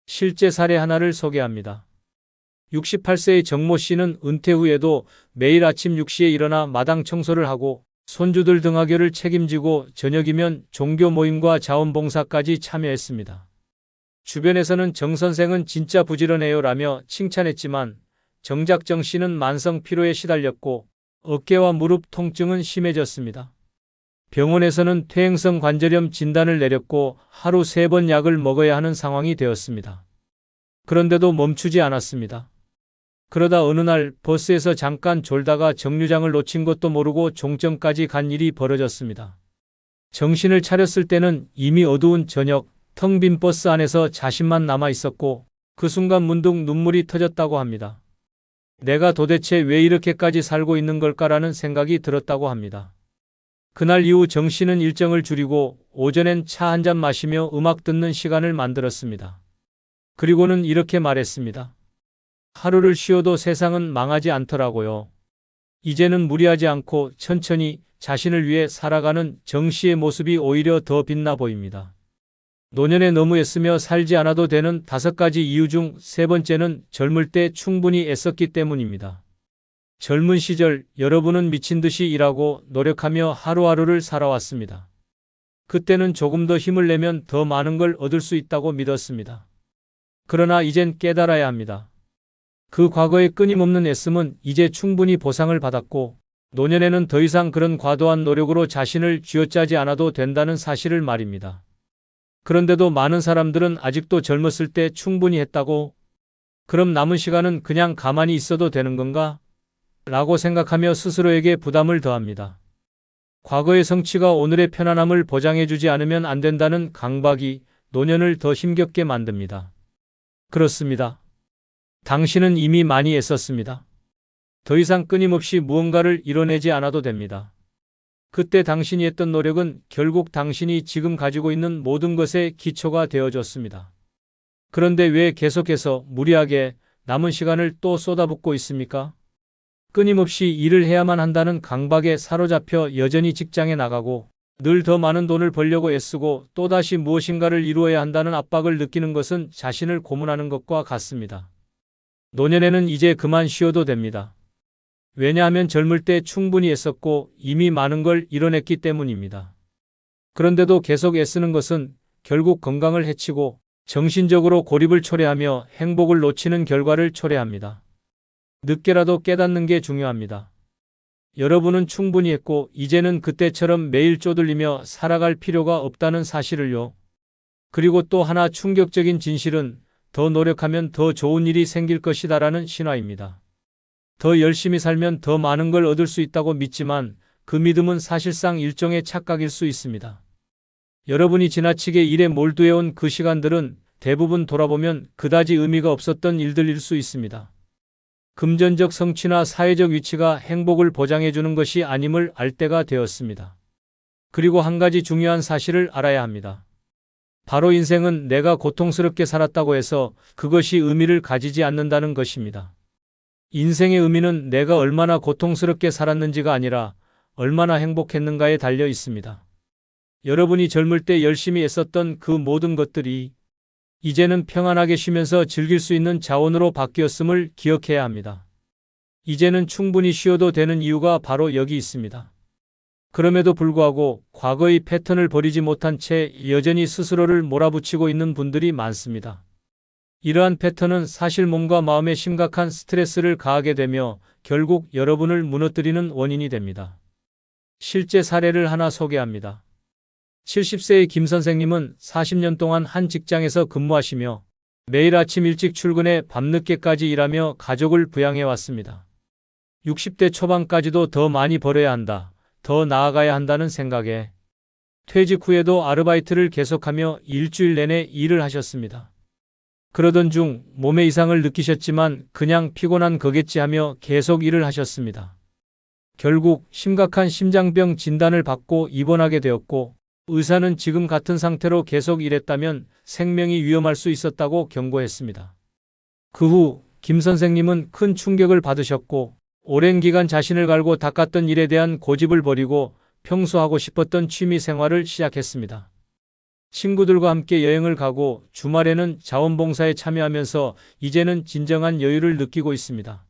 실제 사례 하나를 소개합니다. 68세의 정모 씨는 은퇴 후에도 매일 아침 6시에 일어나 마당 청소를 하고 손주들 등하교를 책임지고 저녁이면 종교 모임과 자원봉사까지 참여했습니다. 주변에서는 정 선생은 진짜 부지런해요 라며 칭찬했지만 정작 정 씨는 만성 피로에 시달렸고 어깨와 무릎 통증은 심해졌습니다. 병원에서는 퇴행성 관절염 진단을 내렸고 하루 3번 약을 먹어야 하는 상황이 되었습니다. 그런데도 멈추지 않았습니다. 그러다 어느 날 버스에서 잠깐 졸다가 정류장을 놓친 것도 모르고 종점까지 간 일이 벌어졌습니다. 정신을 차렸을 때는 이미 어두운 저녁, 텅 빈 버스 안에서 자신만 남아 있었고 그 순간 문득 눈물이 터졌다고 합니다. 내가 도대체 왜 이렇게까지 살고 있는 걸까라는 생각이 들었다고 합니다. 그날 이후 정 씨는 일정을 줄이고 오전엔 차 한 잔 마시며 음악 듣는 시간을 만들었습니다. 그리고는 이렇게 말했습니다. 하루를 쉬어도 세상은 망하지 않더라고요. 이제는 무리하지 않고 천천히 자신을 위해 살아가는 정 씨의 모습이 오히려 더 빛나 보입니다. 노년에 너무 애쓰며 살지 않아도 되는 5가지 이유 중 3번째는 젊을 때 충분히 애썼기 때문입니다. 젊은 시절 여러분은 미친 듯이 일하고 노력하며 하루하루를 살아왔습니다. 그때는 조금 더 힘을 내면 더 많은 걸 얻을 수 있다고 믿었습니다. 그러나 이젠 깨달아야 합니다. 그 과거의 끊임없는 애씀은 이제 충분히 보상을 받았고 노년에는 더 이상 그런 과도한 노력으로 자신을 쥐어짜지 않아도 된다는 사실을 말입니다. 그런데도 많은 사람들은 아직도 젊었을 때 충분히 했다고, 그럼 남은 시간은 그냥 가만히 있어도 되는 건가? 라고 생각하며 스스로에게 부담을 더합니다. 과거의 성취가 오늘의 편안함을 보장해주지 않으면 안 된다는 강박이 노년을 더 힘겹게 만듭니다. 그렇습니다. 당신은 이미 많이 애썼습니다. 더 이상 끊임없이 무언가를 이뤄내지 않아도 됩니다. 그때 당신이 했던 노력은 결국 당신이 지금 가지고 있는 모든 것의 기초가 되어줬습니다. 그런데 왜 계속해서 무리하게 남은 시간을 또 쏟아붓고 있습니까? 끊임없이 일을 해야만 한다는 강박에 사로잡혀 여전히 직장에 나가고 늘 더 많은 돈을 벌려고 애쓰고 또다시 무엇인가를 이루어야 한다는 압박을 느끼는 것은 자신을 고문하는 것과 같습니다. 노년에는 이제 그만 쉬어도 됩니다. 왜냐하면 젊을 때 충분히 애썼고 이미 많은 걸 이뤄냈기 때문입니다. 그런데도 계속 애쓰는 것은 결국 건강을 해치고 정신적으로 고립을 초래하며 행복을 놓치는 결과를 초래합니다. 늦게라도 깨닫는 게 중요합니다. 여러분은 충분히 했고 이제는 그때처럼 매일 쪼들리며 살아갈 필요가 없다는 사실을요. 그리고 또 하나 충격적인 진실은 더 노력하면 더 좋은 일이 생길 것이다라는 신화입니다. 더 열심히 살면 더 많은 걸 얻을 수 있다고 믿지만 그 믿음은 사실상 일종의 착각일 수 있습니다. 여러분이 지나치게 일에 몰두해온 그 시간들은 대부분 돌아보면 그다지 의미가 없었던 일들일 수 있습니다. 금전적 성취나 사회적 위치가 행복을 보장해주는 것이 아님을 알 때가 되었습니다. 그리고 한 가지 중요한 사실을 알아야 합니다. 바로 인생은 내가 고통스럽게 살았다고 해서 그것이 의미를 가지지 않는다는 것입니다. 인생의 의미는 내가 얼마나 고통스럽게 살았는지가 아니라 얼마나 행복했는가에 달려 있습니다. 여러분이 젊을 때 열심히 애썼던 그 모든 것들이 이제는 평안하게 쉬면서 즐길 수 있는 자원으로 바뀌었음을 기억해야 합니다. 이제는 충분히 쉬어도 되는 이유가 바로 여기 있습니다. 그럼에도 불구하고 과거의 패턴을 버리지 못한 채 여전히 스스로를 몰아붙이고 있는 분들이 많습니다. 이러한 패턴은 사실 몸과 마음에 심각한 스트레스를 가하게 되며 결국 여러분을 무너뜨리는 원인이 됩니다. 실제 사례를 하나 소개합니다. 70세의 김 선생님은 40년 동안 한 직장에서 근무하시며 매일 아침 일찍 출근해 밤늦게까지 일하며 가족을 부양해 왔습니다. 60대 초반까지도 더 많이 벌어야 한다, 더 나아가야 한다는 생각에 퇴직 후에도 아르바이트를 계속하며 일주일 내내 일을 하셨습니다. 그러던 중 몸에 이상을 느끼셨지만 그냥 피곤한 거겠지 하며 계속 일을 하셨습니다. 결국 심각한 심장병 진단을 받고 입원하게 되었고 의사는 지금 같은 상태로 계속 일했다면 생명이 위험할 수 있었다고 경고했습니다. 그 후 김 선생님은 큰 충격을 받으셨고 오랜 기간 자신을 갈고 닦았던 일에 대한 고집을 버리고 평소 하고 싶었던 취미 생활을 시작했습니다. 친구들과 함께 여행을 가고 주말에는 자원봉사에 참여하면서 이제는 진정한 여유를 느끼고 있습니다.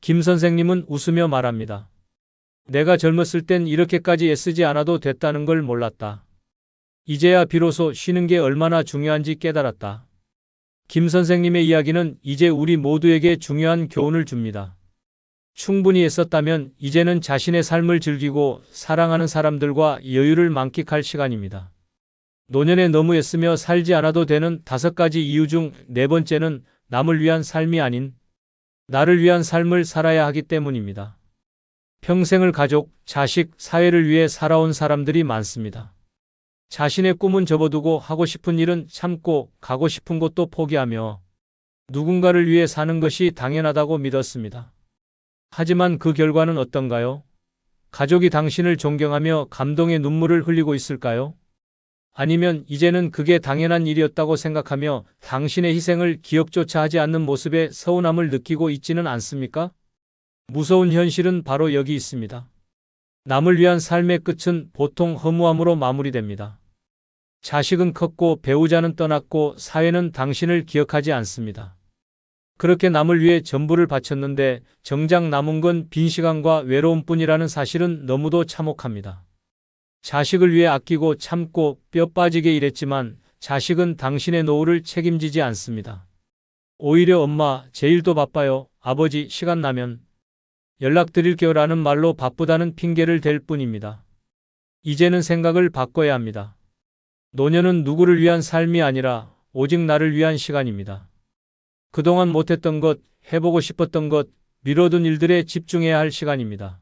김 선생님은 웃으며 말합니다. 내가 젊었을 땐 이렇게까지 애쓰지 않아도 됐다는 걸 몰랐다. 이제야 비로소 쉬는 게 얼마나 중요한지 깨달았다. 김 선생님의 이야기는 이제 우리 모두에게 중요한 교훈을 줍니다. 충분히 애썼다면 이제는 자신의 삶을 즐기고 사랑하는 사람들과 여유를 만끽할 시간입니다. 노년에 너무 애쓰며 살지 않아도 되는 5가지 이유 중 4번째는 남을 위한 삶이 아닌 나를 위한 삶을 살아야 하기 때문입니다. 평생을 가족, 자식, 사회를 위해 살아온 사람들이 많습니다. 자신의 꿈은 접어두고 하고 싶은 일은 참고 가고 싶은 곳도 포기하며 누군가를 위해 사는 것이 당연하다고 믿었습니다. 하지만 그 결과는 어떤가요? 가족이 당신을 존경하며 감동의 눈물을 흘리고 있을까요? 아니면 이제는 그게 당연한 일이었다고 생각하며 당신의 희생을 기억조차 하지 않는 모습에 서운함을 느끼고 있지는 않습니까? 무서운 현실은 바로 여기 있습니다. 남을 위한 삶의 끝은 보통 허무함으로 마무리됩니다. 자식은 컸고 배우자는 떠났고 사회는 당신을 기억하지 않습니다. 그렇게 남을 위해 전부를 바쳤는데 정작 남은 건 빈 시간과 외로움뿐이라는 사실은 너무도 참혹합니다. 자식을 위해 아끼고 참고 뼈 빠지게 일했지만 자식은 당신의 노후를 책임지지 않습니다. 오히려 엄마, 제 일도 바빠요. 아버지, 시간 나면 연락드릴게요 라는 말로 바쁘다는 핑계를 댈 뿐입니다. 이제는 생각을 바꿔야 합니다. 노년은 누구를 위한 삶이 아니라 오직 나를 위한 시간입니다. 그동안 못했던 것, 해보고 싶었던 것, 미뤄둔 일들에 집중해야 할 시간입니다.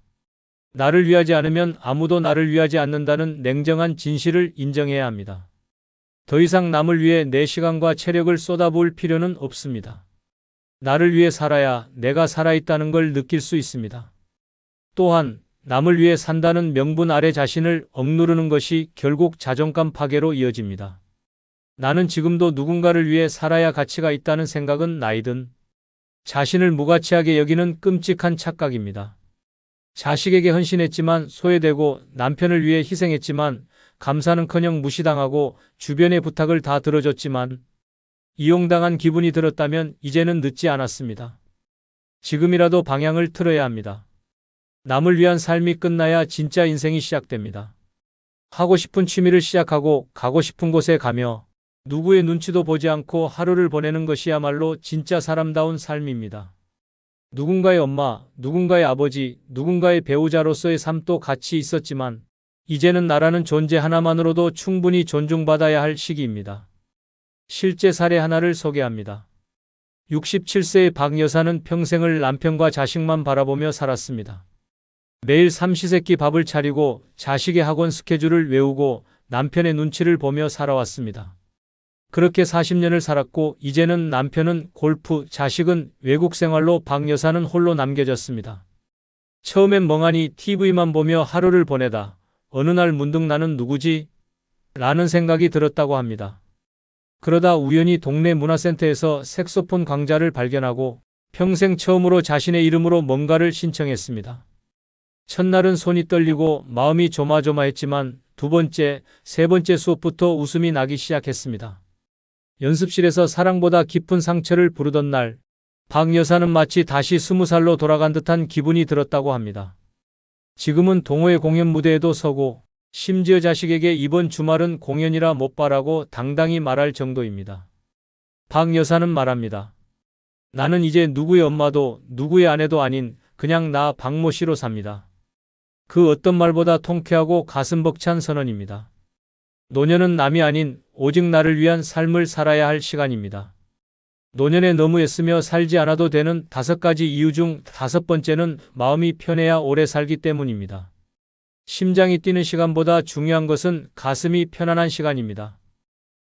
나를 위하지 않으면 아무도 나를 위하지 않는다는 냉정한 진실을 인정해야 합니다. 더 이상 남을 위해 내 시간과 체력을 쏟아부을 필요는 없습니다. 나를 위해 살아야 내가 살아있다는 걸 느낄 수 있습니다. 또한 남을 위해 산다는 명분 아래 자신을 억누르는 것이 결국 자존감 파괴로 이어집니다. 나는 지금도 누군가를 위해 살아야 가치가 있다는 생각은 나이든 자신을 무가치하게 여기는 끔찍한 착각입니다. 자식에게 헌신했지만 소외되고 남편을 위해 희생했지만 감사는커녕 무시당하고 주변의 부탁을 다 들어줬지만 이용당한 기분이 들었다면 이제는 늦지 않았습니다. 지금이라도 방향을 틀어야 합니다. 남을 위한 삶이 끝나야 진짜 인생이 시작됩니다. 하고 싶은 취미를 시작하고 가고 싶은 곳에 가며 누구의 눈치도 보지 않고 하루를 보내는 것이야말로 진짜 사람다운 삶입니다. 누군가의 엄마, 누군가의 아버지, 누군가의 배우자로서의 삶도 같이 있었지만 이제는 나라는 존재 하나만으로도 충분히 존중받아야 할 시기입니다. 실제 사례 하나를 소개합니다. 67세의 박 여사는 평생을 남편과 자식만 바라보며 살았습니다. 매일 삼시세끼 밥을 차리고 자식의 학원 스케줄을 외우고 남편의 눈치를 보며 살아왔습니다. 그렇게 40년을 살았고 이제는 남편은 골프, 자식은 외국 생활로 박 여사는 홀로 남겨졌습니다. 처음엔 멍하니 TV만 보며 하루를 보내다 어느 날 문득 나는 누구지? 라는 생각이 들었다고 합니다. 그러다 우연히 동네 문화센터에서 색소폰 강좌를 발견하고 평생 처음으로 자신의 이름으로 뭔가를 신청했습니다. 첫날은 손이 떨리고 마음이 조마조마했지만 두 번째, 세 번째 수업부터 웃음이 나기 시작했습니다. 연습실에서 사랑보다 깊은 상처를 부르던 날, 박 여사는 마치 다시 20살로 돌아간 듯한 기분이 들었다고 합니다. 지금은 동호회 공연 무대에도 서고 심지어 자식에게 이번 주말은 공연이라 못 봐라고 당당히 말할 정도입니다. 박 여사는 말합니다. 나는 이제 누구의 엄마도 누구의 아내도 아닌 그냥 나 박모 씨로 삽니다. 그 어떤 말보다 통쾌하고 가슴 벅찬 선언입니다. 노년은 남이 아닌 오직 나를 위한 삶을 살아야 할 시간입니다. 노년에 너무 애쓰며 살지 않아도 되는 5가지 이유 중 5번째는 마음이 편해야 오래 살기 때문입니다. 심장이 뛰는 시간보다 중요한 것은 가슴이 편안한 시간입니다.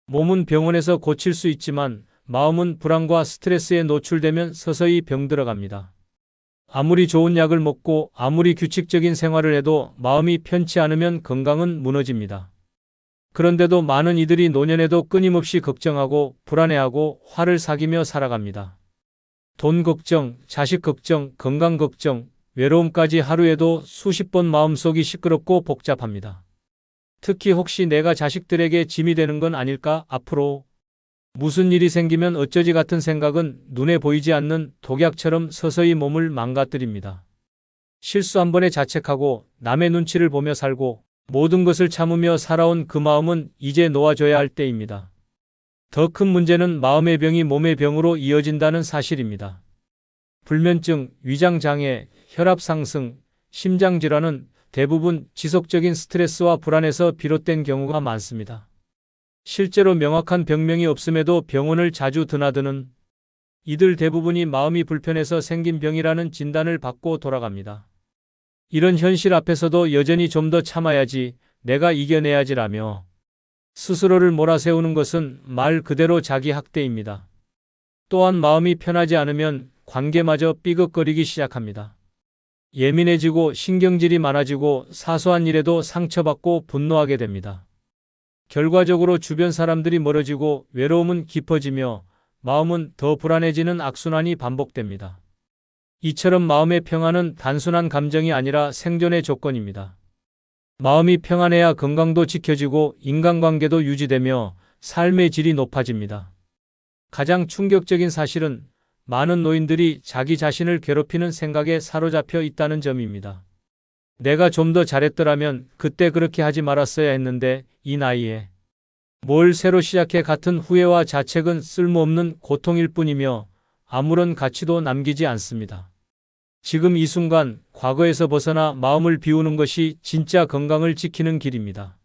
몸은 병원에서 고칠 수 있지만 마음은 불안과 스트레스에 노출되면 서서히 병들어갑니다. 아무리 좋은 약을 먹고 아무리 규칙적인 생활을 해도 마음이 편치 않으면 건강은 무너집니다. 그런데도 많은 이들이 노년에도 끊임없이 걱정하고 불안해하고 화를 사귀며 살아갑니다. 돈 걱정, 자식 걱정, 건강 걱정, 외로움까지 하루에도 수십 번 마음속이 시끄럽고 복잡합니다. 특히 혹시 내가 자식들에게 짐이 되는 건 아닐까? 앞으로 무슨 일이 생기면 어쩌지 같은 생각은 눈에 보이지 않는 독약처럼 서서히 몸을 망가뜨립니다. 실수 한 번에 자책하고 남의 눈치를 보며 살고 모든 것을 참으며 살아온 그 마음은 이제 놓아줘야 할 때입니다. 더 큰 문제는 마음의 병이 몸의 병으로 이어진다는 사실입니다. 불면증, 위장장애, 혈압 상승, 심장질환은 대부분 지속적인 스트레스와 불안에서 비롯된 경우가 많습니다. 실제로 명확한 병명이 없음에도 병원을 자주 드나드는 이들 대부분이 마음이 불편해서 생긴 병이라는 진단을 받고 돌아갑니다. 이런 현실 앞에서도 여전히 좀 더 참아야지, 내가 이겨내야지라며 스스로를 몰아세우는 것은 말 그대로 자기 학대입니다. 또한 마음이 편하지 않으면 관계마저 삐걱거리기 시작합니다. 예민해지고 신경질이 많아지고 사소한 일에도 상처받고 분노하게 됩니다. 결과적으로 주변 사람들이 멀어지고 외로움은 깊어지며 마음은 더 불안해지는 악순환이 반복됩니다. 이처럼 마음의 평안은 단순한 감정이 아니라 생존의 조건입니다. 마음이 평안해야 건강도 지켜지고 인간관계도 유지되며 삶의 질이 높아집니다. 가장 충격적인 사실은 많은 노인들이 자기 자신을 괴롭히는 생각에 사로잡혀 있다는 점입니다. 내가 좀 더 잘했더라면 그때 그렇게 하지 말았어야 했는데 이 나이에 뭘 새로 시작해 같은 후회와 자책은 쓸모없는 고통일 뿐이며 아무런 가치도 남기지 않습니다. 지금 이 순간 과거에서 벗어나 마음을 비우는 것이 진짜 건강을 지키는 길입니다.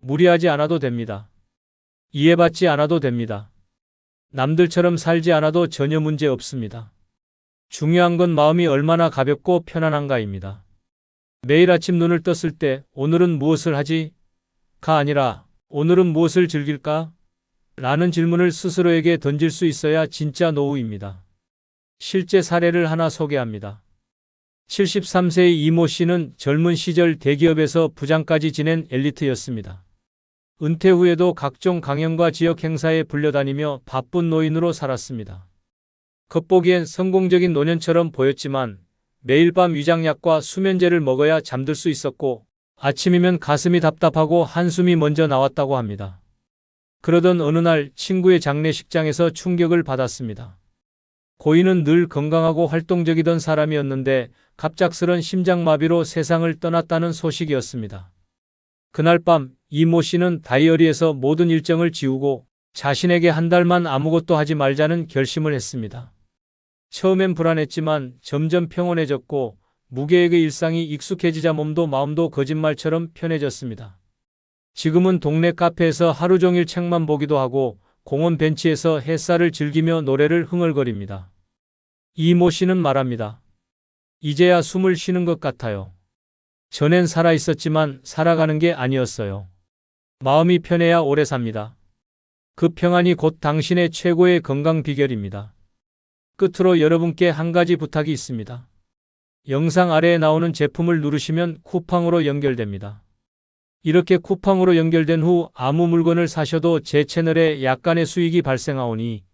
무리하지 않아도 됩니다. 이해받지 않아도 됩니다. 남들처럼 살지 않아도 전혀 문제 없습니다. 중요한 건 마음이 얼마나 가볍고 편안한가입니다. 매일 아침 눈을 떴을 때 오늘은 무엇을 하지? 가 아니라 오늘은 무엇을 즐길까? 라는 질문을 스스로에게 던질 수 있어야 진짜 노후입니다. 실제 사례를 하나 소개합니다. 73세의 이모 씨는 젊은 시절 대기업에서 부장까지 지낸 엘리트였습니다. 은퇴 후에도 각종 강연과 지역 행사에 불려다니며 바쁜 노인으로 살았습니다. 겉보기엔 성공적인 노년처럼 보였지만 매일 밤 위장약과 수면제를 먹어야 잠들 수 있었고 아침이면 가슴이 답답하고 한숨이 먼저 나왔다고 합니다. 그러던 어느 날 친구의 장례식장에서 충격을 받았습니다. 고인은 늘 건강하고 활동적이던 사람이었는데 갑작스런 심장마비로 세상을 떠났다는 소식이었습니다. 그날 밤 이모 씨는 다이어리에서 모든 일정을 지우고 자신에게 한 달만 아무것도 하지 말자는 결심을 했습니다. 처음엔 불안했지만 점점 평온해졌고 무계획의 일상이 익숙해지자 몸도 마음도 거짓말처럼 편해졌습니다. 지금은 동네 카페에서 하루 종일 책만 보기도 하고 공원 벤치에서 햇살을 즐기며 노래를 흥얼거립니다. 이모 씨는 말합니다. 이제야 숨을 쉬는 것 같아요. 전엔 살아 있었지만 살아가는 게 아니었어요. 마음이 편해야 오래 삽니다. 그 평안이 곧 당신의 최고의 건강 비결입니다. 끝으로 여러분께 한 가지 부탁이 있습니다. 영상 아래에 나오는 제품을 누르시면 쿠팡으로 연결됩니다. 이렇게 쿠팡으로 연결된 후 아무 물건을 사셔도 제 채널에 약간의 수익이 발생하오니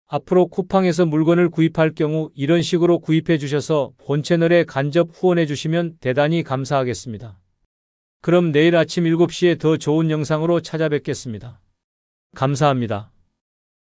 앞으로 쿠팡에서 물건을 구입할 경우 이런 식으로 구입해 주셔서 본 채널에 간접 후원해 주시면 대단히 감사하겠습니다. 그럼 내일 아침 7시에 더 좋은 영상으로 찾아뵙겠습니다. 감사합니다.